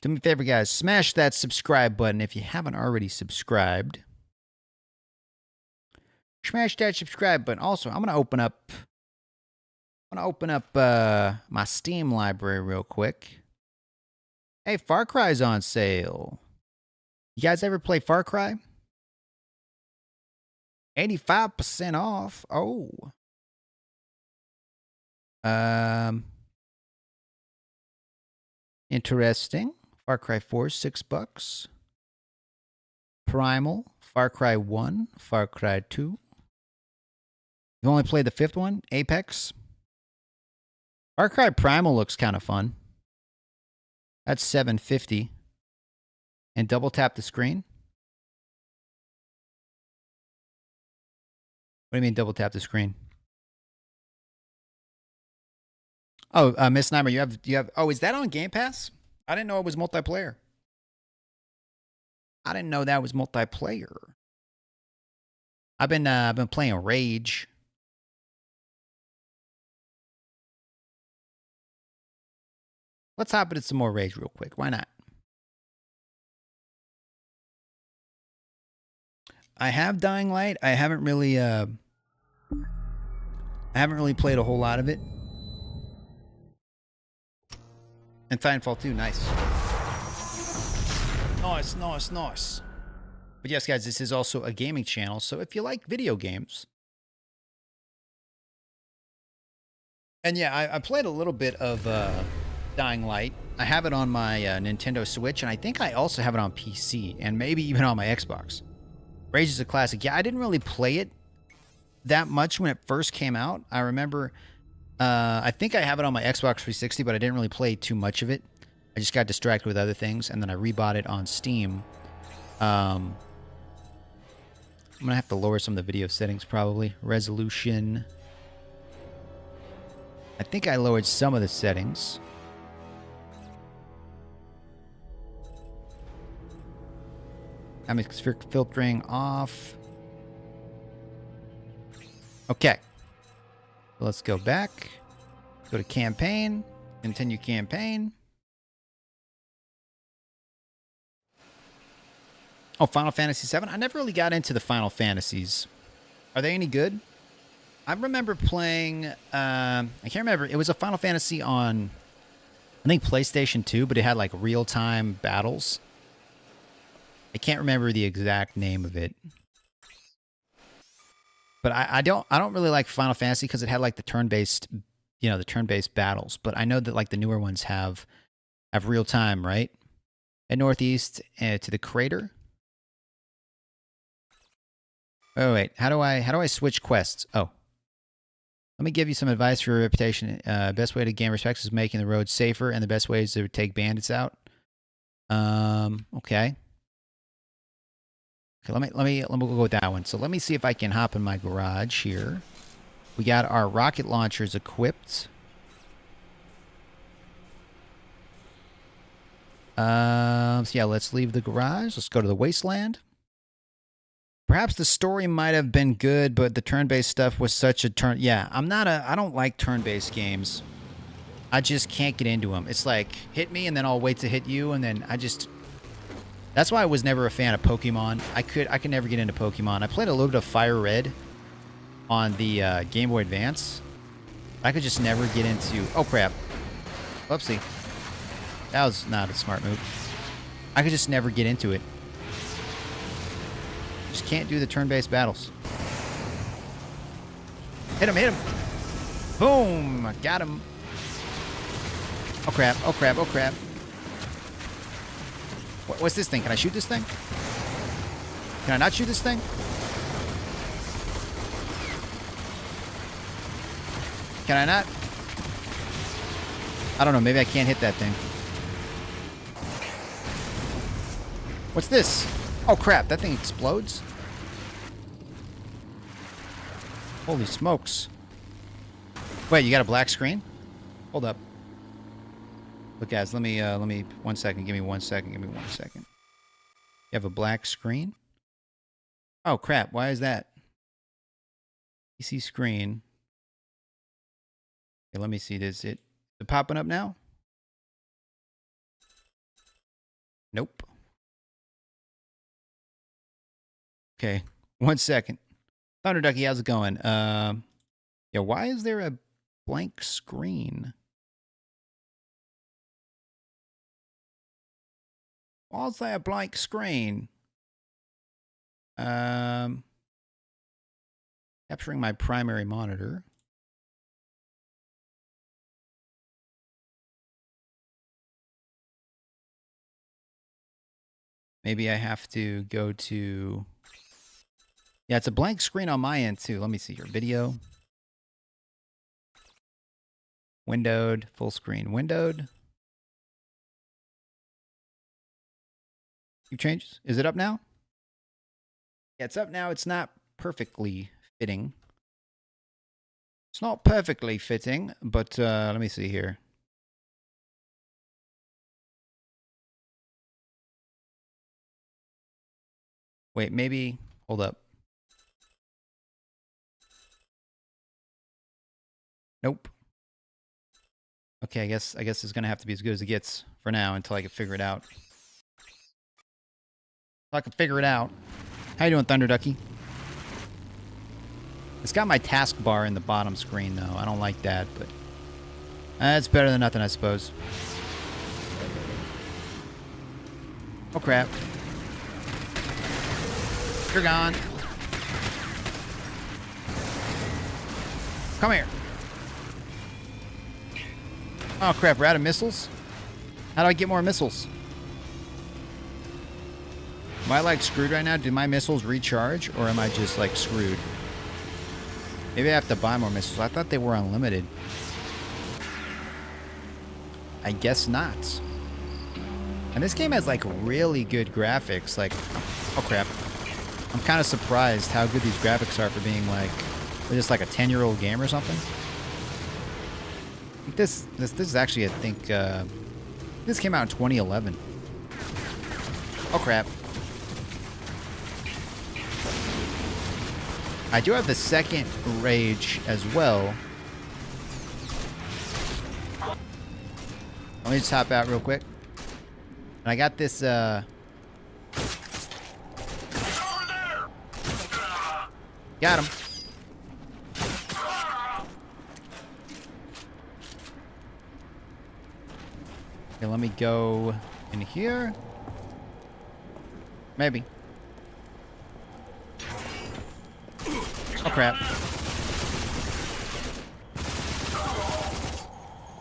me a favor, guys. Smash that subscribe button if you haven't already subscribed. Smash that subscribe button. Also, I'm gonna open up my Steam library real quick. Hey, Far Cry's on sale. You guys ever play Far Cry? 85% off. Oh. Interesting. Far Cry 4, $6. Primal, Far Cry 1, Far Cry 2. You only played the 5th one, Apex. Far Cry Primal looks kind of fun. That's $7.50. And double tap the screen. What do you mean double tap the screen? Oh, Miss Snimer, you have. Oh, is that on Game Pass? I didn't know it was multiplayer. I didn't know that was multiplayer. I've been playing Rage. Let's hop into some more Rage real quick. Why not? I have Dying Light. I haven't really played a whole lot of it. And Titanfall 2, nice. Nice. But yes, guys, this is also a gaming channel, so if you like video games. And yeah, I played a little bit of Dying Light. I have it on my Nintendo Switch, and I think I also have it on PC, and maybe even on my Xbox. Rage is a classic. Yeah, I didn't really play it that much when it first came out. I remember, I think I have it on my Xbox 360, but I didn't really play too much of it. I just got distracted with other things, and then I rebought it on Steam. I'm going to have to lower some of the video settings, probably. Resolution. I think I lowered some of the settings. Atmospheric filtering off. Okay. Let's go back. Go to campaign. Continue campaign. Oh, Final Fantasy VII? I never really got into the Final Fantasies. Are they any good? I remember playing, I can't remember. It was a Final Fantasy on, I think, PlayStation 2, but it had like real-time battles. I can't remember the exact name of it. But I don't really like Final Fantasy because it had like the turn-based, the turn-based battles. But I know that like the newer ones have real-time, right? At northeast to the crater. Oh wait, how do I switch quests? Oh. Let me give you some advice for your reputation. Best way to gain respect is making the road safer, and the best way is to take bandits out. Okay. Okay, let me go with that one. So let me see if I can hop in my garage here. We got our rocket launchers equipped. So yeah, let's leave the garage. Let's go to the wasteland. Perhaps the story might have been good, but the turn-based stuff was such a turn. Yeah, I don't like turn-based games. I just can't get into them. It's like, hit me and then I'll wait to hit you, and then that's why I was never a fan of Pokemon. I could never get into Pokemon. I played a little bit of Fire Red on the Game Boy Advance. I could just never get into... Oh, crap. Whoopsie. That was not a smart move. I could just never get into it. Just can't do the turn-based battles. Hit him. Boom. Got him. Oh, crap. What's this thing? Can I shoot this thing? Can I not shoot this thing? Can I not? I don't know. Maybe I can't hit that thing. What's this? Oh, crap. That thing explodes? Holy smokes. Wait, you got a black screen? Hold up. Look, guys, let me, 1 second. Give me 1 second. You have a black screen? Oh, crap. Why is that? PC screen. Okay, let me see. Is it popping up now? Nope. Okay, 1 second. Thunder Ducky, how's it going? Yeah, why is there a blank screen? Why is there a blank screen? Capturing my primary monitor. Maybe I have to go to... Yeah, it's a blank screen on my end too. Let me see here. Video. Windowed. Full screen. Windowed. You changes? Is it up now? Yeah, it's up now. It's not perfectly fitting. It's not perfectly fitting, but let me see here. Wait, maybe... Hold up. Nope. Okay, I guess it's gonna have to be as good as it gets for now until I can figure it out. If I can figure it out. How you doing, Thunder Ducky? It's got my taskbar in the bottom screen, though. I don't like that, but it's better than nothing, I suppose. Oh, crap. You're gone. Come here. Oh, crap. We're out of missiles? How do I get more missiles? Am I, like, screwed right now? Do my missiles recharge, or am I just, like, screwed? Maybe I have to buy more missiles. I thought they were unlimited. I guess not. And this game has, like, really good graphics. Like, oh, crap. I'm kind of surprised how good these graphics are for being, like, just like a 10-year-old game or something. This is actually, I think, this came out in 2011. Oh, crap. I do have the second rage as well. Let me just hop out real quick. And I got this, got him. Okay, let me go in here. Maybe. Oh, crap.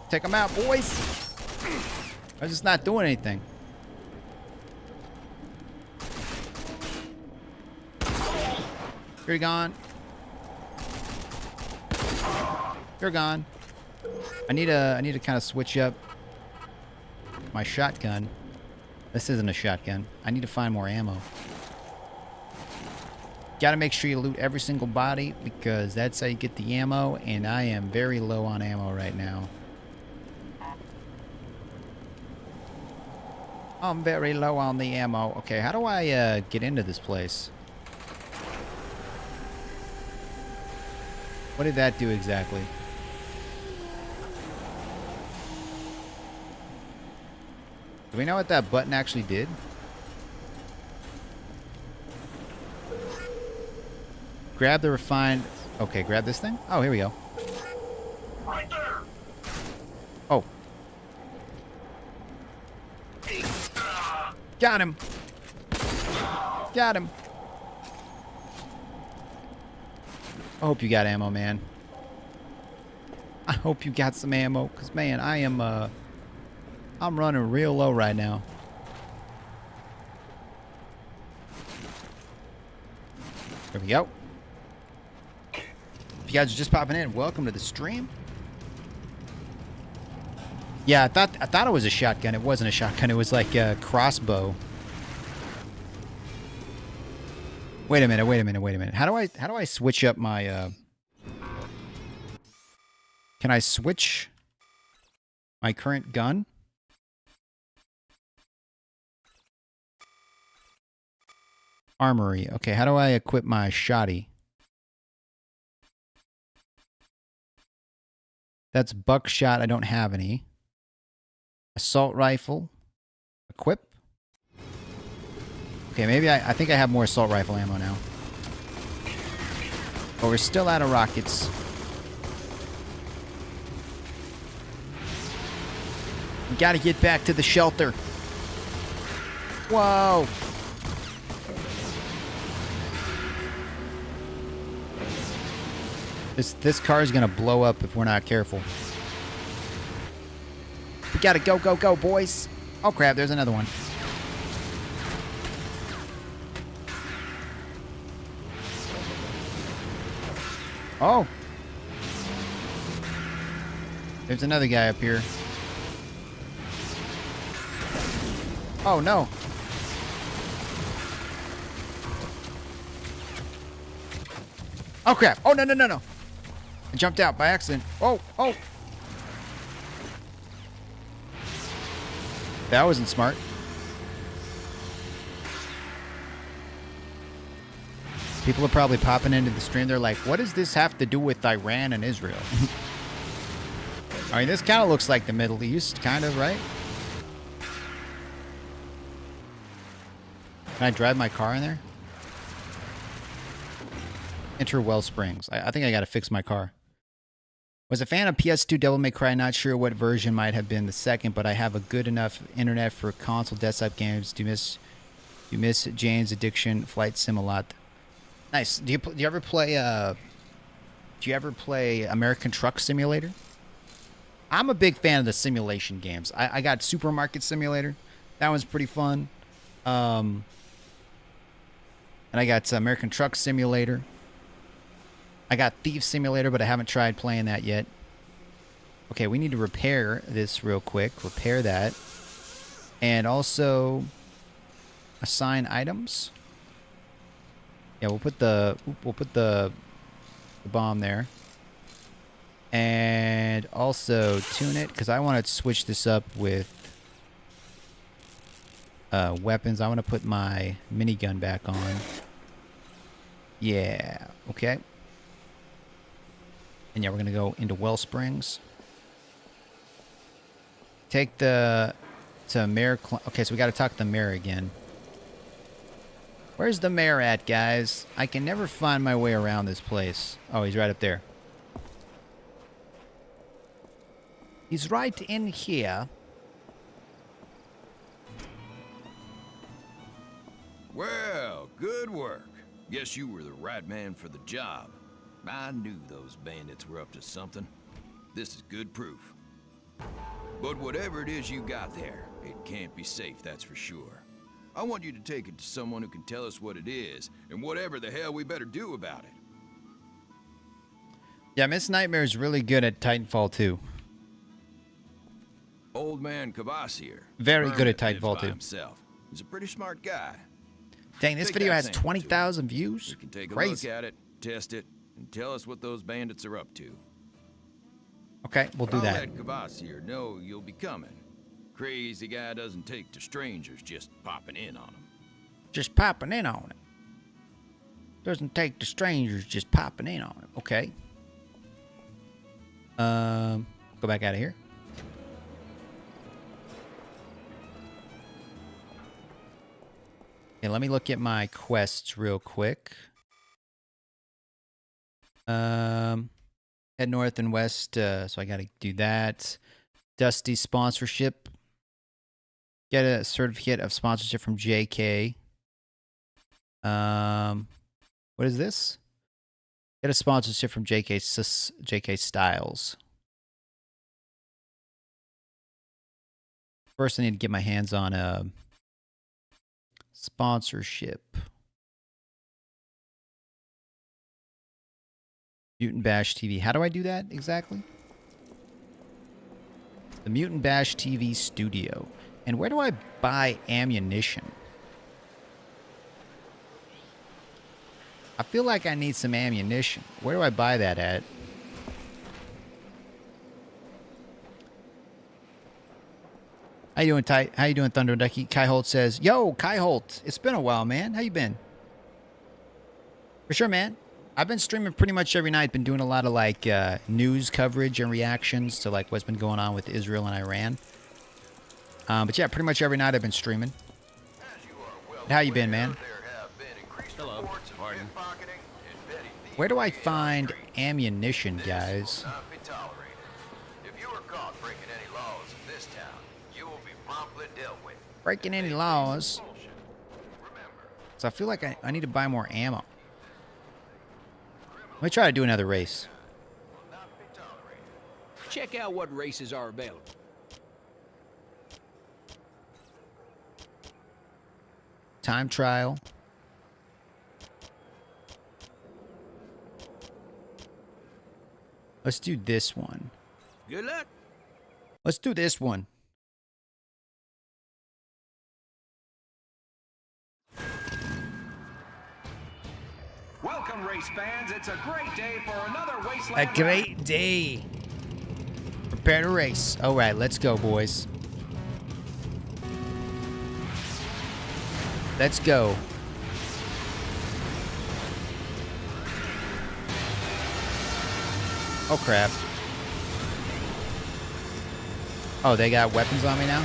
Take them out, boys. I'm just not doing anything. You're gone. You're gone. I need to kind of switch up my shotgun. This isn't a shotgun. I need to find more ammo. Gotta make sure you loot every single body because that's how you get the ammo, and I am very low on ammo right now. I'm very low on the ammo. Okay, how do I get into this place? What did that do exactly? Do we know what that button actually did? Grab the refined... Okay, grab this thing? Oh, here we go. Right there. Oh. Got him. Got him. I hope you got ammo, man. I hope you got some ammo, because, man, I am, I'm running real low right now. There we go. If you guys are just popping in, welcome to the stream. Yeah, I thought it was a shotgun. It wasn't a shotgun. It was like a crossbow. Wait a minute. How do I switch up my Can I switch my current gun? Armory. Okay, how do I equip my shotty? That's buckshot. I don't have any. Assault rifle. Equip. Okay, maybe I think I have more assault rifle ammo now. But we're still out of rockets. We gotta get back to the shelter. Whoa. This car is gonna blow up if we're not careful. We gotta go, go, go, boys. Oh crap, there's another one. Oh. There's another guy up here. Oh no. Oh crap. Oh no, no, no, no. I jumped out by accident. Oh, oh. That wasn't smart. People are probably popping into the stream. They're like, what does this have to do with Iran and Israel? I mean, this kind of looks like the Middle East, kind of, right? Can I drive my car in there? Enter Wellsprings. I think I got to fix my car. Was a fan of PS2 Devil May Cry. Not sure what version might have been the second, but I have a good enough internet for console desktop games. Do you miss Jane's Addiction Flight Sim a lot? Nice. Do you ever play American Truck Simulator? I'm a big fan of the simulation games. I got Supermarket Simulator. That one's pretty fun. And I got American Truck Simulator. I got Thief Simulator, but I haven't tried playing that yet. Okay, we need to repair this real quick. Repair that. And also assign items. Yeah, we'll put the bomb there. And also tune it, because I want to switch this up with weapons. I want to put my minigun back on. Yeah, okay. And yeah, we're going to go into Wellsprings. Take the mayor. Okay, so we got to talk to the mayor again. Where's the mayor at, guys? I can never find my way around this place. Oh, he's right up there. He's right in here. Well, good work. Guess you were the right man for the job. I knew those bandits were up to something. This is good proof. But whatever it is you got there, it can't be safe, that's for sure. I want you to take it to someone who can tell us what it is, and whatever the hell we better do about it. Yeah, Miss Nightmare is really good at Titanfall 2. Old man Kvasir. Very good at Titanfall 2. Himself. He's a pretty smart guy. Dang, this video has 20,000 views? You can take a Crazy. look at it, test it, and tell us what those bandits are up to. Okay, we'll do that. I'll let Kvasir know you'll be coming. Crazy guy doesn't take to strangers just popping in on him. Just popping in on it. Doesn't take to strangers just popping in on it. Okay. Go back out of here. Okay, let me look at my quests real quick. Head north and west, so I gotta do that. Dusty sponsorship. Get a certificate of sponsorship from JK. What is this? Get a sponsorship from JK Styles. First, I need to get my hands on a sponsorship. Mutant Bash TV. How do I do that exactly? The Mutant Bash TV studio. And where do I buy ammunition? I feel like I need some ammunition. Where do I buy that at? How you doing, How you doing, Thunder Ducky? Kai Holt says, "Yo, Kai Holt, it's been a while, man. How you been?" For sure, man. I've been streaming pretty much every night. Been doing a lot of like news coverage and reactions to like what's been going on with Israel and Iran. But yeah, pretty much every night I've been streaming. How you been, man? Hello. Pardon. Where do I find ammunition, guys? Breaking any laws? So I feel like I need to buy more ammo. Let me try to do another race. Check out what races are available. Time trial. Let's do this one. Good luck. Let's do this one. Welcome, race fans. It's a great day for another wasteland. A great day. Prepare to race. All right, let's go, boys. Let's go. Oh, crap. Oh, they got weapons on me now?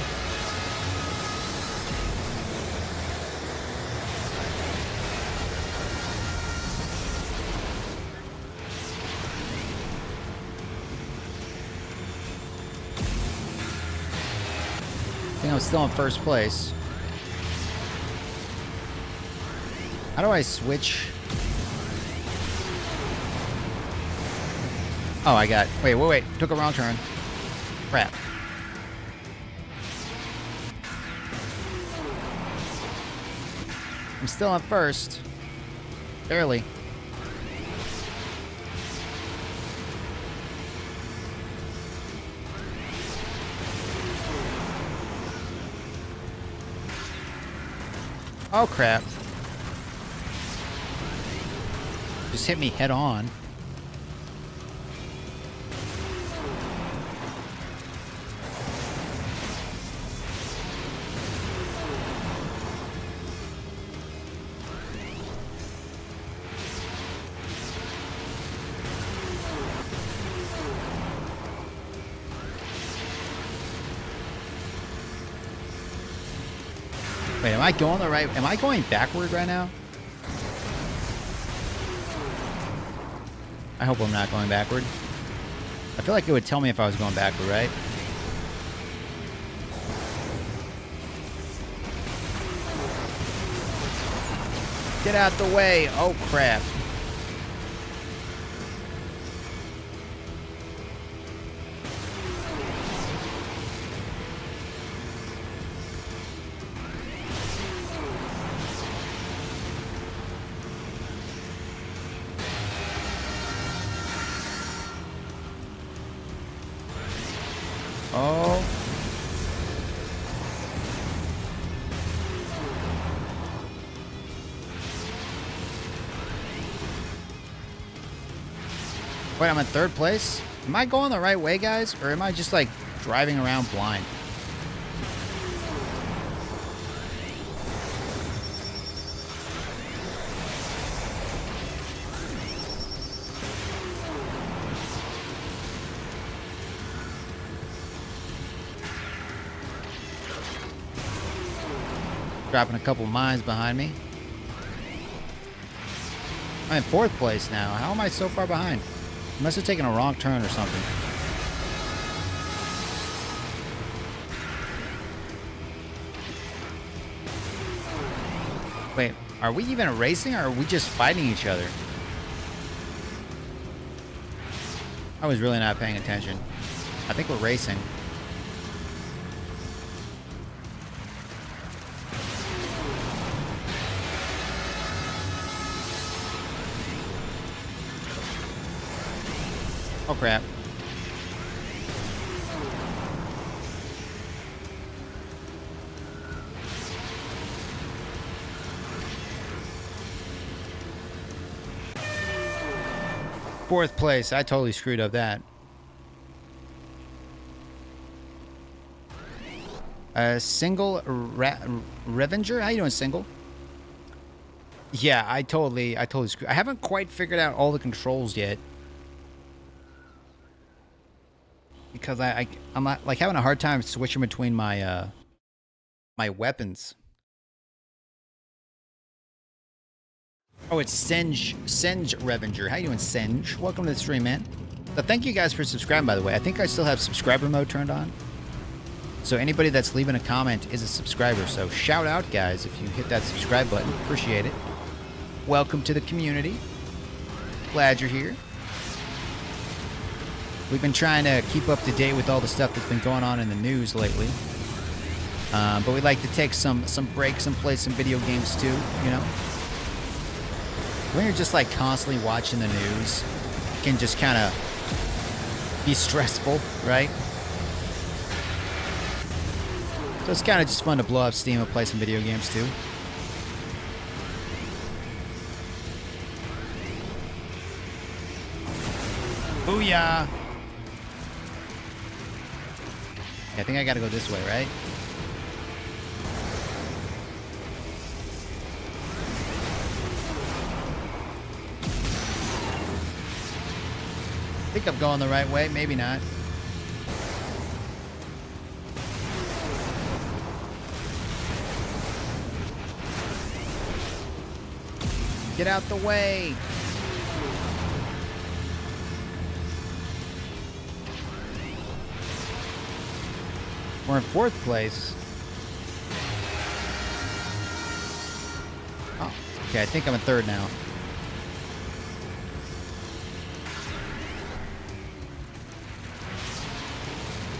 I think I'm still in first place. How do I switch? Oh, I got... Wait. Took a wrong turn. Crap. I'm still in first. Barely. Oh, crap. Just hit me head on. Wait, am I going the right? Am I going backward right now? I hope I'm not going backward. I feel like it would tell me if I was going backward, right? Get out the way. Oh, crap. Oh. Wait, I'm in third place? Am I going the right way, guys? Or am I just, like, driving around blind? Dropping a couple mines behind me. I'm in fourth place now. How am I so far behind? I must have taken a wrong turn or something. Wait, are we even racing or are we just fighting each other? I was really not paying attention. I think we're racing. Oh, crap. Fourth place. I totally screwed up that. Single Revenger? How you doing, Single? Yeah, I totally screw. I haven't quite figured out all the controls yet. Because I'm not, like, having a hard time switching between my my weapons. Oh, it's Senj Revenger. How you doing, Senj? Welcome to the stream, man. So thank you guys for subscribing, by the way. I think I still have subscriber mode turned on. So anybody that's leaving a comment is a subscriber. So shout out, guys, if you hit that subscribe button. Appreciate it. Welcome to the community. Glad you're here. We've been trying to keep up to date with all the stuff that's been going on in the news lately. But we like to take some breaks and play some video games too, you know? When you're just like constantly watching the news, it can just kind of be stressful, right? So it's kind of just fun to blow up Steam and play some video games too. Booyah! Yeah, I think I gotta go this way, right? I think I'm going the right way, maybe not. Get out the way! We're in 4th place. Oh, okay, I think I'm in 3rd now.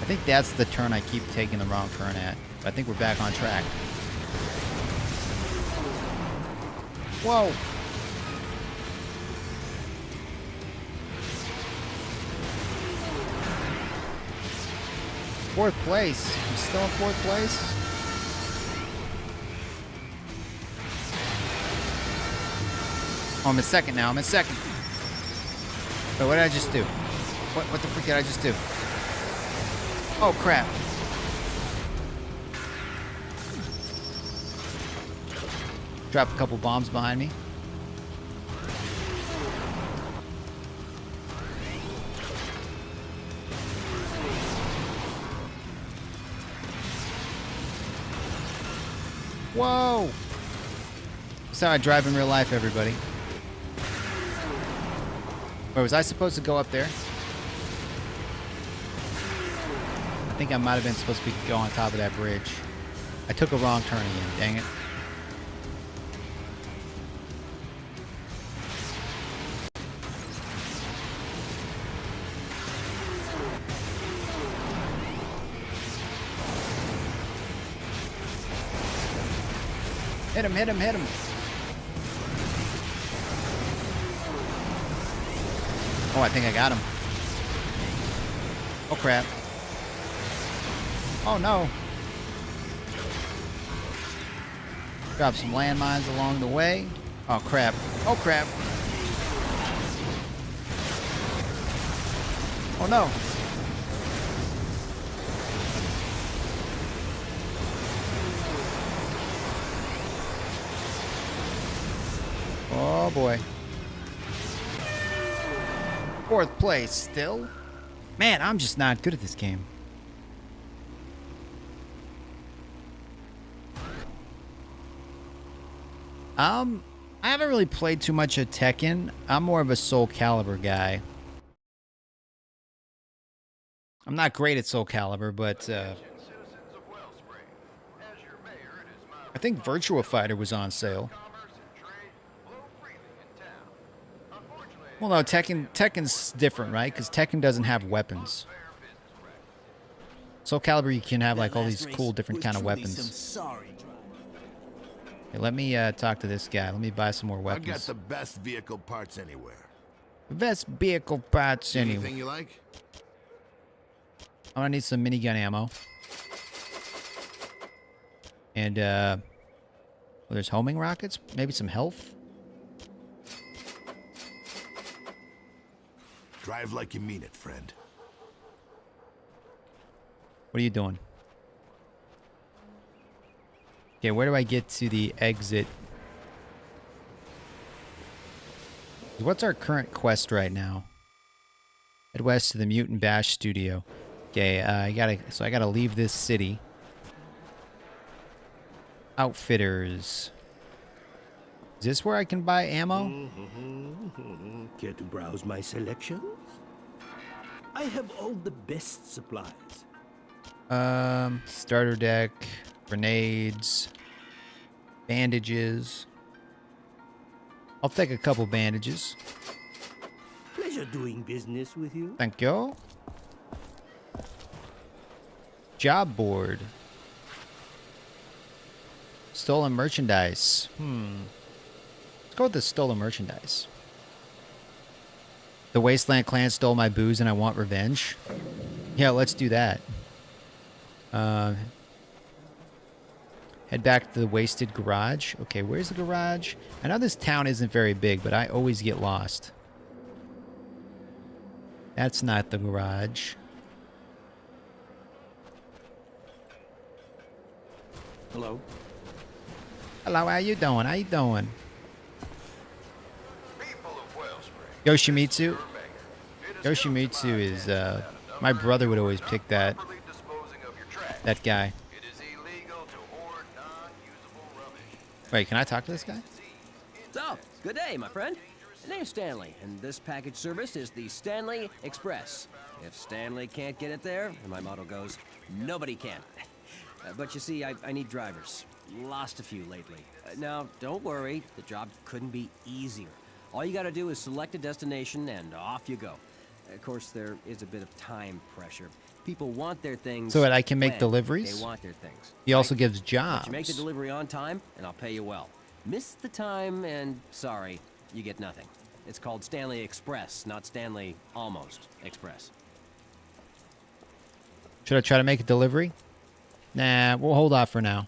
I think that's the turn I keep taking the wrong turn at. But I think we're back on track. Whoa! Fourth place. I'm still in 4th place. Oh, I'm in 2nd now. I'm in 2nd. Wait, what did I just do? What the freak did I just do? Oh, crap. Drop a couple bombs behind me. Whoa! That's how I drive in real life, everybody. Wait, was I supposed to go up there? I think I might have been supposed to go on top of that bridge. I took a wrong turn again, dang it. Hit him, hit him, hit him. Oh, I think I got him. Oh, crap. Oh, no. Drop some landmines along the way. Oh, crap. Oh, crap. Oh, no. Oh, boy. 4th place still. Man, I'm just not good at this game. I haven't really played too much of Tekken. I'm more of a Soul Calibur guy. I'm not great at Soul Calibur, but I think Virtua Fighter was on sale. Well, no, Tekken's different, right? Because Tekken doesn't have weapons. Soul Calibur, you can have like all these cool different kind of weapons. Okay, let me talk to this guy. Let me buy some more weapons. I got the best vehicle parts anywhere. The best vehicle parts anywhere. Anything you like? I'm gonna need some minigun ammo. And well, there's homing rockets. Maybe some health. Drive like you mean it, friend. What are you doing? Okay, where do I get to the exit? What's our current quest right now? Head west to the Mutant Bash studio. Okay, I gotta leave this city. Outfitters. Is this where I can buy ammo? Care to browse my selections? I have all the best supplies. Starter deck, grenades, bandages. I'll take a couple bandages. Pleasure doing business with you. Thank you. Job board. Stolen merchandise. Let's go with the stolen merchandise. The Wasteland Clan stole my booze and I want revenge. Yeah, let's do that. Head back to the wasted garage. Okay, where's the garage? I know this town isn't very big, but I always get lost. That's not the garage. Hello. Hello, how you doing? How you doing? Yoshimitsu. Yoshimitsu is, my brother would always pick that guy. Wait, can I talk to this guy? So, good day, my friend. My name's Stanley, and this package service is the Stanley Express. If Stanley can't get it there, and my motto goes, nobody can. But you see, I need drivers. Lost a few lately. Now, don't worry, the job couldn't be easier. All you gotta do is select a destination, and off you go. Of course, there is a bit of time pressure. People want their things. So that I can make when deliveries? They want their things. He also gives jobs. But you make the delivery on time, and I'll pay you well. Miss the time, and sorry, you get nothing. It's called Stanley Express, not Stanley Almost Express. Should I try to make a delivery? Nah, we'll hold off for now.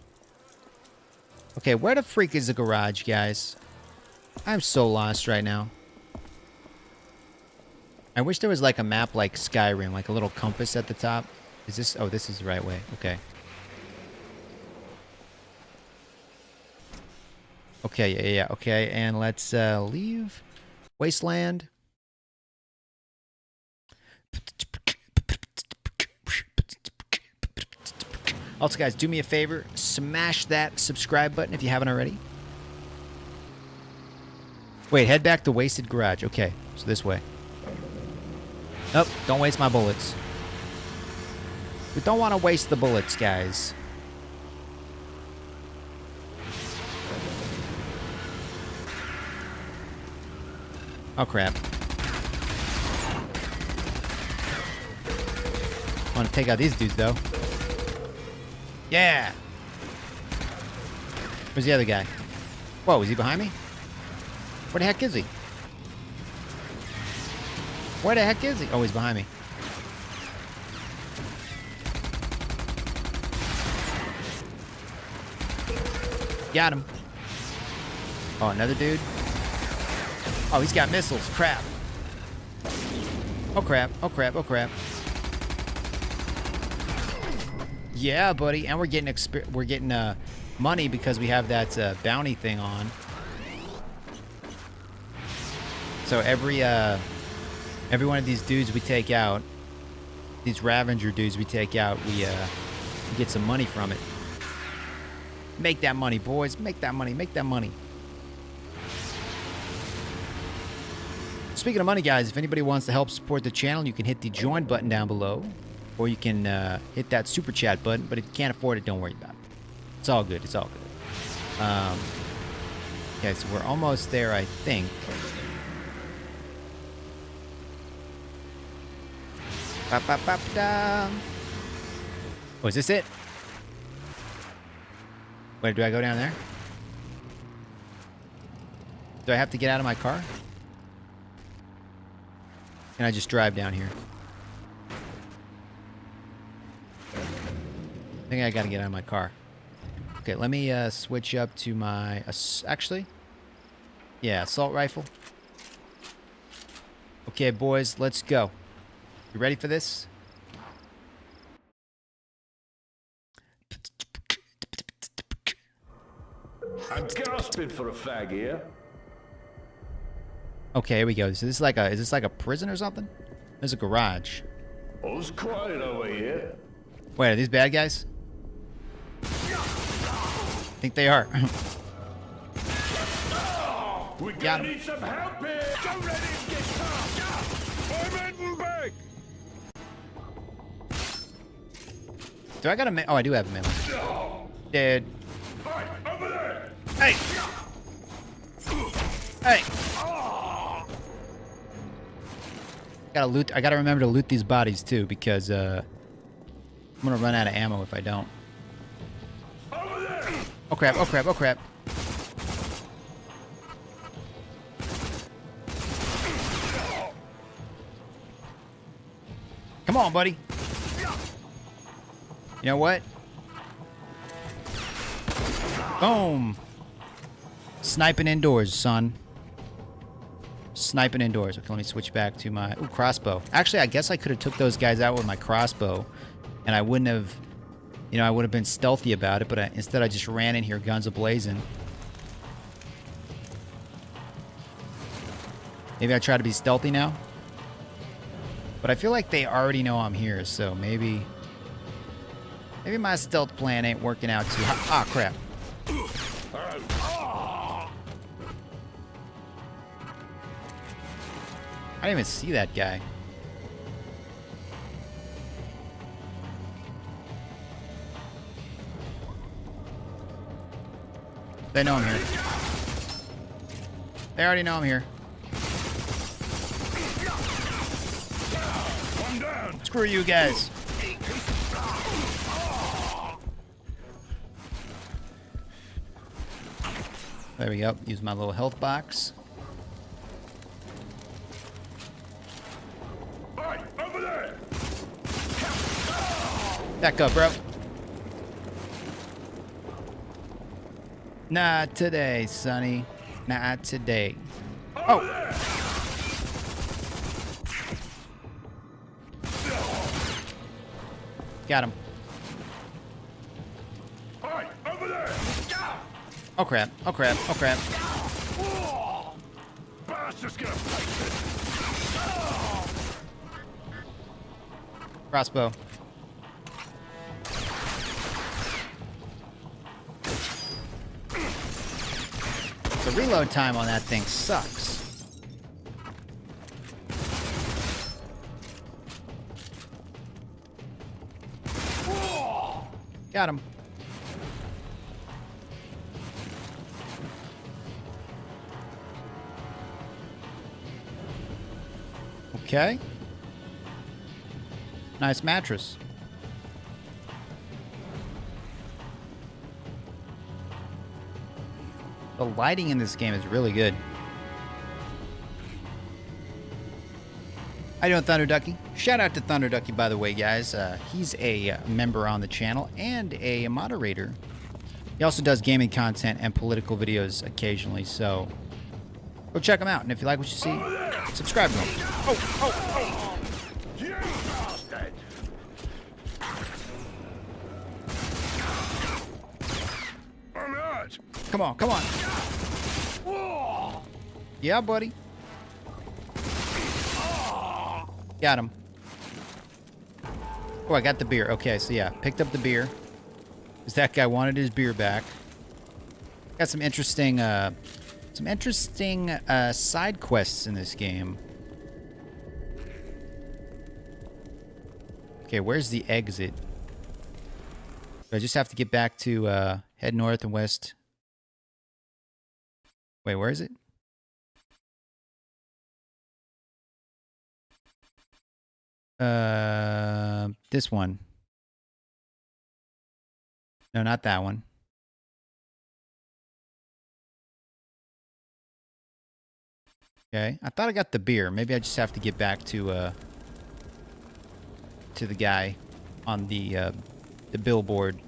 Okay, where the freak is the garage, guys? I'm so lost right now. I wish there was like a map like Skyrim, like a little compass at the top. Is this? Oh, this is the right way. Okay. Okay, yeah. Okay, and let's leave Wasteland. Also, guys, do me a favor. Smash that subscribe button if you haven't already. Wait, head back to Wasted Garage. Okay, so this way. Nope, don't waste my bullets. We don't want to waste the bullets, guys. Oh, crap. I want to take out these dudes, though. Yeah! Where's the other guy? Whoa, is he behind me? Where the heck is he? Where the heck is he? Oh, he's behind me. Got him. Oh, another dude? Oh, he's got missiles. Crap. Oh, crap. Oh, crap. Oh, crap. Yeah, buddy. And we're getting money because we have that bounty thing on. So every one of these dudes we take out, these Ravager dudes we take out, we get some money from it. Make that money, boys. Make that money. Make that money. Speaking of money, guys, if anybody wants to help support the channel, you can hit the join button down below. Or you can hit that super chat button. But if you can't afford it, don't worry about it. It's all good. It's all good. Okay, so we're almost there, I think. Ba-ba-ba-da. Oh, is this it? Wait, do I go down there? Do I have to get out of my car? Can I just drive down here? I think I gotta get out of my car. Okay, let me switch up to my... actually? Yeah, assault rifle. Okay, boys, let's go. You ready for this? I'm gasping for a fag here. Okay, here we go. So this is like is this like a prison or something? There's a garage. All's quiet over here. Wait, are these bad guys? I think they are. We Got gonna him. need some help here. Don't let him get caught. I'm heading back. Do I got a oh, I do have a melee. Dead. Hey, over there. Hey. Hey. Gotta loot. I gotta remember to loot these bodies too, because I'm gonna run out of ammo if I don't. Over there. Oh crap! Oh crap! Oh crap! Come on, buddy. You know what? Boom. Sniping indoors, son. Sniping indoors. Okay, let me switch back to my crossbow. Actually, I guess I could have took those guys out with my crossbow, and I wouldn't have, you know, I would have been stealthy about it. But instead, I just ran in here, guns a-blazing. Maybe I try to be stealthy now. But I feel like they already know I'm here, so maybe my stealth plan ain't working out too hot. Ah, crap. I didn't even see that guy. They know I'm here. They already know I'm here. Screw you guys. There we go. Use my little health box. Hey, over there. Back up, bro. Not today, Sonny. Not today. Oh! Got him. Hey, over there. Oh crap. Oh crap. Oh crap. Bastard's gonna face it. Crossbow. The reload time on that thing sucks. Got him. Okay. Nice mattress. The lighting in this game is really good. How you doing, Thunder Ducky? Shout out to Thunder Ducky, by the way, guys. He's a member on the channel and a moderator. He also does gaming content and political videos occasionally, so go check him out. And if you like what you see, subscribe to him. Oh. You bastard. I'm out. Come on, come on. Yeah, buddy. Got him. Oh, I got the beer. Okay, so yeah, picked up the beer. Because that guy wanted his beer back. Got some interesting side quests in this game. Okay, where's the exit? Do I just have to get back to head north and west? Wait, where is it? This one. No, not that one. Okay, I thought I got the beer. Maybe I just have to get back to the guy on the billboard.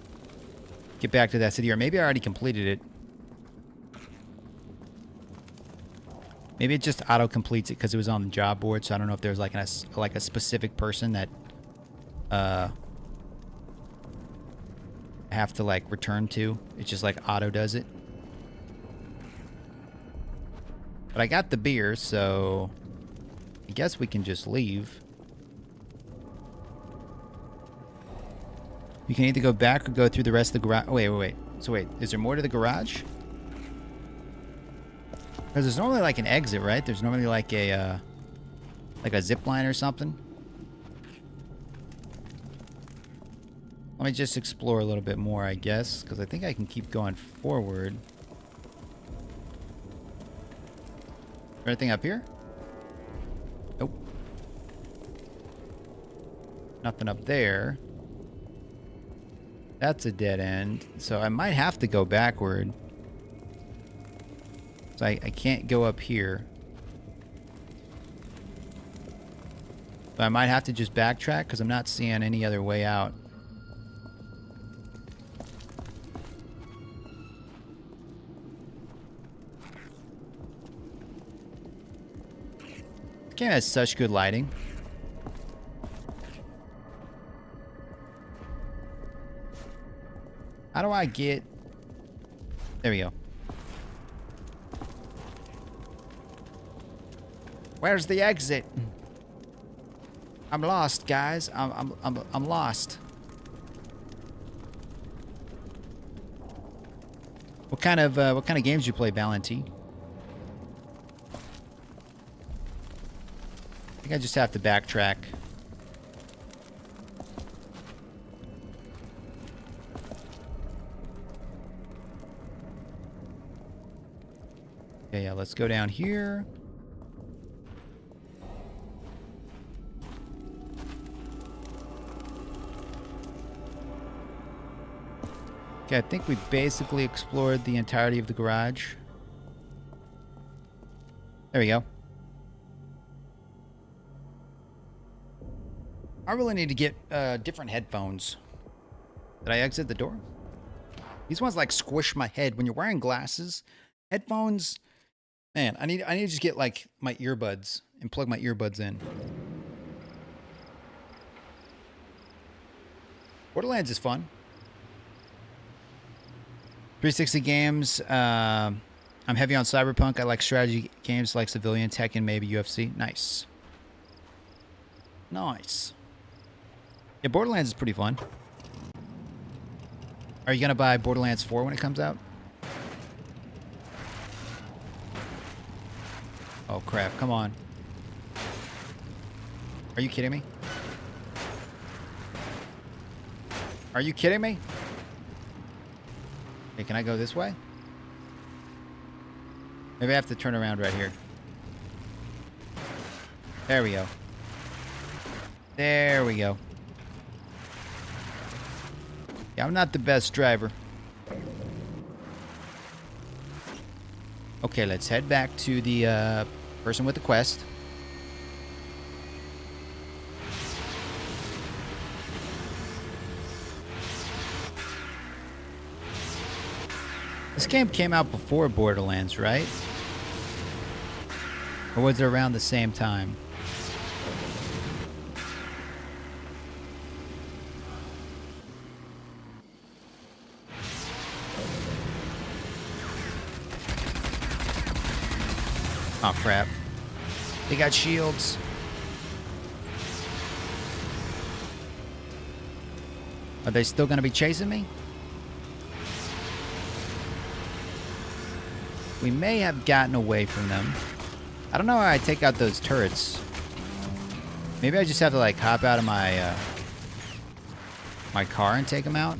Get back to that city, or maybe I already completed it. Maybe it just auto completes it because it was on the job board. So I don't know if there's like a specific person that I have to like return to. It's just like auto does it. But I got the beer, so I guess we can just leave. You can either go back or go through the rest of the garage. Oh, wait. So wait, is there more to the garage? Because there's normally like an exit, right? There's normally like a zip line or something. Let me just explore a little bit more, I guess, because I think I can keep going forward. Anything up here? Nope. Nothing up there. That's a dead end. So I might have to go backward. So I can't go up here. So I might have to just backtrack because I'm not seeing any other way out. This game has such good lighting. How do I get... There we go. Where's the exit? I'm lost, guys. I'm lost. What kind of games do you play, Valenti? I think I just have to backtrack. Okay, yeah, let's go down here. Okay, I think we basically explored the entirety of the garage. There we go. I really need to get different headphones. Did I exit the door? These ones like squish my head. When you're wearing glasses, headphones, man, I need to just get like my earbuds and plug my earbuds in. Borderlands is fun. 360 games. I'm heavy on Cyberpunk. I like strategy games like Civilian, Tekken, maybe UFC. Nice. Nice. Yeah, Borderlands is pretty fun. Are you going to buy Borderlands 4 when it comes out? Oh, crap. Come on. Are you kidding me? Are you kidding me? Hey, can I go this way? Maybe I have to turn around right here. There we go. There we go. Yeah, I'm not the best driver. Okay, let's head back to the person with the quest. This game came out before Borderlands, right? Or was it around the same time? Oh, crap. They got shields. Are they still going to be chasing me? We may have gotten away from them. I don't know how I take out those turrets. Maybe I just have to like hop out of my my car and take them out.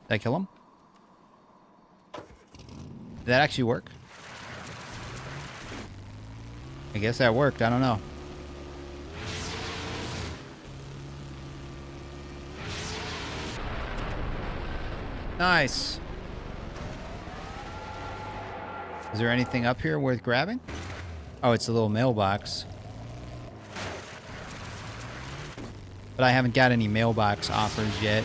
Did I kill him? Did that actually work? I guess that worked. I don't know. Nice. Is there anything up here worth grabbing? Oh, it's a little mailbox. But I haven't got any mailbox offers yet.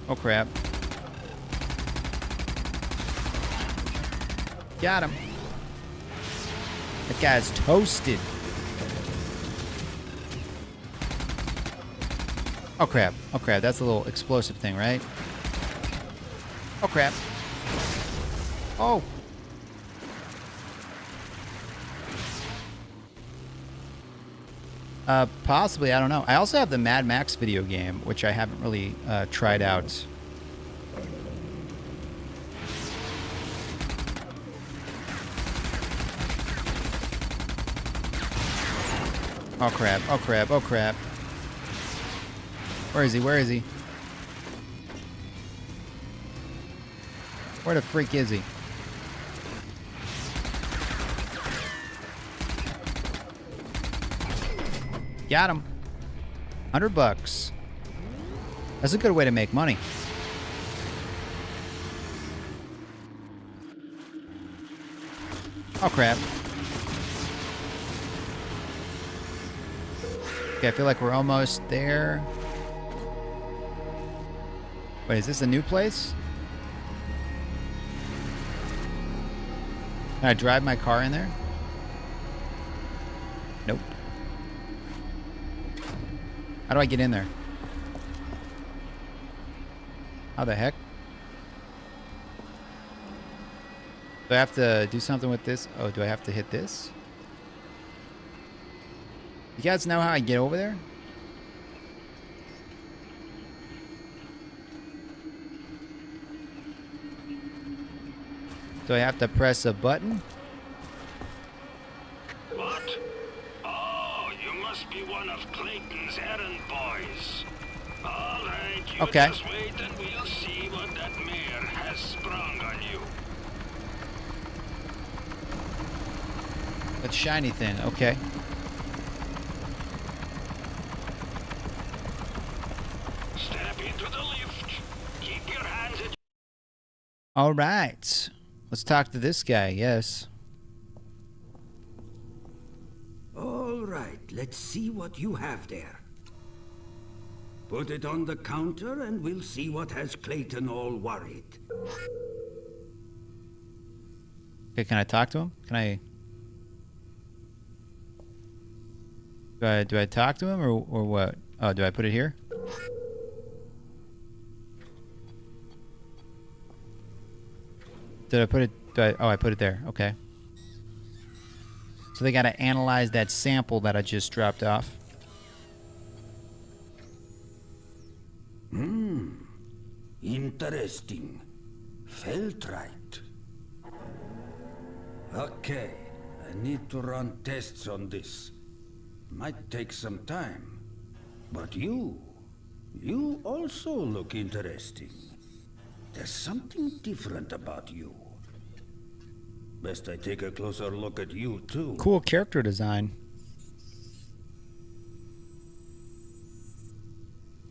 Oh, crap. Got him. That guy's toasted. Oh crap. Oh crap. That's a little explosive thing, right? Oh crap. Oh. Possibly. I don't know. I also have the Mad Max video game, which I haven't really tried out. Oh crap. Oh crap. Oh crap. Where is he? Where is he? Where the freak is he? Got him. $100. That's a good way to make money. Oh crap. Okay, I feel like we're almost there. Wait, is this a new place? Can I drive my car in there? Nope. How do I get in there? How the heck? Do I have to do something with this? Oh, do I have to hit this? You guys know how I get over there? Do I have to press a button? What? Oh, you must be one of Clayton's errand boys. All right, you Okay. just wait and we'll see what that mayor has sprung on you. That shiny thing, okay. Step into the lift. Keep your hands at... All right. Let's talk to this guy, yes. All right, let's see what you have there. Put it on the counter and we'll see what has Clayton all worried. Okay, can I talk to him? Can I... Do I talk to him or what? Oh, do I put it here? Did I put it... Oh, I put it there. Okay. So they got to analyze that sample that I just dropped off. Interesting. Felt right. Okay, I need to run tests on this. Might take some time. But you also look interesting. There's something different about you. Best I take a closer look at you, too. Cool character design.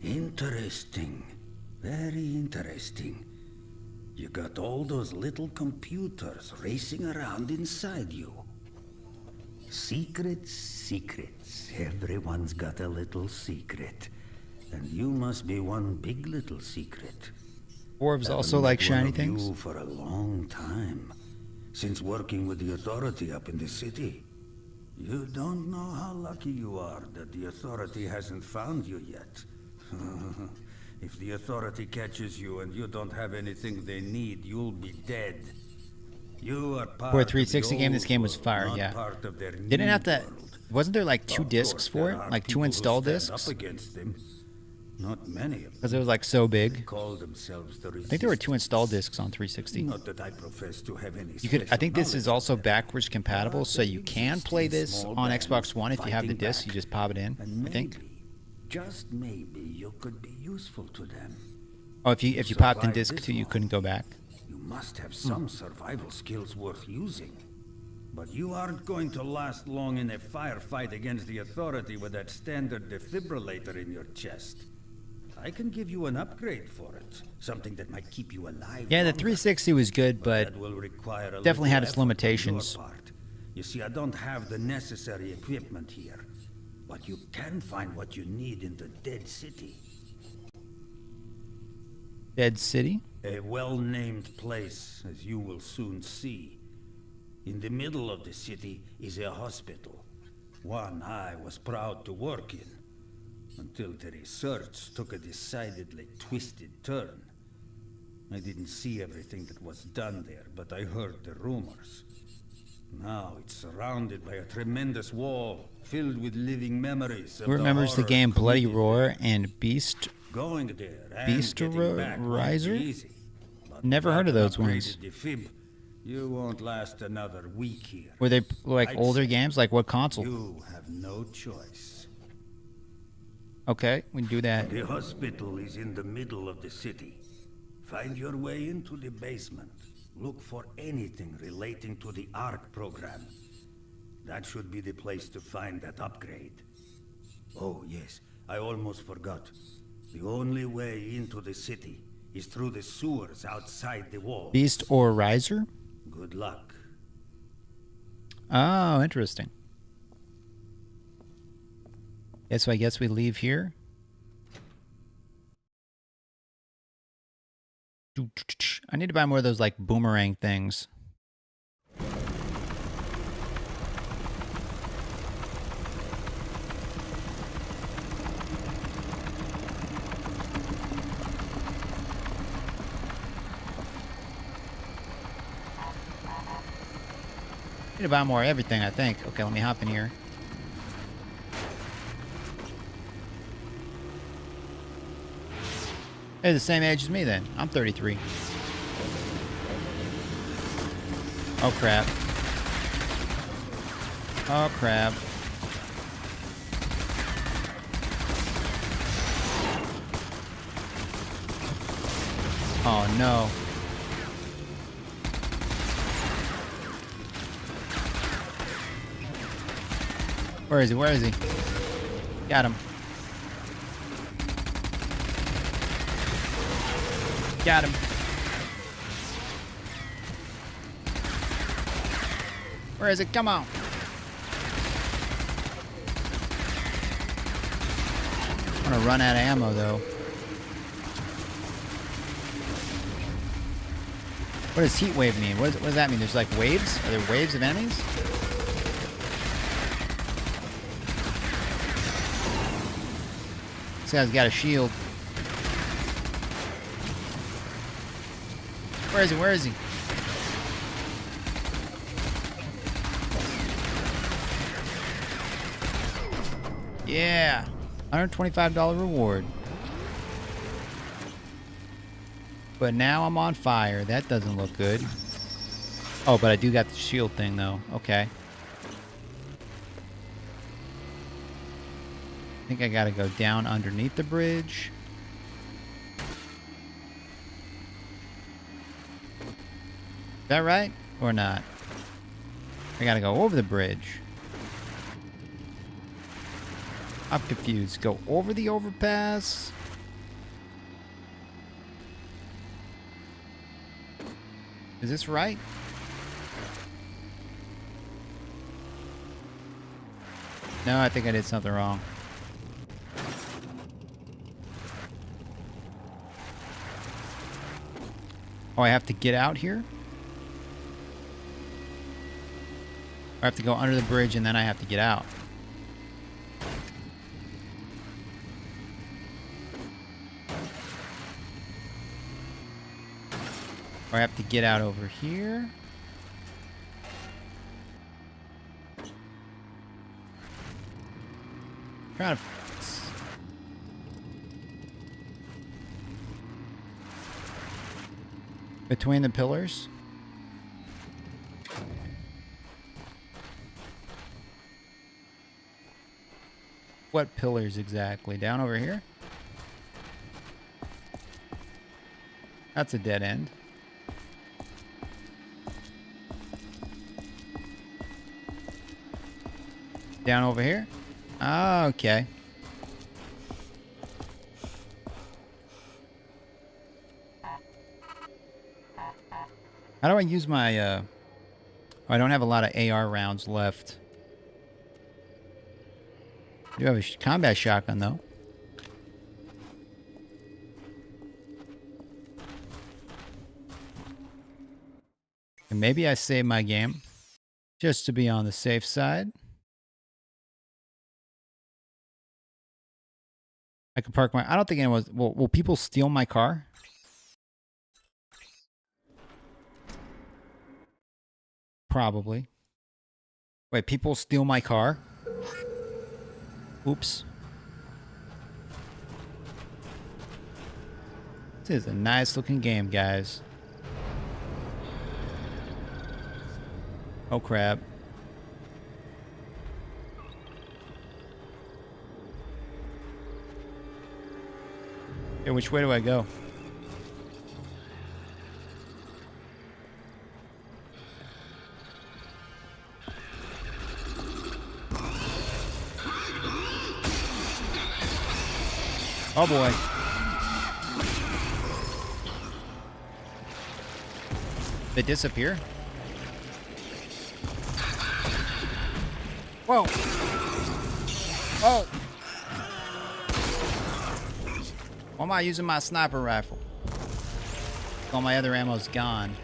Interesting. Very interesting. You got all those little computers racing around inside you. Secrets, secrets. Everyone's got a little secret. And you must be one big little secret. Orbs also like shiny things? You for a long time. Since working with the authority up in the city. You don't know how lucky you are that the authority hasn't found you yet. If the authority catches you and you don't have anything they need, you'll be dead. You are part For a of the 360 game, this old game was world, fire, not yeah. part of their Didn't new have to... world. Wasn't there like 2 Of discs course, for it? there are Like 2 people who install stand discs? up against them. Not many of them. Because it was like so big. Call themselves the I think there were 2 Resistance. install discs on 360. Not that I profess to have any You could. I special think this is knowledge also of them. backwards compatible, so you can play this Small on band Xbox One if you have the fighting disc. back. You just pop it in. And I think. maybe, just maybe, you could be useful to them. Oh, if you popped in Survive disc this 2, you long. couldn't go back. You must have some survival skills worth using. But you aren't going to last long in a firefight against the authority with that standard defibrillator in your chest. I can give you an upgrade for it. Something that might keep you alive. Yeah, the longer. 360 was good, but that will require a definitely little had its effort on your limitations. part. You see, I don't have the necessary equipment here. But you can find what you need in the Dead City. Dead City? A well-named place, as you will soon see. In the middle of the city is a hospital. One I was proud to work in. Until the research took a decidedly twisted turn. I didn't see everything that was done there, but I heard the rumors. Now it's surrounded by a tremendous wall, filled with living memories of Who remembers the horror game Bloody committed Roar and Beast Going there and Beast getting back won't be Riser? easy. But Never with heard of that those ones. upgraded defib, you won't last another week here. Were they like I'd older say games? Like what console? You have no choice. Okay, we can do that. The hospital is in the middle of the city. Find your way into the basement. Look for anything relating to the ARC program. That should be the place to find that upgrade. Oh, yes, I almost forgot. The only way into the city is through the sewers outside the wall. Beast or Riser? Good luck. Oh, interesting. Yeah, so I guess we leave here. I need to buy more of those like boomerang things. Need to buy more of everything, I think. Okay, let me hop in here. They're the same age as me then. I'm 33. Oh crap. Oh crap. Oh no. Where is he? Where is he? Got him. Got him. Where is it? Come on. I'm gonna run out of ammo though. What does heat wave mean? What does that mean? There's like waves? Are there waves of enemies? This guy's got a shield. Where is he? Where is he? Yeah. $125 reward. But now I'm on fire. That doesn't look good. Oh, but I do got the shield thing though. Okay. I think I gotta go down underneath the bridge. Is that right? Or not? I gotta go over the bridge. I'm confused. Go over the overpass. Is this right? No, I think I did something wrong. Oh, I have to get out here? I have to go under the bridge and then I have to get out. Or I have to get out over here. Trying to... Between the pillars? What pillars exactly? Down over here? That's a dead end. Down over here? Ah, okay. How do I use my, oh, I don't have a lot of AR rounds left. I do have a combat shotgun, though. And maybe I saved my game. Just to be on the safe side. I can park my... I don't think anyone... Will people steal my car? Probably. Wait, people steal my car? Oops. This is a nice looking game, guys. Oh, crap. Hey, which way do I go? Oh boy. They disappear? Whoa. Oh. Why am I using my sniper rifle? All my other ammo's gone.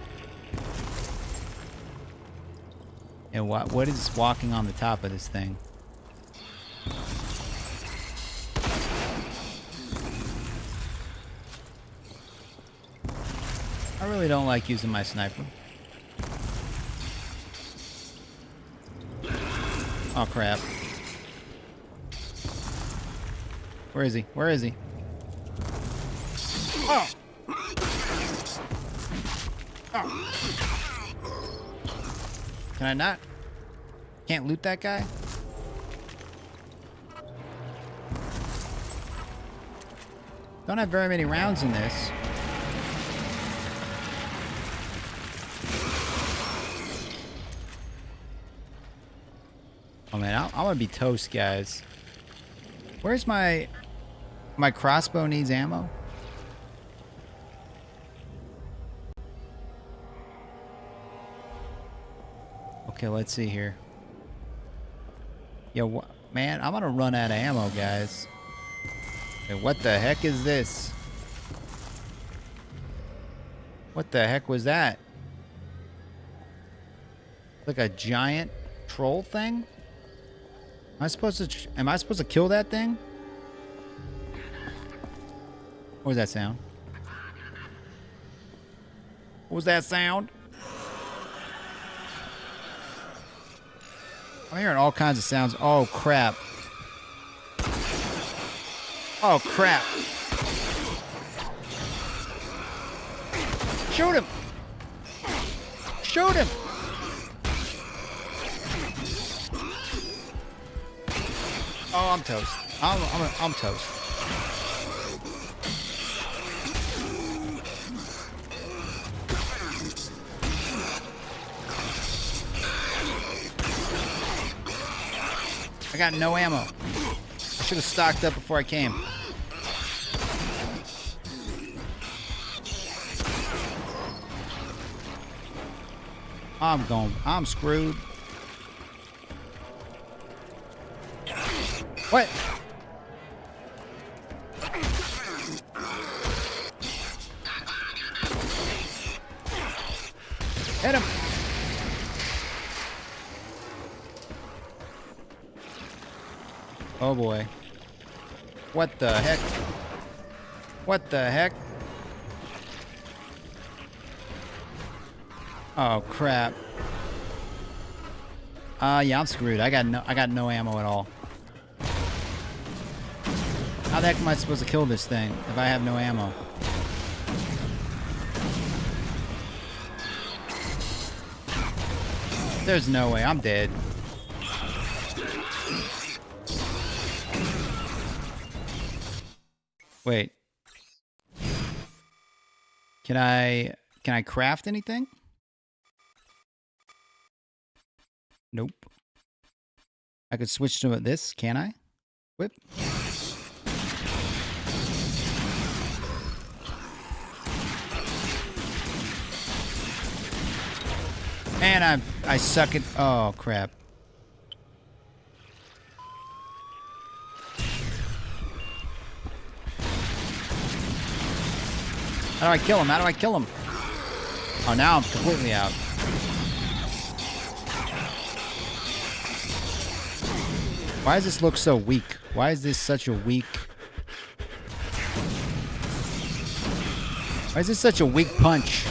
And what is walking on the top of this thing? I really don't like using my sniper. Oh crap. Where is he? Where is he? Oh! Oh! Can I not? Can't loot that guy? Don't have very many rounds in this. Oh man, I'm gonna be toast, guys. Where's my crossbow needs ammo? Okay, let's see here. Yo, man, I'm gonna run out of ammo, guys. Okay, what the heck is this? What the heck was that? Like a giant troll thing? Am I supposed to kill that thing? What was that sound? What was that sound? I'm hearing all kinds of sounds. Oh, crap. Oh, crap. Shoot him! Shoot him! Oh, I'm toast. I'm toast. I got no ammo. I should have stocked up before I came. I'm screwed. What? Hit him. Oh boy. What the heck? What the heck? Oh crap. Yeah, I'm screwed. I got no ammo at all. How the heck am I supposed to kill this thing if I have no ammo? There's no way. I'm dead. Wait. Can I craft anything? Nope. I could switch to this, can I? Whip. And I suck it. Oh crap. How do I kill him? How do I kill him? Oh, now I'm completely out. Why does this look so weak? Why is this such a weak... Why is this such a weak punch?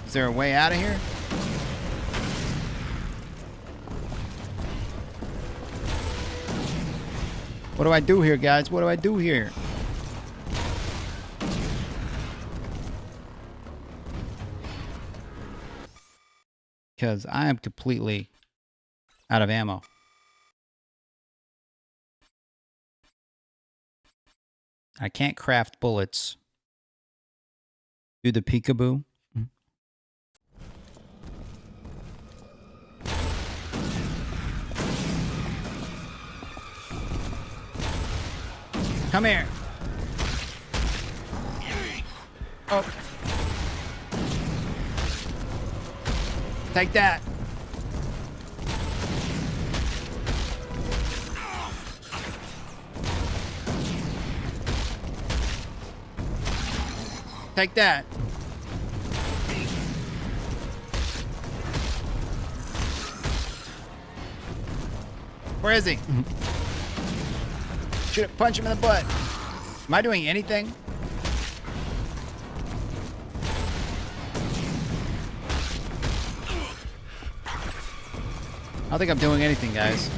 Is there a way out of here? What do I do here, guys? What do I do here? Because I am completely out of ammo. I can't craft bullets. Do the peekaboo. Come here. Oh. Take that. Take that. Where is he? Should punch him in the butt. Am I doing anything? I don't think I'm doing anything, guys.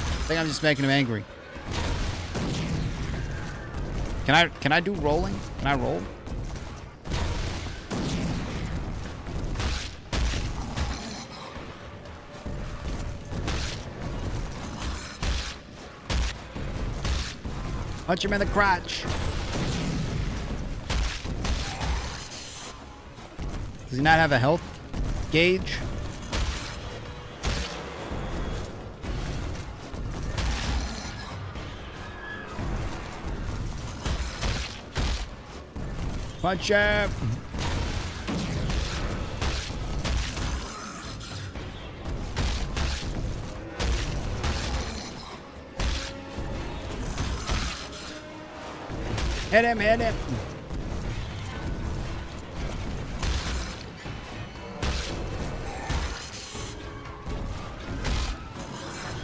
I think I'm just making him angry. Can I do rolling? Can I roll? Punch him in the crotch. Does he not have a health gauge? Punch him. Hit him, hit him.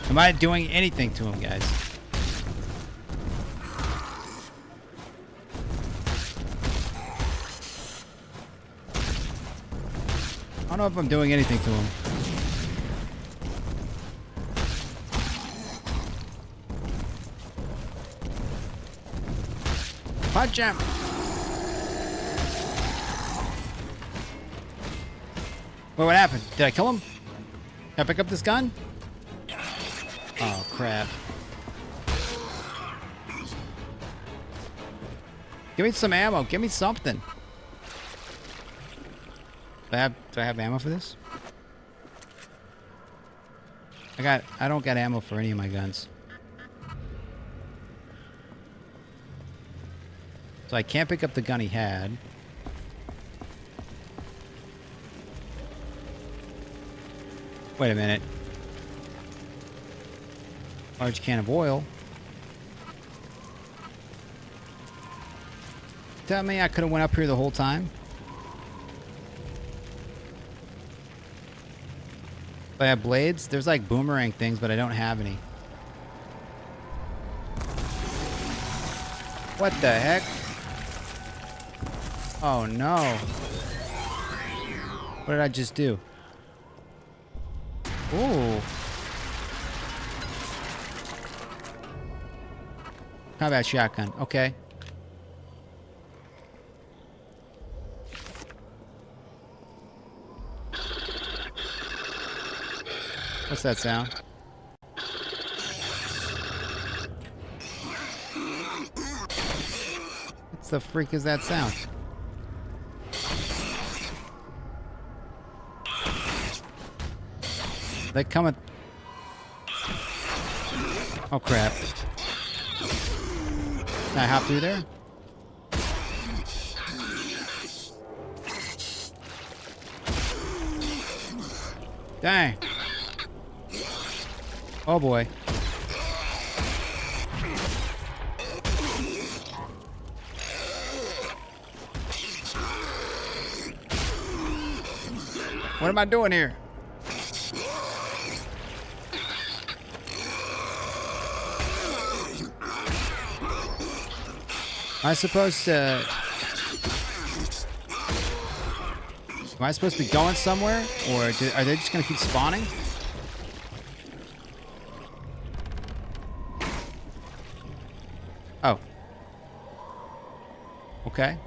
Am I doing anything to him, guys? I don't know if I'm doing anything to him. Punch him! Wait, what happened? Did I kill him? Can I pick up this gun? Oh, crap. Give me some ammo. Give me something. Do I have ammo for this? I don't got ammo for any of my guns. So I can't pick up the gun he had. Wait a minute. Large can of oil. Tell me I could have went up here the whole time. Do I have blades? There's like boomerang things, but I don't have any. What the heck? Oh no. What did I just do? Ooh. Combat shotgun. Okay. What's that sound? What the freak is that sound? They come at... Oh crap. Can I hop through there? Dang. Oh boy. What am I doing here? Am I supposed to... Am I supposed to be going somewhere? Or are they just going to keep spawning? Oh. Okay.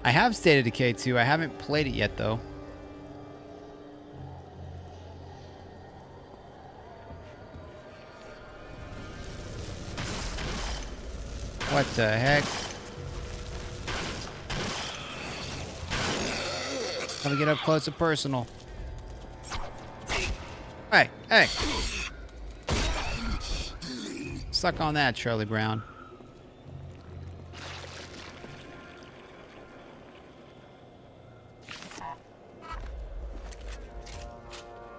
I have State of Decay 2. I haven't played it yet, though. What the heck? Let me get up close and personal. Hey, hey. Suck on that, Charlie Brown.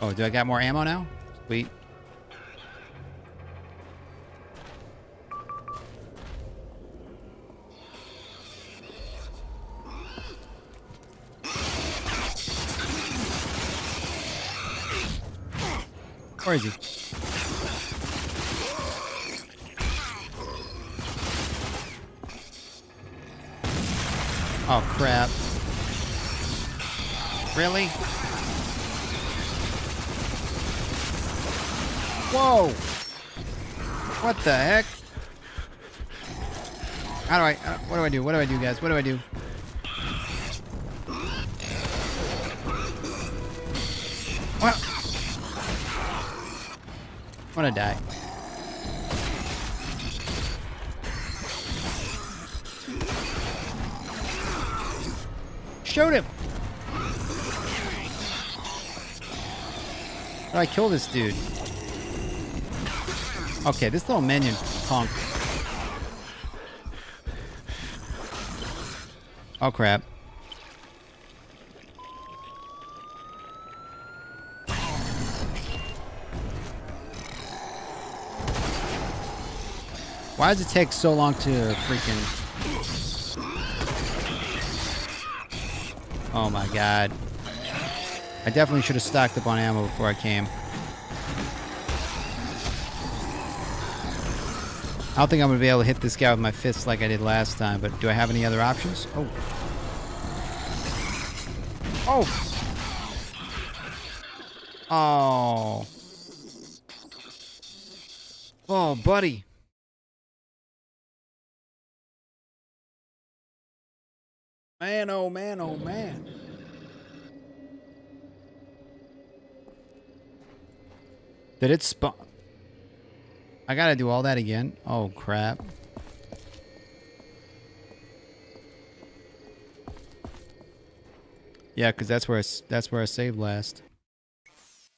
Oh, do I got more ammo now? Sweet. Where is he? Oh, crap. Really? Whoa! What the heck? How do I... what do I do? What do I do, guys? What do I do? What? I'm gonna die. Shoot him! How do I kill this dude? Okay, this little minion punk. Oh crap. Why does it take so long to freaking... Oh my god. I definitely should have stocked up on ammo before I came. I don't think I'm going to be able to hit this guy with my fists like I did last time, but do I have any other options? Oh. Oh! Oh. Oh, buddy. Man, oh man, oh man. Did it spawn? I gotta do all that again. Oh crap. Yeah, because that's where I saved last.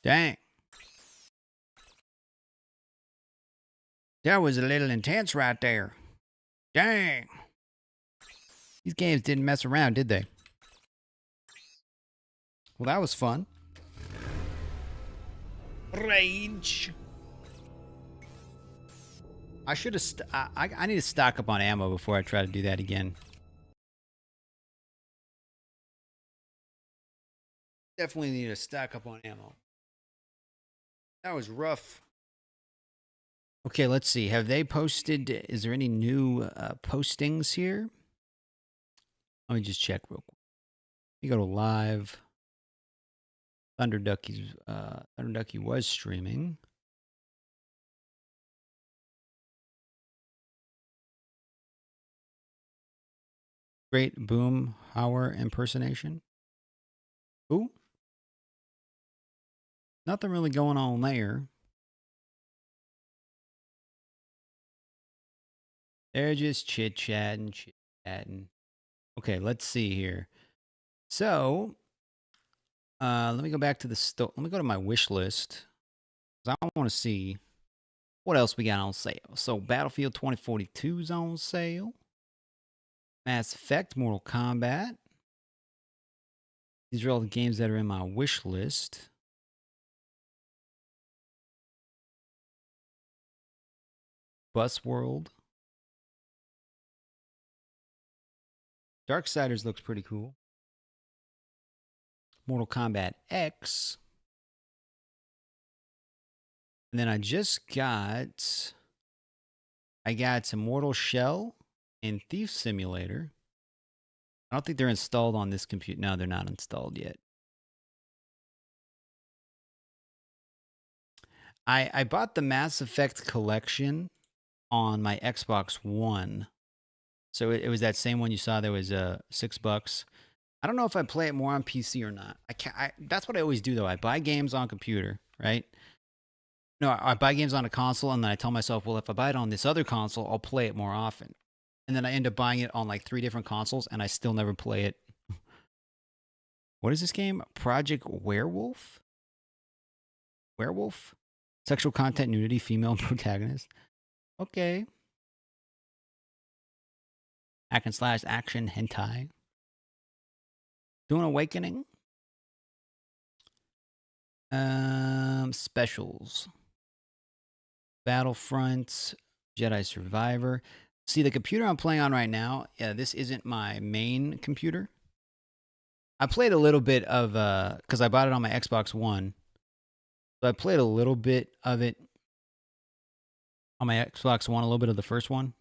Dang. That was a little intense right there. Dang. These games didn't mess around, did they? Well, that was fun. Rage. I should have... I need to stock up on ammo before I try to do that again. Definitely need to stock up on ammo. That was rough. Okay, let's see. Have they posted... Is there any new postings here? Let me just check real quick. You go to live. Thunder Ducky was streaming. Great Boom Hauer impersonation. Who? Nothing really going on there. They're just chit-chatting. Okay, let's see here. So, let me go back to the store. Let me go to my wish list. I want to see what else we got on sale. So, Battlefield 2042 is on sale. Mass Effect, Mortal Kombat. These are all the games that are in my wish list. Busworld. Darksiders looks pretty cool. Mortal Kombat X. And then I got Immortal Shell and Thief Simulator. I don't think they're installed on this computer. No, they're not installed yet. I bought the Mass Effect collection on my Xbox One. So it was that same one you saw. There was $6. I don't know if I play it more on PC or not. That's what I always do, though. I buy games on computer, right? No, I buy games on a console, and then I tell myself, well, if I buy it on this other console, I'll play it more often. And then I end up buying it on like 3 different consoles, and I still never play it. What is this game? Project Werewolf? Werewolf? Sexual content, nudity, female protagonist. Okay. Hack and slash action hentai. Doing Awakening. Specials. Battlefront. Jedi Survivor. See, the computer I'm playing on right now, this isn't my main computer. I played a little bit of, because I bought it on my Xbox One. So I played a little bit of it on my Xbox One, a little bit of the first one.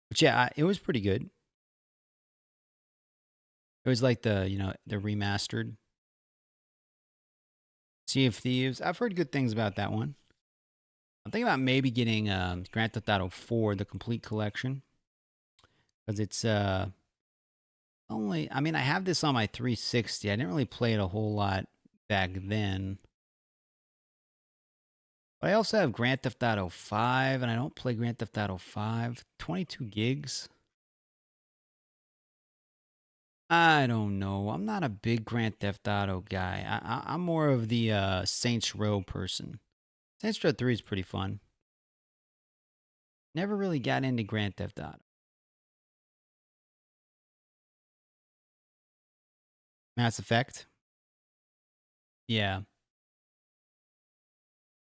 But yeah, it was pretty good. It was like the remastered Sea of Thieves. I've heard good things about that one. I'm thinking about maybe getting Grand Theft Auto 4, the complete collection. Because it's I have this on my 360. I didn't really play it a whole lot back then. But I also have Grand Theft Auto 5, and I don't play Grand Theft Auto 5. 22 gigs. I don't know. I'm not a big Grand Theft Auto guy. I'm more of the Saints Row person. Saints Row 3 is pretty fun. Never really got into Grand Theft Auto. Mass Effect. Yeah.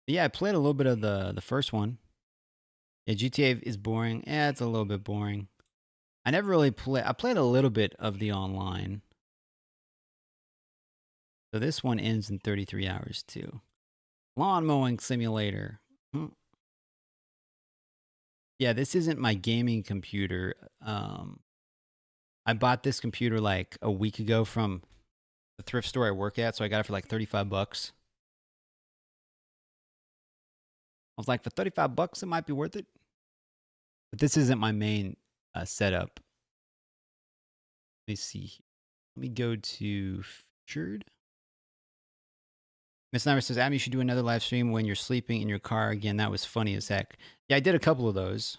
Yeah, I played a little bit of the first one. Yeah, GTA is boring. Yeah, it's a little bit boring. I never really I played a little bit of the online. So this one ends in 33 hours too. Lawn mowing simulator. Yeah, this isn't my gaming computer. I bought this computer like a week ago from the thrift store I work at, so I got it for like $35. I was like, for $35, it might be worth it. But this isn't my main setup. Let me see. Let me go to featured. Miss Nymer says, Adam, you should do another live stream when you're sleeping in your car again. That was funny as heck. Yeah, I did a couple of those.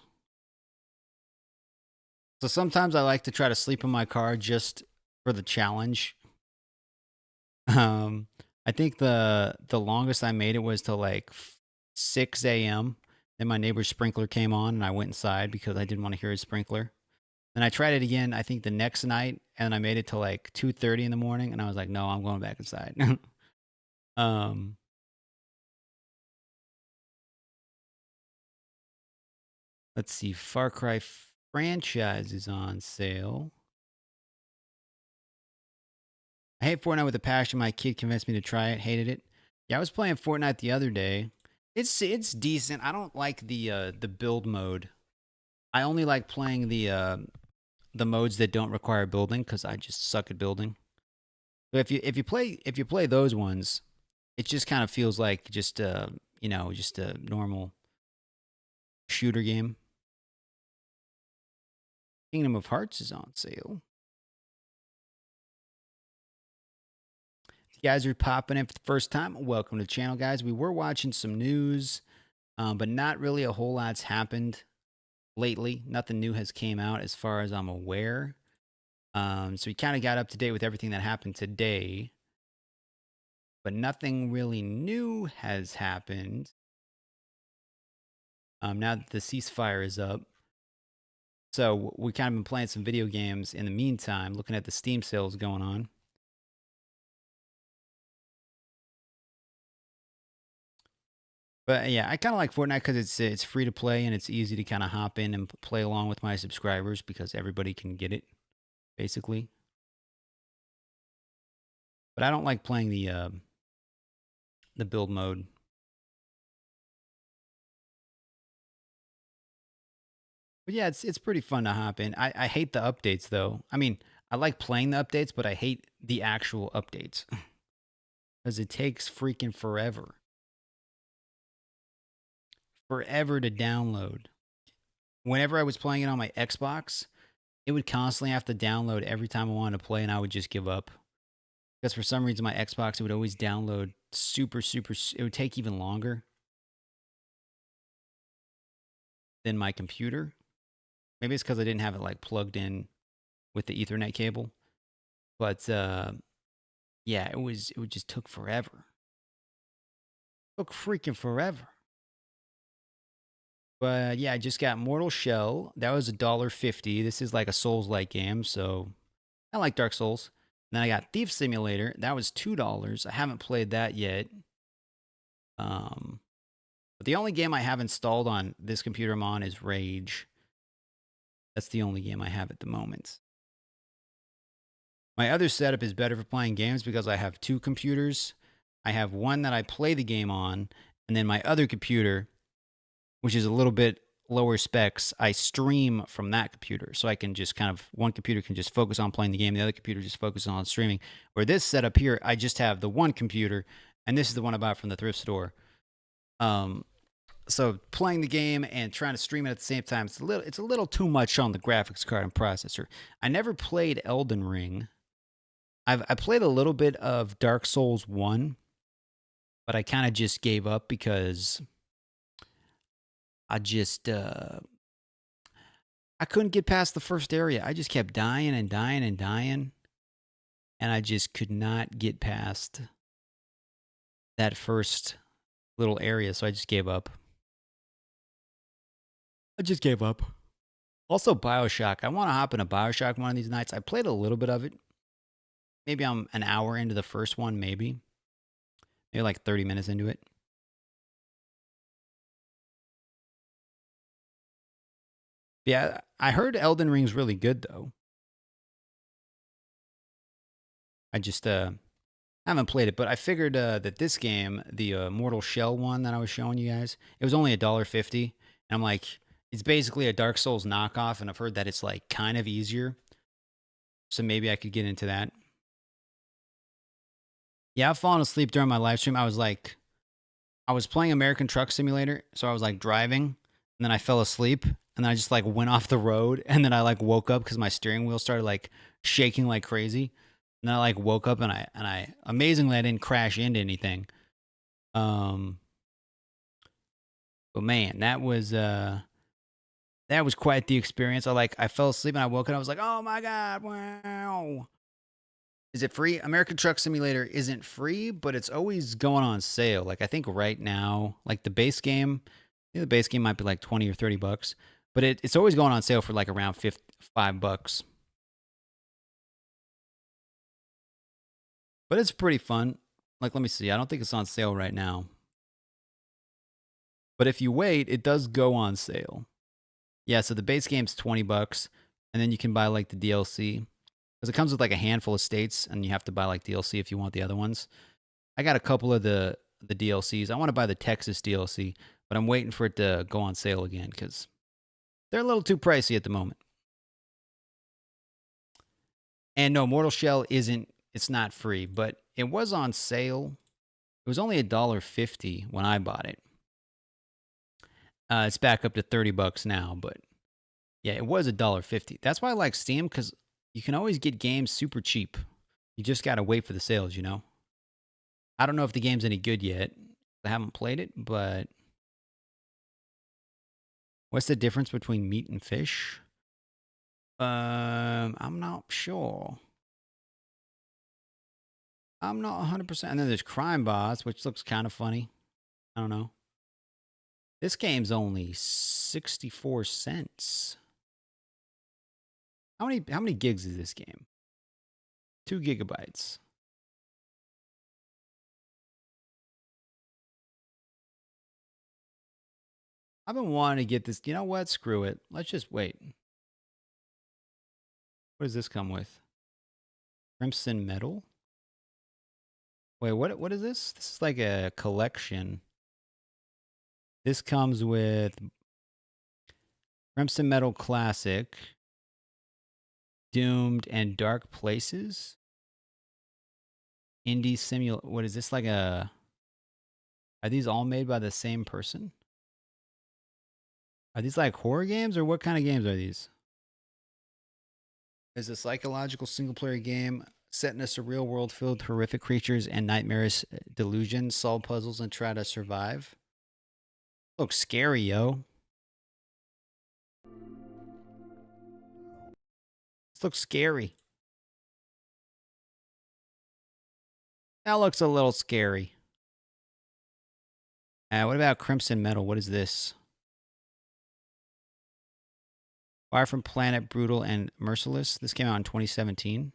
So sometimes I like to try to sleep in my car just for the challenge. I think the longest I made it was till like 6 a.m. Then my neighbor's sprinkler came on and I went inside because I didn't want to hear his sprinkler. Then I tried it again, I think the next night, and I made it till like 2:30 in the morning, and I was like, no, I'm going back inside. Let's see, Far Cry franchise is on sale. I hate Fortnite with a passion. My kid convinced me to try it. Hated it. Yeah, I was playing Fortnite the other day. It's decent. I don't like the build mode. I only like playing the modes that don't require building because I just suck at building. But if you play those ones, it just kind of feels like just a normal shooter game. Kingdom of Hearts is on sale. If you guys are popping in for the first time, welcome to the channel, guys. We were watching some news, but not really a whole lot's happened lately. Nothing new has came out as far as I'm aware. So we kind of got up to date with everything that happened today. But nothing really new has happened. Now that the ceasefire is up. So we kind of been playing some video games in the meantime, looking at the Steam sales going on. But yeah, I kind of like Fortnite because it's free to play and it's easy to kind of hop in and play along with my subscribers because everybody can get it. basically. But I don't like playing the build mode. But yeah, it's pretty fun to hop in. I hate the updates though. I mean, I like playing the updates, but I hate the actual updates because it takes freaking forever. Forever to download. Whenever I was playing it on my Xbox, it would constantly have to download every time I wanted to play, and I would just give up. Because for some reason, my Xbox, it would always download super, it would take even longer than my computer. Maybe it's because I didn't have it like plugged in with the Ethernet cable. But yeah, it would just took forever. Took freaking forever. But yeah, I just got Mortal Shell. That was $1.50. This is like a Souls-like game, so I like Dark Souls. And then I got Thief Simulator. That was $2. I haven't played that yet. But the only game I have installed on this computer I'm on is Rage. That's the only game I have at the moment. My other setup is better for playing games because I have two computers. I have one that I play the game on, and then my other computer, which is a little bit lower specs, I stream from that computer. So I can just kind of, one computer can just focus on playing the game, the other computer just focuses on streaming. Where this setup here, I just have the one computer, and this is the one I bought from the thrift store. So playing the game and trying to stream it at the same time, it's a little too much on the graphics card and processor. I never played Elden Ring. I played a little bit of Dark Souls 1, but I kind of just gave up because I couldn't get past the first area. I just kept dying and dying and dying, and I just could not get past that first little area, so I just gave up. Also, BioShock. I want to hop in a BioShock one of these nights. I played a little bit of it. Maybe I'm an hour into the first one, maybe like 30 minutes into it. Yeah, I heard Elden Ring's really good, though. I just haven't played it, but I figured that this game, the Mortal Shell one that I was showing you guys, it was only $1.50. And I'm like, it's basically a Dark Souls knockoff, and I've heard that it's like kind of easier. So maybe I could get into that. Yeah, I've fallen asleep during my live stream. I was playing American Truck Simulator, so I was like driving, and then I fell asleep, and then I just like went off the road, and then I like woke up because my steering wheel started like shaking like crazy. And then I like woke up, and I amazingly I didn't crash into anything. But man, that was quite the experience. I fell asleep and I woke up and I was like, oh my God, wow. Is it free? American Truck Simulator isn't free, but it's always going on sale. Like I think right now, like the base game, the base game might be like 20 or 30 bucks, but it's always going on sale for like around $5. But it's pretty fun. Like, let me see. I don't think it's on sale right now. But if you wait, it does go on sale. Yeah, so the base game's 20 bucks, and then you can buy like the DLC. Because it comes with like a handful of states, and you have to buy like DLC if you want the other ones. I got a couple of the DLCs. I want to buy the Texas DLC, but I'm waiting for it to go on sale again because they're a little too pricey at the moment. And no, Mortal Shell it's not free, but it was on sale. It was only $1.50 when I bought it. It's back up to 30 bucks now, but yeah, it was $1.50. That's why I like Steam, because you can always get games super cheap. You just got to wait for the sales, you know? I don't know if the game's any good yet. I haven't played it, but what's the difference between meat and fish? I'm not sure. I'm not 100%. And then there's Crime Boss, which looks kind of funny. I don't know. This game's only 64 cents. How many gigs is this game? 2 gigabytes. I've been wanting to get this. You know what? Screw it. Let's just wait. What does this come with? Crimson Metal? Wait, what is this? This is like a collection. This comes with Crimson Metal Classic, Doomed, and Dark Places. Indie Simul. What is this like a... Are these all made by the same person? Are these like horror games or what kind of games are these? Is a psychological single-player game set in a surreal world filled with horrific creatures and nightmarish delusions. Solve puzzles and try to survive. Looks scary, yo. This looks scary. That looks a little scary. What about Crimson Metal? What is this? Far from Planet, Brutal, and Merciless. This came out in 2017.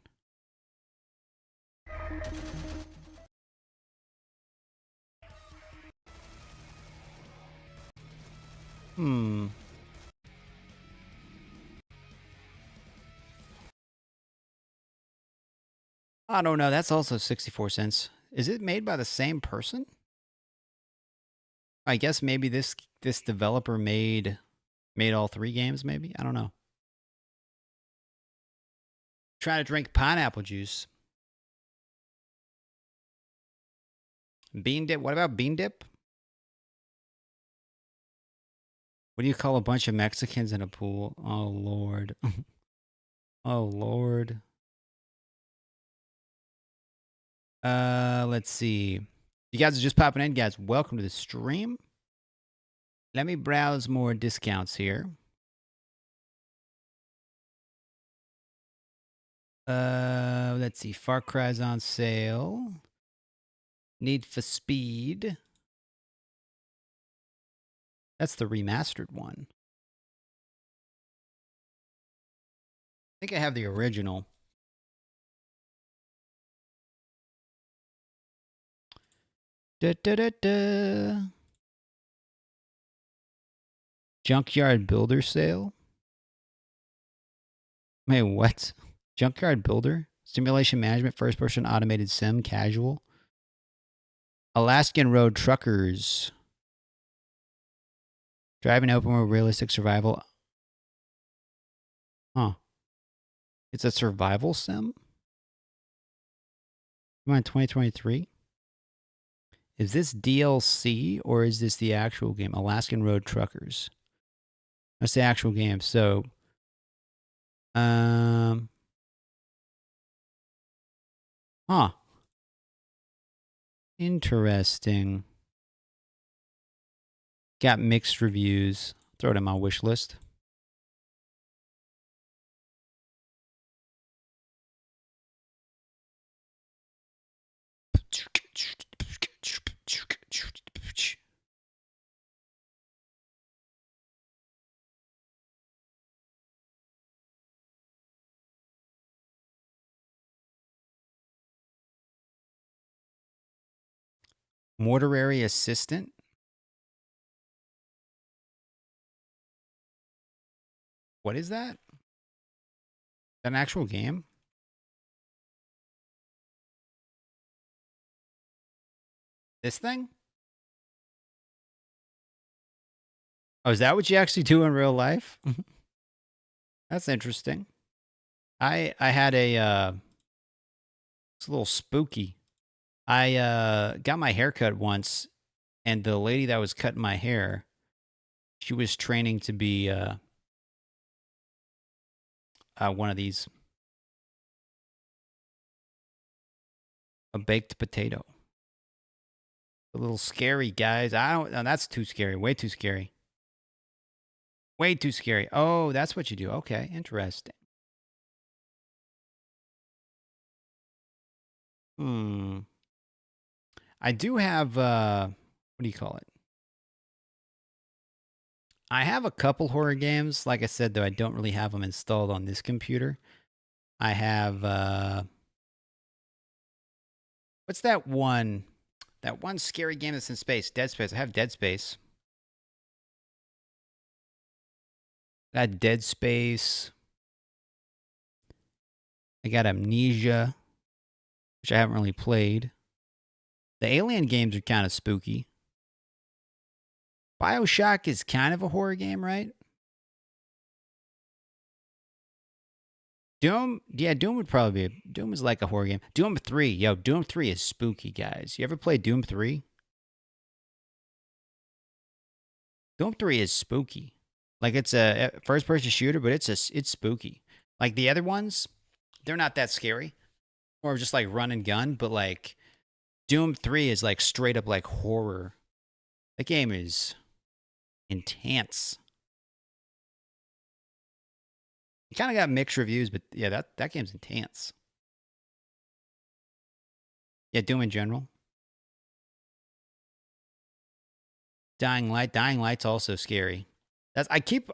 I don't know. That's also 64 cents. Is it made by the same person? I guess maybe this developer made all 3 games, maybe? I don't know. Trying to drink pineapple juice. Bean dip. What about bean dip? What do you call a bunch of Mexicans in a pool? Oh, Lord. Oh, Lord. Let's see. You guys are just popping in, guys. Welcome to the stream. Let me browse more discounts here. Let's see. Far Cry's on sale. Need for Speed. That's the remastered one. I think I have the original. Junkyard Builder sale? Wait, what? Junkyard Builder? Simulation Management, First Person Automated Sim, Casual? Alaskan Road Truckers. Driving Open World Realistic Survival. Huh. It's a survival sim? Come on, 2023? Is this DLC or is this the actual game? Alaskan Road Truckers. That's the actual game. So, huh. Interesting. Got mixed reviews. Throw it in my wish list. Mortuary Assistant. What is that? An actual game? This thing? Oh, is that what you actually do in real life? That's interesting. I had a it's a little spooky. I got my hair cut once, and the lady that was cutting my hair, she was training to be one of these. A baked potato. A little scary, guys. I don't know. That's too scary. Way too scary. Way too scary. Oh, that's what you do. Okay, interesting. I do have, what do you call it? I have a couple horror games. Like I said, though, I don't really have them installed on this computer. I have, what's that one? That one scary game that's in space. Dead Space. I have Dead Space. I got Dead Space. I got Amnesia, which I haven't really played. The Alien games are kind of spooky. BioShock is kind of a horror game, right? Doom, yeah, Doom would probably be. Doom is like a horror game. Doom 3, yo, Doom 3 is spooky, guys. You ever play Doom 3? Doom 3 is spooky. Like it's a first-person shooter, but it's spooky. Like the other ones, they're not that scary, or just like run and gun. But like Doom 3 is like straight up like horror. The game is intense. It kind of got mixed reviews, but yeah, that game's intense. Yeah, Doom in general. Dying Light. Dying Light's also scary. I keep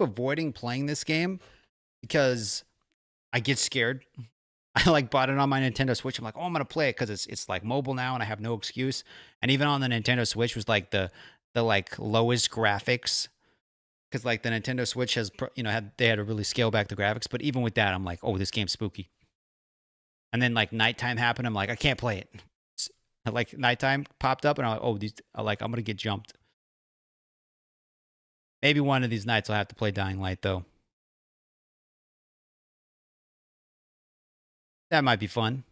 avoiding playing this game because I get scared. I like bought it on my Nintendo Switch. I'm like, oh, I'm gonna play it because it's like mobile now, and I have no excuse. And even on the Nintendo Switch was like the like lowest graphics, because like the Nintendo Switch has they had to really scale back the graphics. But even with that, I'm like, oh, this game's spooky. And then like nighttime happened. I'm like, I can't play it. Like nighttime popped up, and I'm like, oh, I'm gonna get jumped. Maybe one of these nights I'll have to play Dying Light though. That might be fun.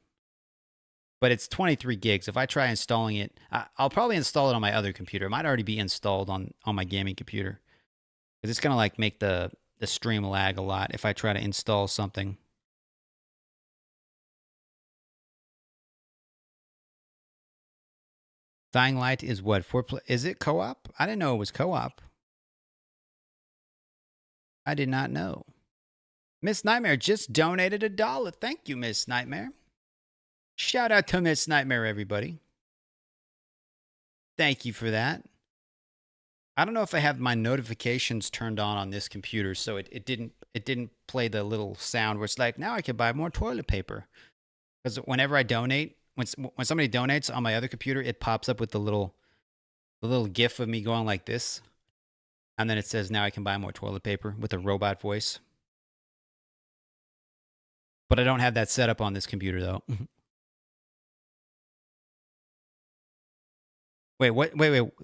But it's 23 gigs. If I try installing it, I'll probably install it on my other computer. It might already be installed on my gaming computer. Because it's going to like make the stream lag a lot if I try to install something. Dying Light is what? Is it co-op? I didn't know it was co-op. I did not know. Miss Nightmare just donated $1. Thank you, Miss Nightmare. Shout out to Miss Nightmare, everybody. Thank you for that. I don't know if I have my notifications turned on this computer, so it didn't play the little sound where it's like, now I can buy more toilet paper. Because whenever I donate, when somebody donates on my other computer, it pops up with the little GIF of me going like this. And then it says, now I can buy more toilet paper with a robot voice. But I don't have that set up on this computer, though. Wait.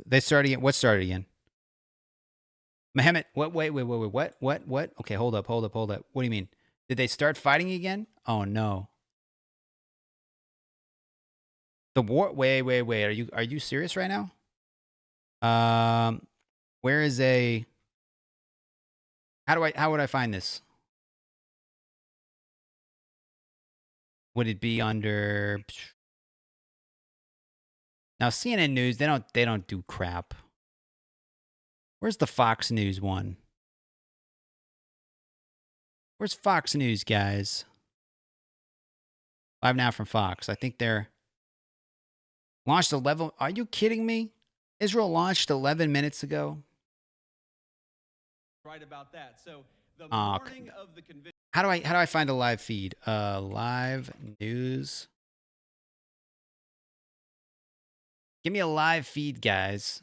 They started again. What started again? Mohammed, what? Wait. What? Okay, hold up. What do you mean? Did they start fighting again? Oh, no. The war? Wait. Are you serious right now? Where is a... How would I find this? Would it be under... Now, CNN News, they don't do crap. Where's the Fox News one? Where's Fox News, guys? Live now from Fox. I think they're launched 11. Are you kidding me? Israel launched 11 minutes ago. Right about that. So the morning of the conviction. How do I find a live feed? Live news. Give me a live feed, guys.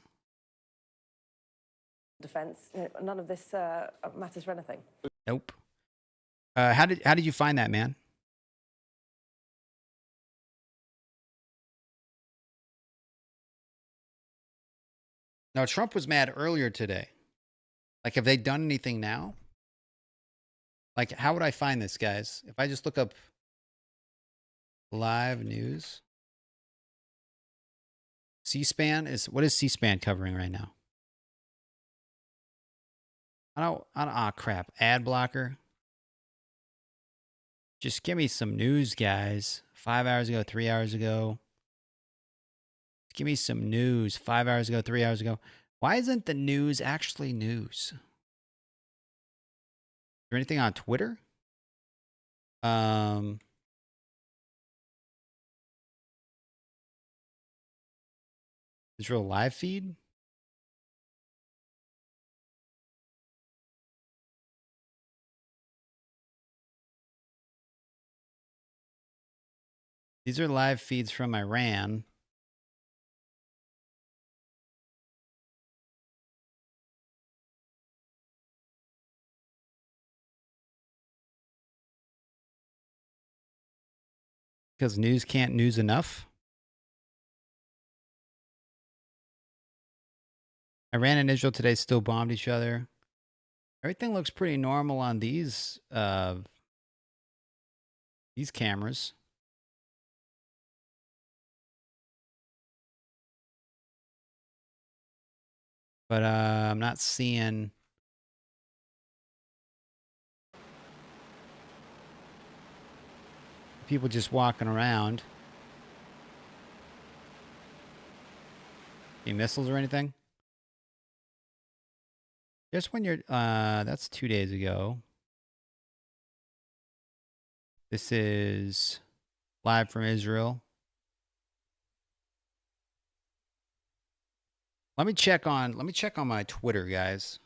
Defense. None of this matters for anything. Nope. How did you find that, man? Now, Trump was mad earlier today. Like, have they done anything now? Like, how would I find this, guys? If I just look up live news. C-SPAN what is C-SPAN covering right now? Crap. Ad blocker. Just give me some news, guys. 5 hours ago, 3 hours ago. Give me some news. 5 hours ago, 3 hours ago. Why isn't the news actually news? Is there anything on Twitter? Israel live feed? These are live feeds from Iran. Because news can't news enough. Iran and Israel today still bombed each other. Everything looks pretty normal on these cameras. But I'm not seeing people just walking around. Any missiles or anything? Just when you're that's 2 days ago. This is live from Israel. Let me check on my Twitter, guys.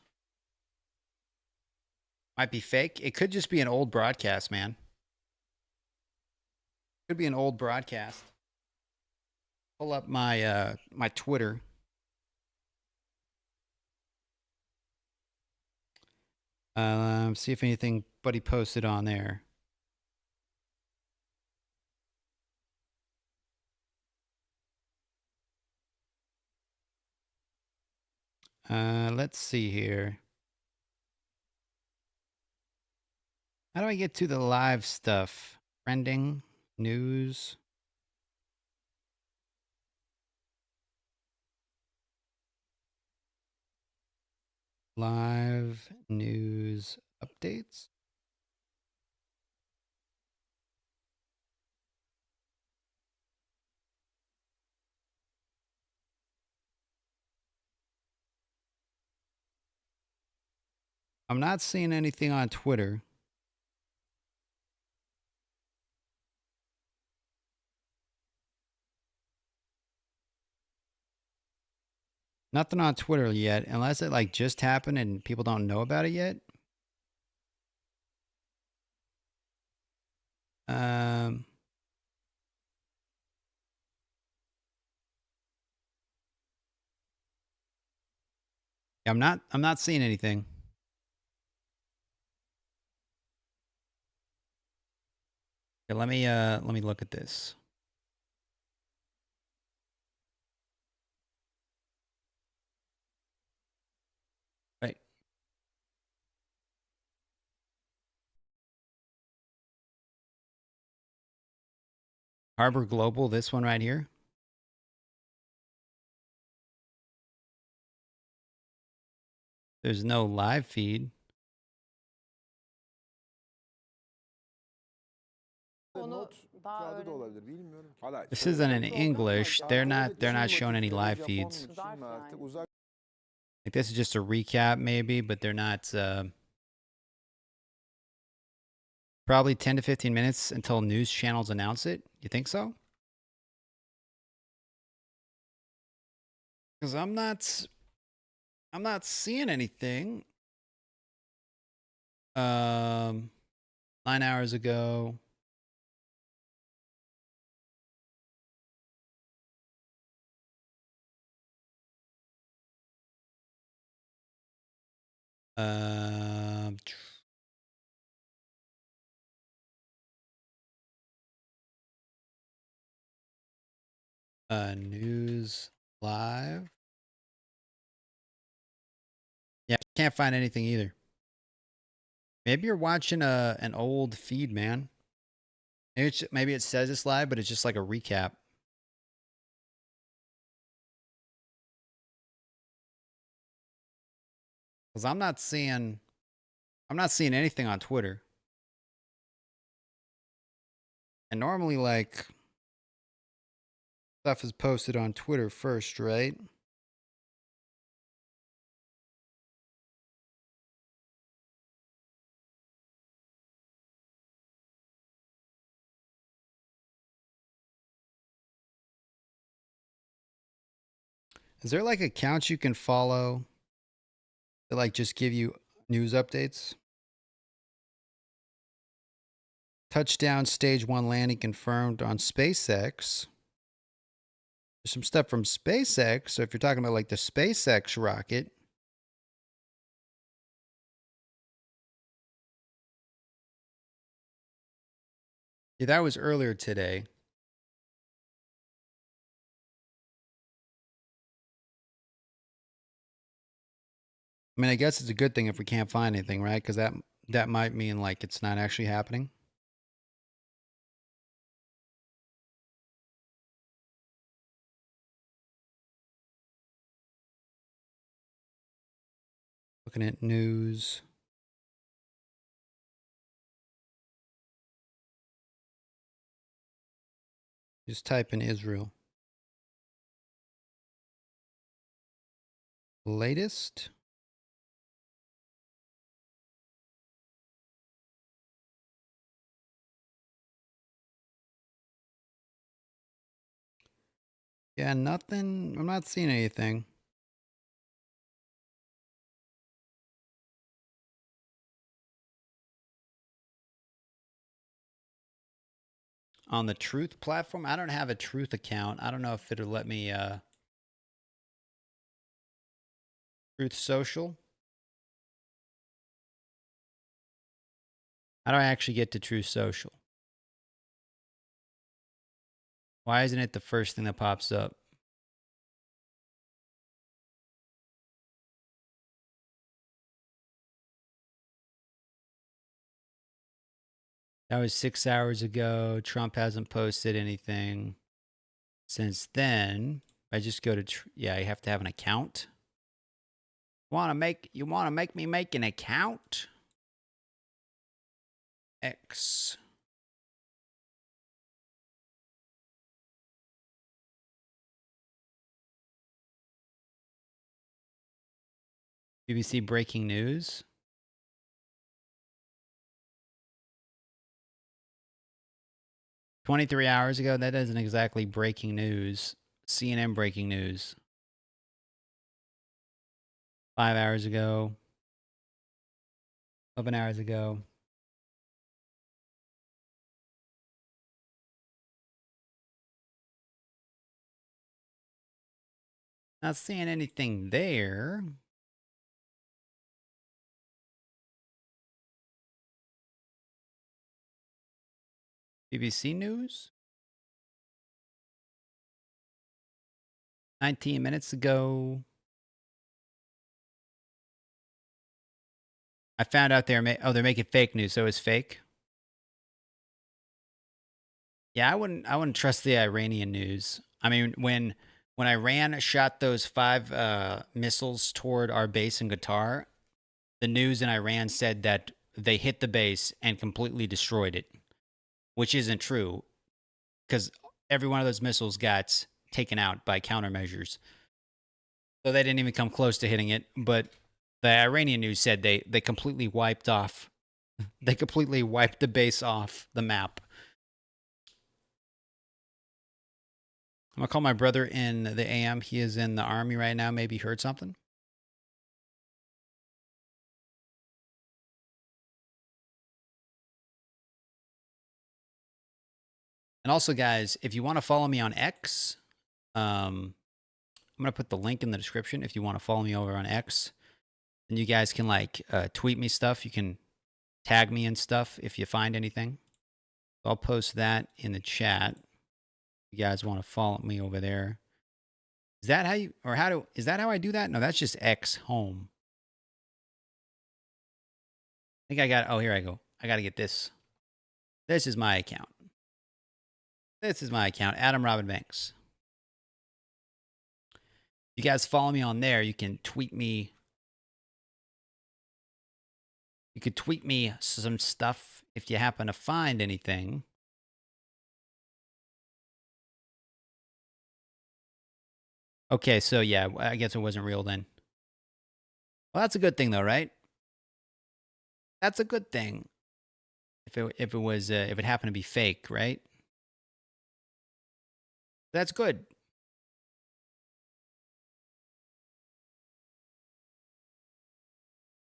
Might be fake. It could just be an old broadcast, man. Could be an old broadcast. Pull up my my Twitter. See if anything buddy posted on there. Let's see here. How do I get to the live stuff? Trending, news. Live news updates. I'm not seeing anything on Twitter. Nothing on Twitter yet, unless it like just happened and people don't know about it yet. I'm not seeing anything. Okay, let me look at this. Right. Harbor Global, this one right here. There's no live feed. This isn't in English. They're not showing any live feeds. Like this is just a recap maybe, but they're not probably 10 to 15 minutes until news channels announce it. You think so? Cuz I'm not seeing anything. 9 hours ago. News live. Yeah, can't find anything either. Maybe you're watching an old feed, man. Maybe it says it's live, but it's just like a recap. Because I'm not seeing anything on Twitter. And normally like stuff is posted on Twitter first, right? Is there like accounts you can follow that like just give you news updates? Touchdown stage 1 landing confirmed on SpaceX. There's some stuff from SpaceX. So if you're talking about like the SpaceX rocket. Yeah, that was earlier today. I mean, I guess it's a good thing if we can't find anything, right? Because that might mean like it's not actually happening. Looking at news. Just type in Israel. Latest. Yeah, nothing. I'm not seeing anything. On the Truth platform, I don't have a Truth account. I don't know if it'll let me Truth Social. How do I actually get to Truth Social? Why isn't it the first thing that pops up? That was 6 hours ago. Trump hasn't posted anything since then. I just go to yeah, you have to have an account. You want to make me make an account? X. BBC breaking news. "23 hours ago." That isn't exactly breaking news. CNN breaking news. 5 hours ago. 11 hours ago. Not seeing anything there. BBC News. 19 minutes ago. I found out they're making fake news, so it's fake. Yeah, I wouldn't trust the Iranian news. I mean, when Iran shot those 5 missiles toward our base in Qatar, the news in Iran said that they hit the base and completely destroyed it, which isn't true because every one of those missiles got taken out by countermeasures. So they didn't even come close to hitting it. But the Iranian news said they completely wiped off. They completely wiped the base off the map. I'm going to call my brother in the AM. He is in the Army right now. Maybe he heard something. And also, guys, if you want to follow me on X, I'm going to put the link in the description if you want to follow me over on X. And you guys can like tweet me stuff. You can tag me and stuff if you find anything. So I'll post that in the chat. If you guys want to follow me over there. Is that how you, or is that how I do that? No, that's just X home. I think I got, oh, here I go. I got to get this. This is my account. This is my account, Adam Robin Banks. You guys follow me on there. You can tweet me. You could tweet me some stuff if you happen to find anything. Okay, so yeah, I guess it wasn't real then. Well, that's a good thing though, right? That's a good thing. If it happened to be fake, right? That's good.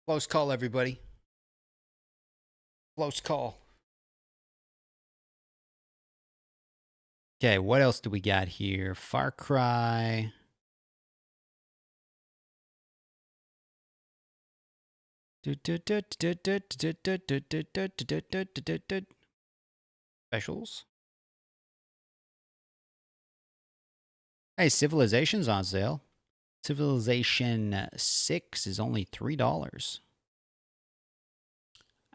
Close call, everybody. Close call. Okay, what else do we got here? Far Cry. Specials. Hey, Civilization's on sale. Civilization 6 is only $3.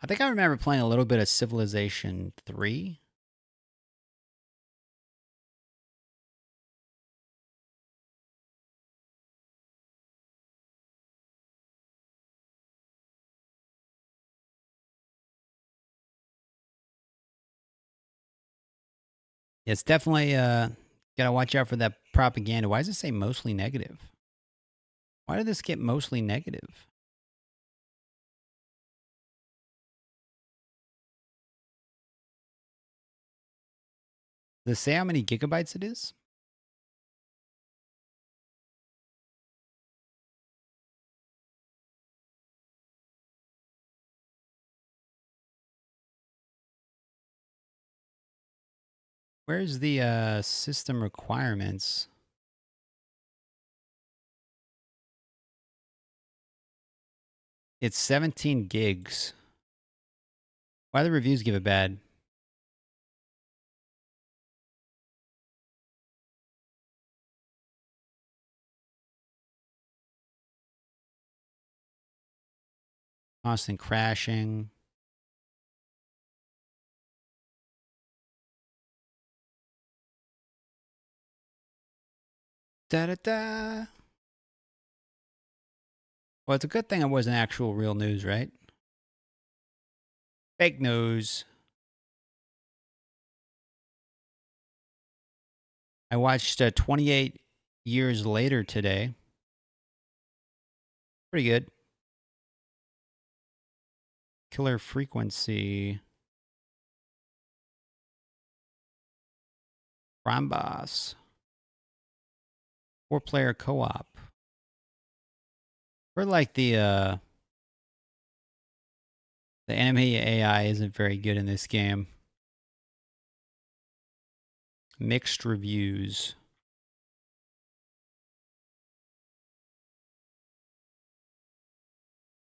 I think I remember playing a little bit of Civilization 3. It's definitely gotta watch out for that propaganda. Why does it say mostly negative? Why did this get mostly negative? Does it say how many gigabytes it is? Where's the system requirements? It's 17 gigs. Why do the reviews give it bad? Constant crashing. Da da da. Well, it's a good thing it wasn't actual real news, right? Fake news. I watched 28 Years Later today. Pretty good. Killer Frequency. Crime Boss. 4-player co-op. We're like the enemy AI isn't very good in this game. Mixed reviews.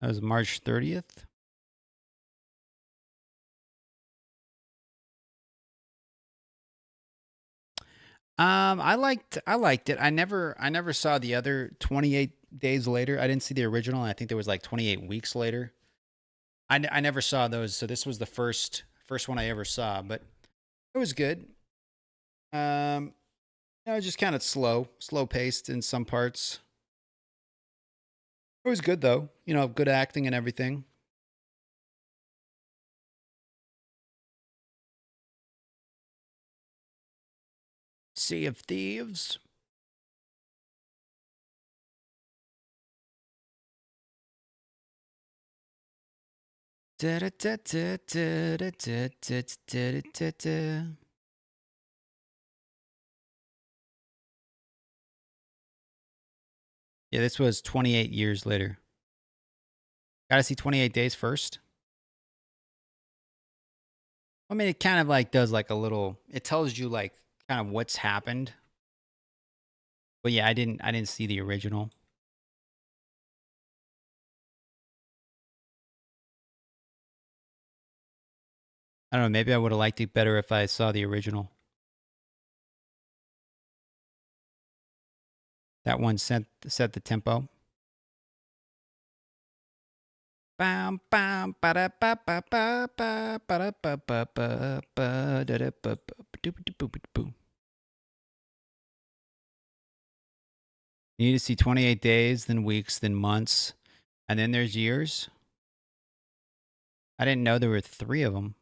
That was March 30th. I liked it. I never saw the other 28 Days Later. I didn't see the original, and I think there was like 28 Weeks Later. I never saw those, so this was the first one I ever saw, but it was good. Just kind of slow paced in some parts. It was good though, good acting and everything. Sea of Thieves. Da da da da da da da da da da. Yeah, this was 28 years later. Gotta see 28 Days first. I mean, it kind of like does like a little, it tells you like kind of what's happened. But yeah, I didn't see the original. I don't know, maybe I would have liked it better if I saw the original. That one set the tempo. Bam bam ba da ba ba ba ba ba da ba ba ba ba da da ba ba doop doop boop. You need to see 28 days, then weeks, then months, and then there's years. I didn't know there were 3 of them.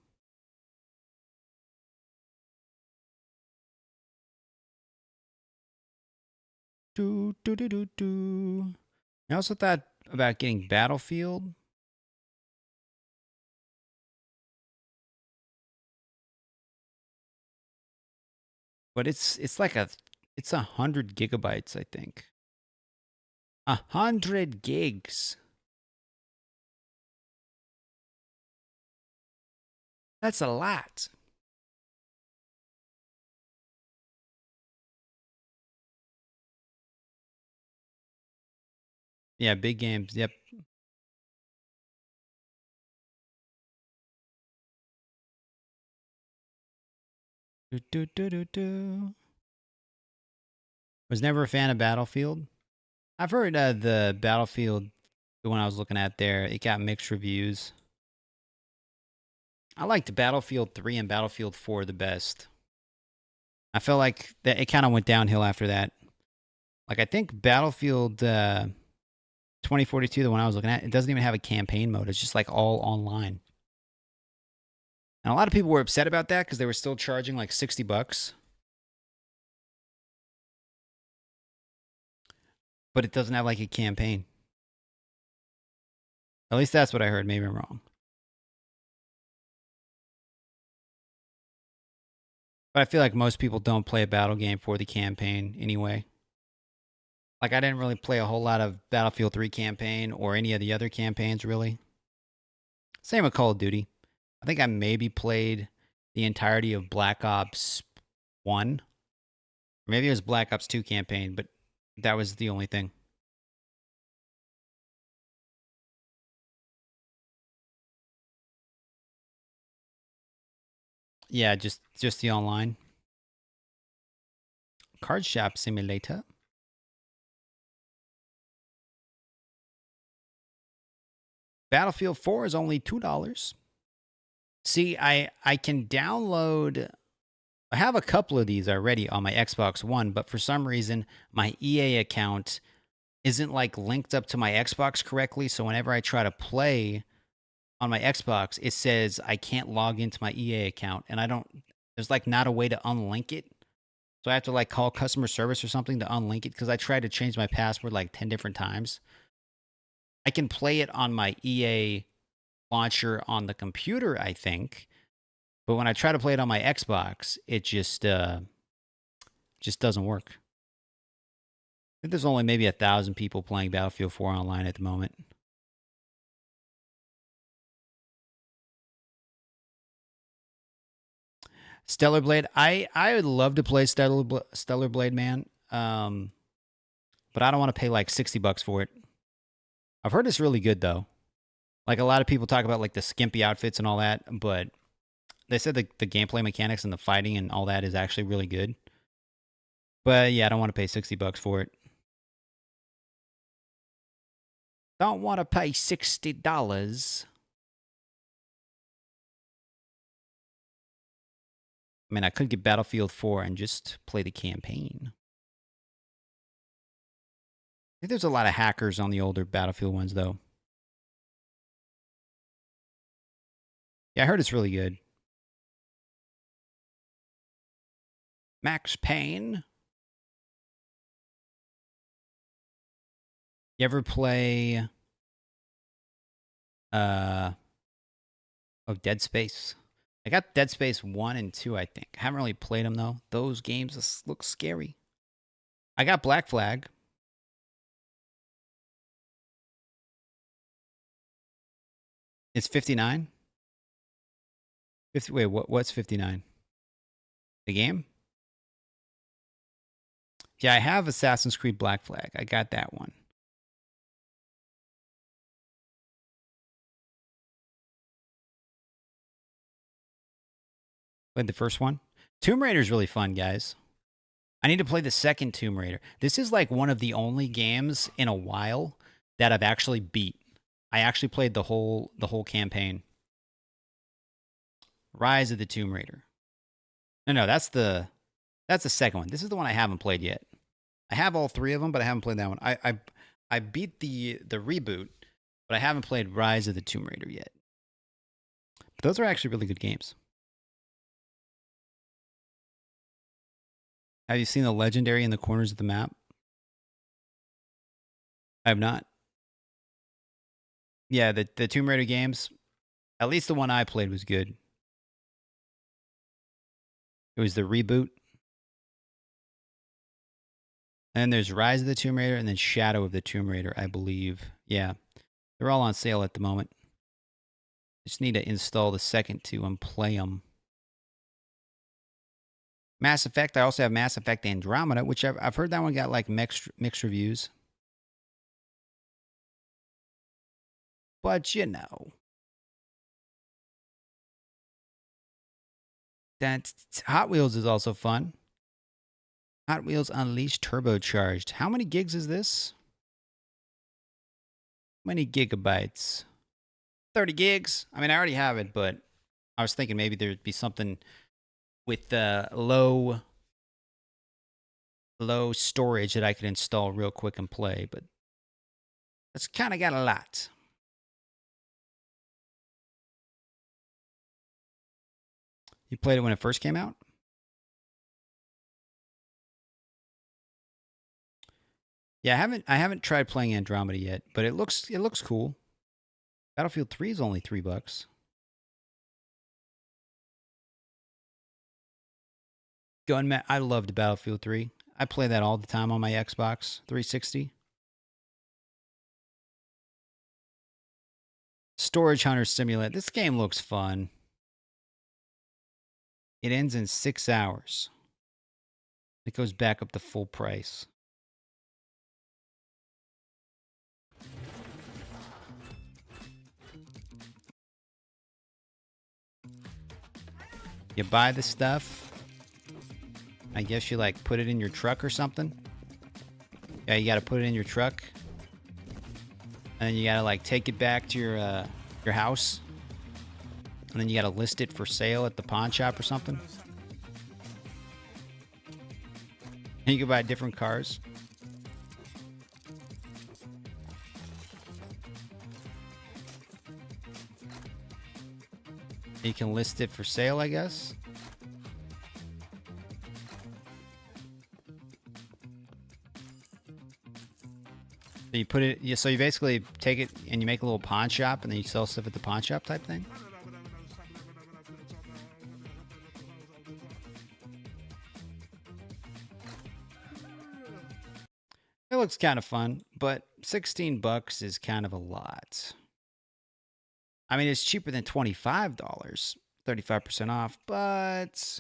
Do do do do do. I also thought about getting Battlefield. But it's like it's 100 gigabytes, I think. 100 gigs. That's a lot. Yeah, big games. Yep. Do do do do do. Was never a fan of Battlefield. I've heard the Battlefield, the one I was looking at there, it got mixed reviews. I liked Battlefield 3 and Battlefield 4 the best. I felt like that it kind of went downhill after that. Like, I think Battlefield 2042, the one I was looking at, it doesn't even have a campaign mode. It's just like all online. And a lot of people were upset about that because they were still charging like $60. But it doesn't have like a campaign. At least that's what I heard. Maybe I'm wrong. But I feel like most people don't play a battle game for the campaign anyway. Like, I didn't really play a whole lot of Battlefield 3 campaign or any of the other campaigns, really. Same with Call of Duty. I think I maybe played the entirety of Black Ops 1. Maybe it was Black Ops 2 campaign, but that was the only thing. Yeah, just the online. Card Shop Simulator. Battlefield 4 is only $2. See, I can download... I have a couple of these already on my Xbox One, but for some reason, my EA account isn't like linked up to my Xbox correctly. So whenever I try to play on my Xbox, it says I can't log into my EA account, and there's like not a way to unlink it. So I have to like call customer service or something to unlink it because I tried to change my password like 10 different times. I can play it on my EA launcher on the computer, I think. But when I try to play it on my Xbox, it just doesn't work. I think there's only maybe 1,000 people playing Battlefield 4 online at the moment. Stellar Blade. I would love to play Stellar Blade, man. But I don't want to pay like $60 for it. I've heard it's really good though. Like, a lot of people talk about like the skimpy outfits and all that, but they said the gameplay mechanics and the fighting and all that is actually really good. But yeah, I don't want to pay $60 for it. Don't want to pay $60. I mean, I could get Battlefield 4 and just play the campaign. I think there's a lot of hackers on the older Battlefield ones, though. Yeah, I heard it's really good. Max Payne. You ever play Dead Space? I got Dead Space 1 and 2, I think. I haven't really played them though. Those games look scary. I got Black Flag. It's 59? Wait, what's 59? The game? Yeah, I have Assassin's Creed Black Flag. I got that one. Played the first one. Tomb Raider is really fun, guys. I need to play the second Tomb Raider. This is like one of the only games in a while that I've actually beat. I actually played the whole campaign. Rise of the Tomb Raider. No, that's the second one. This is the one I haven't played yet. I have all three of them, but I haven't played that one. I beat the reboot, but I haven't played Rise of the Tomb Raider yet. But those are actually really good games. Have you seen the legendary in the corners of the map? I have not. Yeah, the Tomb Raider games, at least the one I played was good. It was the reboot. And then there's Rise of the Tomb Raider and then Shadow of the Tomb Raider, I believe. Yeah, they're all on sale at the moment. Just need to install the second two and play them. Mass Effect, I also have Mass Effect Andromeda, which I've heard that one got like mixed reviews. But you know. That Hot Wheels is also fun. Hot Wheels Unleashed Turbocharged. How many gigs is this? Many gigabytes? 30 gigs. I mean, I already have it, but I was thinking maybe there'd be something with low storage that I could install real quick and play, but it's kind of got a lot. You played it when it first came out? Yeah, I haven't tried playing Andromeda yet, but it looks cool. Battlefield 3 is only $3. Gunman, I loved Battlefield 3. I play that all the time on my Xbox 360. Storage Hunter Simulator. This game looks fun. It ends in 6 hours. It goes back up to full price. You buy the stuff. I guess you like put it in your truck or something. Yeah, you got to put it in your truck. And then you got to like take it back to your house. And then you got to list it for sale at the pawn shop or something. And you can buy different cars. You can list it for sale, I guess. So you put it, so you basically take it and you make a little pawn shop and then you sell stuff at the pawn shop type thing. It looks kind of fun, but $16 is kind of a lot. I mean, it's cheaper than $25, 35% off, but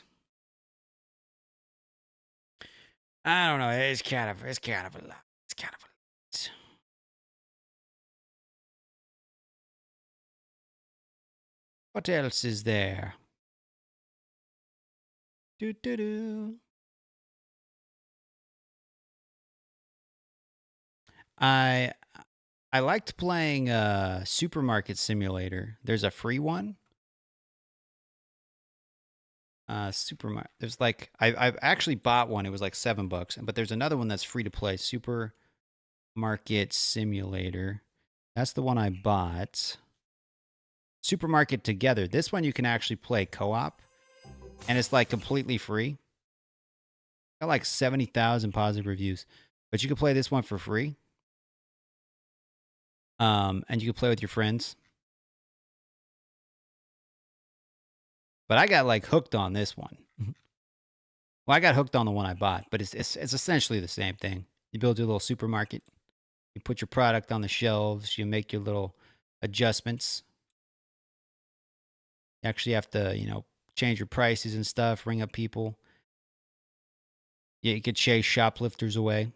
I don't know. It's kind of a lot. It's kind of a lot. What else is there? I liked playing Supermarket Simulator. There's a free one. Supermarket. There's like I've actually bought one. It was like $7, but there's another one that's free to play. Supermarket Simulator. That's the one I bought. Supermarket Together. This one you can actually play co-op, and it's like completely free. Got like 70,000 positive reviews, but you can play this one for free. And you can play with your friends. But I got like hooked on this one. Well, I got hooked on the one I bought, but it's essentially the same thing. You build your little supermarket. You put your product on the shelves. You make your little adjustments. You actually have to, change your prices and stuff, ring up people. Yeah, you could chase shoplifters away.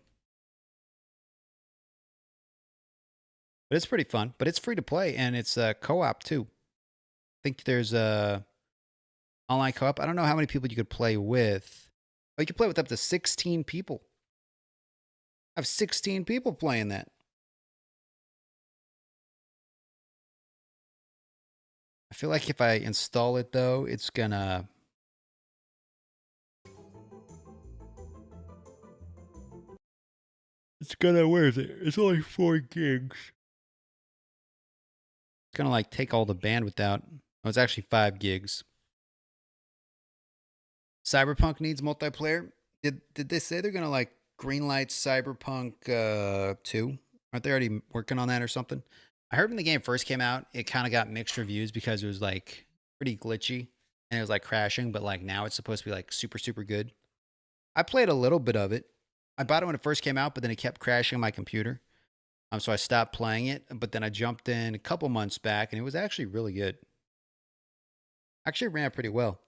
But it's pretty fun. But it's free to play, and it's co-op too. I think there's a online co-op. I don't know how many people you could play with. Oh, you could play with up to 16 people. I have 16 people playing that. I feel like if I install it, though, it's gonna... where is it? It's only 4 gigs. It's gonna like take all the bandwidth out. Oh, it's actually 5 gigs. Cyberpunk needs multiplayer. Did they say they're gonna like greenlight Cyberpunk 2? Aren't they already working on that or something? I heard when the game first came out, it kind of got mixed reviews because it was like pretty glitchy and it was like crashing, but like now it's supposed to be like super, super good. I played a little bit of it. I bought it when it first came out, but then it kept crashing on my computer. So I stopped playing it, but then I jumped in a couple months back and it was actually really good. Actually ran pretty well.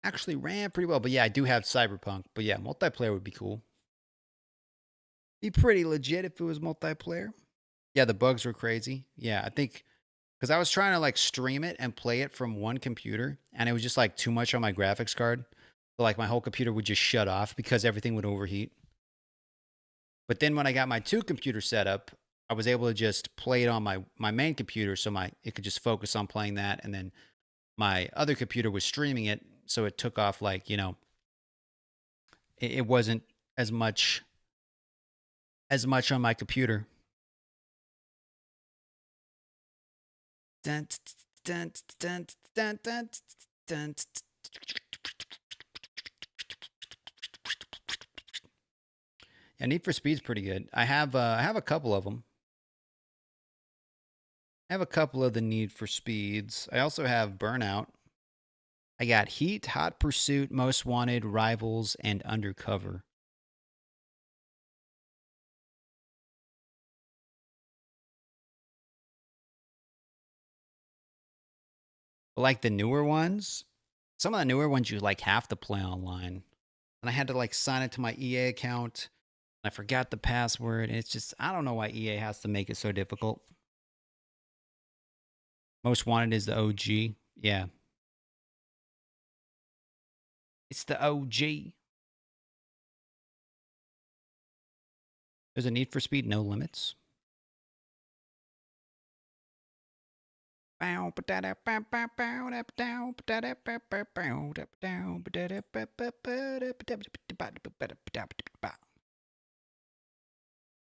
But yeah, I do have Cyberpunk. But yeah, multiplayer would be cool. Be pretty legit if it was multiplayer. Yeah, the bugs were crazy. Yeah, I think because I was trying to like stream it and play it from one computer, and it was just like too much on my graphics card. So like my whole computer would just shut off because everything would overheat. But then when I got my 2-computer setup, I was able to just play it on my main computer, so it could just focus on playing that, and then my other computer was streaming it, so it took off like, you know, it wasn't as much on my computer. Dun, dun, dun, dun, dun, dun, yeah, Need for Speed's pretty good. I have a couple of them. I have a couple of the Need for Speeds. I also have Burnout. I got Heat, Hot Pursuit, Most Wanted, Rivals, and Undercover. Like the newer ones, some of the newer ones you like have to play online. And I had to like sign into my EA account. I forgot the password. And it's just, I don't know why EA has to make it so difficult. Most Wanted is the OG. Yeah. It's the OG. There's a Need for Speed No Limits.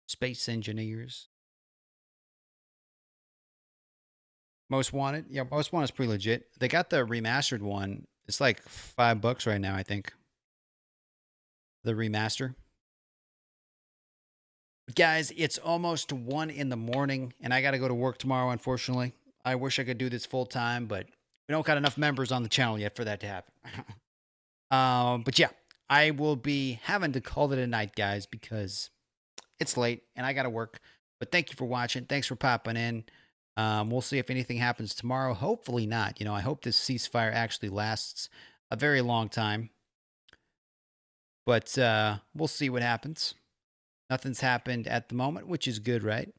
Space Engineers. Most Wanted. Yeah, Most Wanted is pretty legit. They got the remastered one. It's like $5 right now, I think. The remaster. Guys, it's almost 1 in the morning, and I got to go to work tomorrow, unfortunately. I wish I could do this full time, but we don't got enough members on the channel yet for that to happen. But yeah, I will be having to call it a night, guys, because it's late, and I got to work. But thank you for watching. Thanks for popping in. We'll see if anything happens tomorrow. Hopefully not. You know, I hope this ceasefire actually lasts a very long time. But we'll see what happens. Nothing's happened at the moment, which is good, right?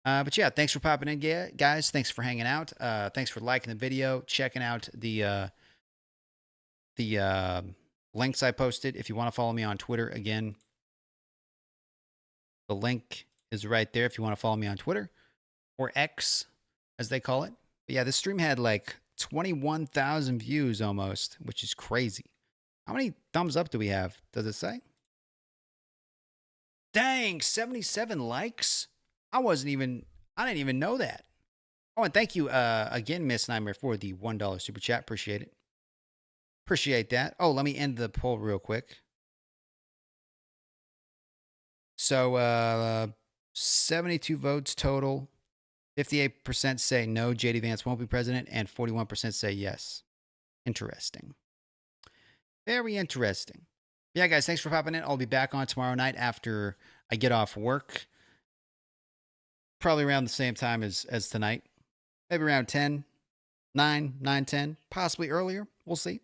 But yeah, thanks for popping in, guys. Thanks for hanging out. Thanks for liking the video, checking out the links I posted. If you want to follow me on Twitter, again, the link is right there if you want to follow me on Twitter, or X, as they call it. But yeah, this stream had like 21,000 views almost, which is crazy. How many thumbs up do we have? Does it say? Dang, 77 likes? I didn't even know that. Oh, and thank you again, Miss Nightmare, for the $1 super chat. Appreciate it. Appreciate that. Oh, let me end the poll real quick. So 72 votes total. 58% say no, JD Vance won't be president, and 41% say yes. Interesting. Very interesting. Yeah, guys, thanks for popping in. I'll be back on tomorrow night after I get off work. Probably around the same time as tonight. Maybe around 10, 9, 10, possibly earlier. We'll see.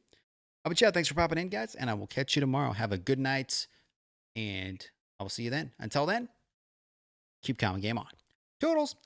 But yeah, thanks for popping in, guys, and I will catch you tomorrow. Have a good night, and I will see you then. Until then, keep calm and game on. Toodles.